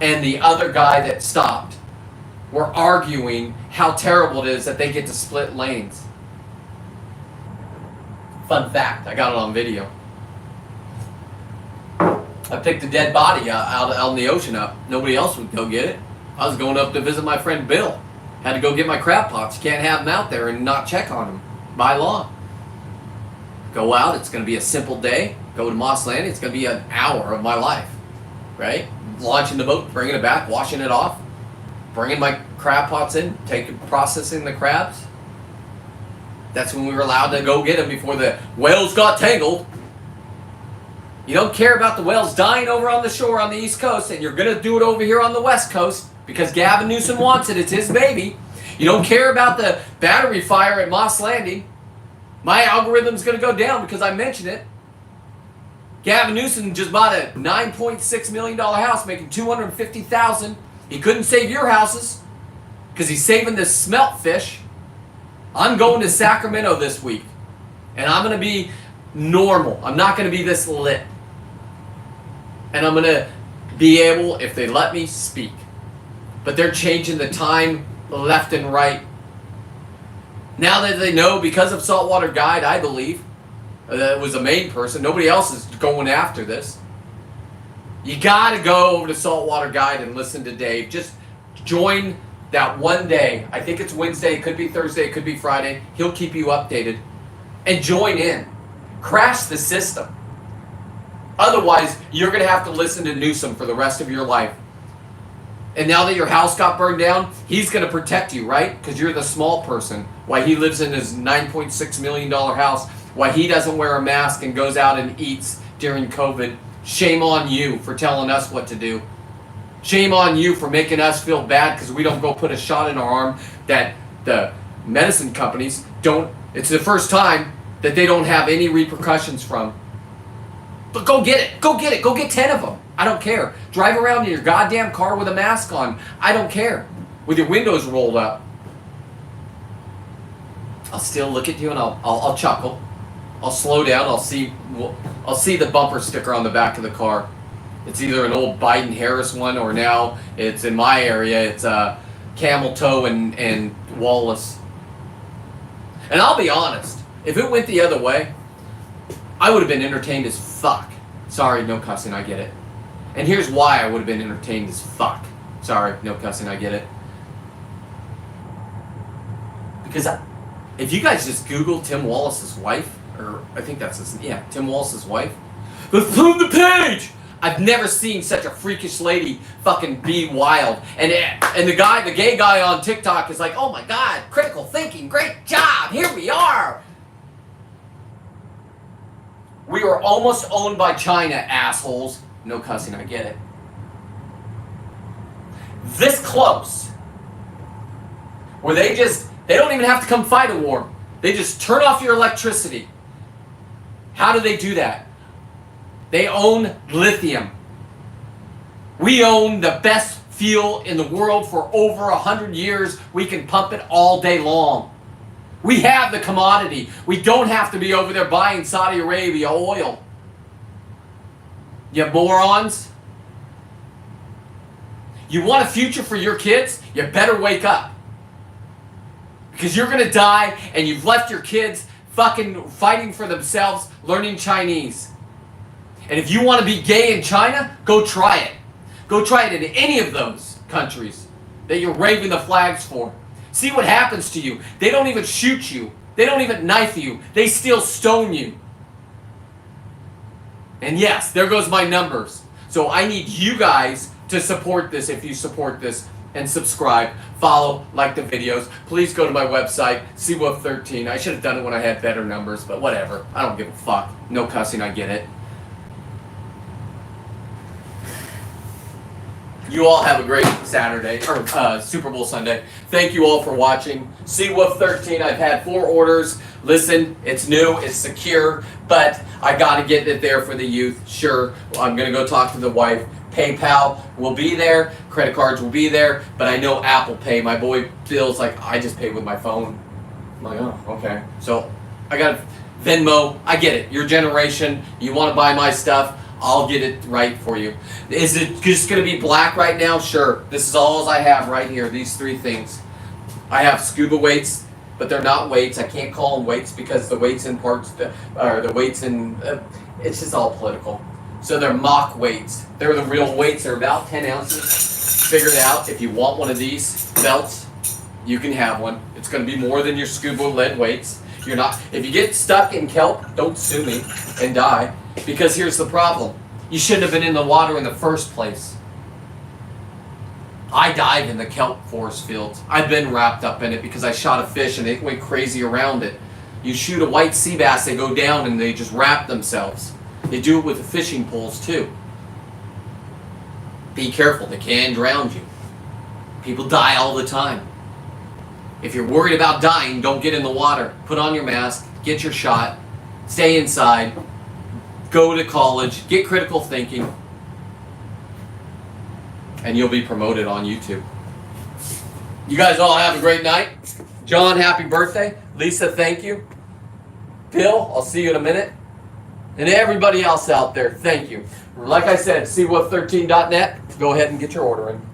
and the other guy that stopped were arguing how terrible it is that they get to split lanes. Fun fact, I got it on video. I picked a dead body out in the ocean up. Nobody else would go get it. I was going up to visit my friend Bill. Had to go get my crab pots. You can't have them out there and not check on them by law. Go out, it's going to be a simple day. Go to Moss Landing, it's going to be an hour of my life. Right? Launching the boat, bringing it back, washing it off. Bringing my crab pots in, processing the crabs. That's when we were allowed to go get them before the whales got tangled. You don't care about the whales dying over on the shore on the East Coast, and you're going to do it over here on the West Coast because Gavin Newsom wants it. It's his baby. You don't care about the battery fire at Moss Landing. My algorithm's going to go down because I mentioned it. Gavin Newsom just bought a $9.6 million house making $250,000. He couldn't save your houses because he's saving this smelt fish. I'm going to Sacramento this week, and I'm going to be normal. I'm not going to be this lit. And I'm going to be able, if they let me, speak. But they're changing the time left and right. Now that they know, because of Saltwater Guide, I believe, that was the main person. Nobody else is going after this. You got to go over to Saltwater Guide and listen to Dave. Just join that one day. I think it's Wednesday. It could be Thursday. It could be Friday. He'll keep you updated. And join in. Crash the system. Otherwise, you're going to have to listen to Newsom for the rest of your life. And now that your house got burned down, he's going to protect you, right? Because you're the small person. Why he lives in his $9.6 million house. Why he doesn't wear a mask and goes out and eats during COVID. Shame on you for telling us what to do. Shame on you for making us feel bad because we don't go put a shot in our arm that the medicine companies don't. It's the first time that they don't have any repercussions from. But go get it. Go get it. Go get 10 of them. I don't care. Drive around in your goddamn car with a mask on. I don't care. With your windows rolled up. I'll still look at you and I'll chuckle. I'll slow down. I'll see the bumper sticker on the back of the car. It's either an old Biden-Harris one or now it's in my area. It's Camel Toe and Wallace. And I'll be honest. If it went the other way, I would have been entertained as fuck. Sorry, no cussing, I get it. And here's why I would have been entertained as fuck. Sorry, no cussing, I get it. Because if you guys just Google Tim Wallace's wife, or I think that's his, yeah, Tim Wallace's wife. Let's turn the page! I've never seen such a freakish lady fucking be wild. And the gay guy on TikTok is like, oh my God, critical thinking, great job, here we are. We were almost owned by China, assholes. No cussing, I get it. This close. Where they don't even have to come fight a war. They just turn off your electricity. How do they do that? They own lithium. We own the best fuel in the world for over 100 years. We can pump it all day long. We have the commodity. We don't have to be over there buying Saudi Arabia oil. You morons. You want a future for your kids? You better wake up. Because you're going to die and you've left your kids fucking fighting for themselves, learning Chinese. And if you want to be gay in China, go try it. Go try it in any of those countries that you're waving the flags for. See what happens to you. They don't even shoot you. They don't even knife you. They still stone you. And yes, there goes my numbers. So I need you guys to support this if you support this. And subscribe, follow, like the videos. Please go to my website, CWolf13. I should have done it when I had better numbers, but whatever. I don't give a fuck. No cussing, I get it. You all have a great Saturday, or Super Bowl Sunday. Thank you all for watching. CWolf13, I've had 4 orders. Listen, it's new, it's secure, but I gotta get it there for the youth. Sure, I'm gonna go talk to the wife. PayPal will be there, credit cards will be there, but I know Apple Pay. My boy feels like I just pay with my phone. I'm like, oh, okay. So I got Venmo. I get it. Your generation, you want to buy my stuff, I'll get it right for you. Is it just going to be black right now? Sure. This is all I have right here, these 3 things. I have scuba weights, but they're not weights. I can't call them weights because the weights in parts, or the weights in, it's just all political. So they're mock weights. They're the real weights. They're about 10 ounces. Figure it out. If you want one of these belts, you can have one. It's going to be more than your scuba lead weights. You're not. If you get stuck in kelp, don't sue me and die. Because here's the problem. You shouldn't have been in the water in the first place. I dive in the kelp forest fields. I've been wrapped up in it because I shot a fish and it went crazy around it. You shoot a white sea bass, they go down and they just wrap themselves. They do it with the fishing poles too. Be careful, they can drown you. People die all the time. If you're worried about dying, don't get in the water. Put on your mask, get your shot, stay inside, go to college, get critical thinking, and you'll be promoted on YouTube. You guys all have a great night. John, happy birthday. Lisa, thank you. Bill, I'll see you in a minute. And everybody else out there, thank you. Like I said, CWolf13.net. Go ahead and get your order in.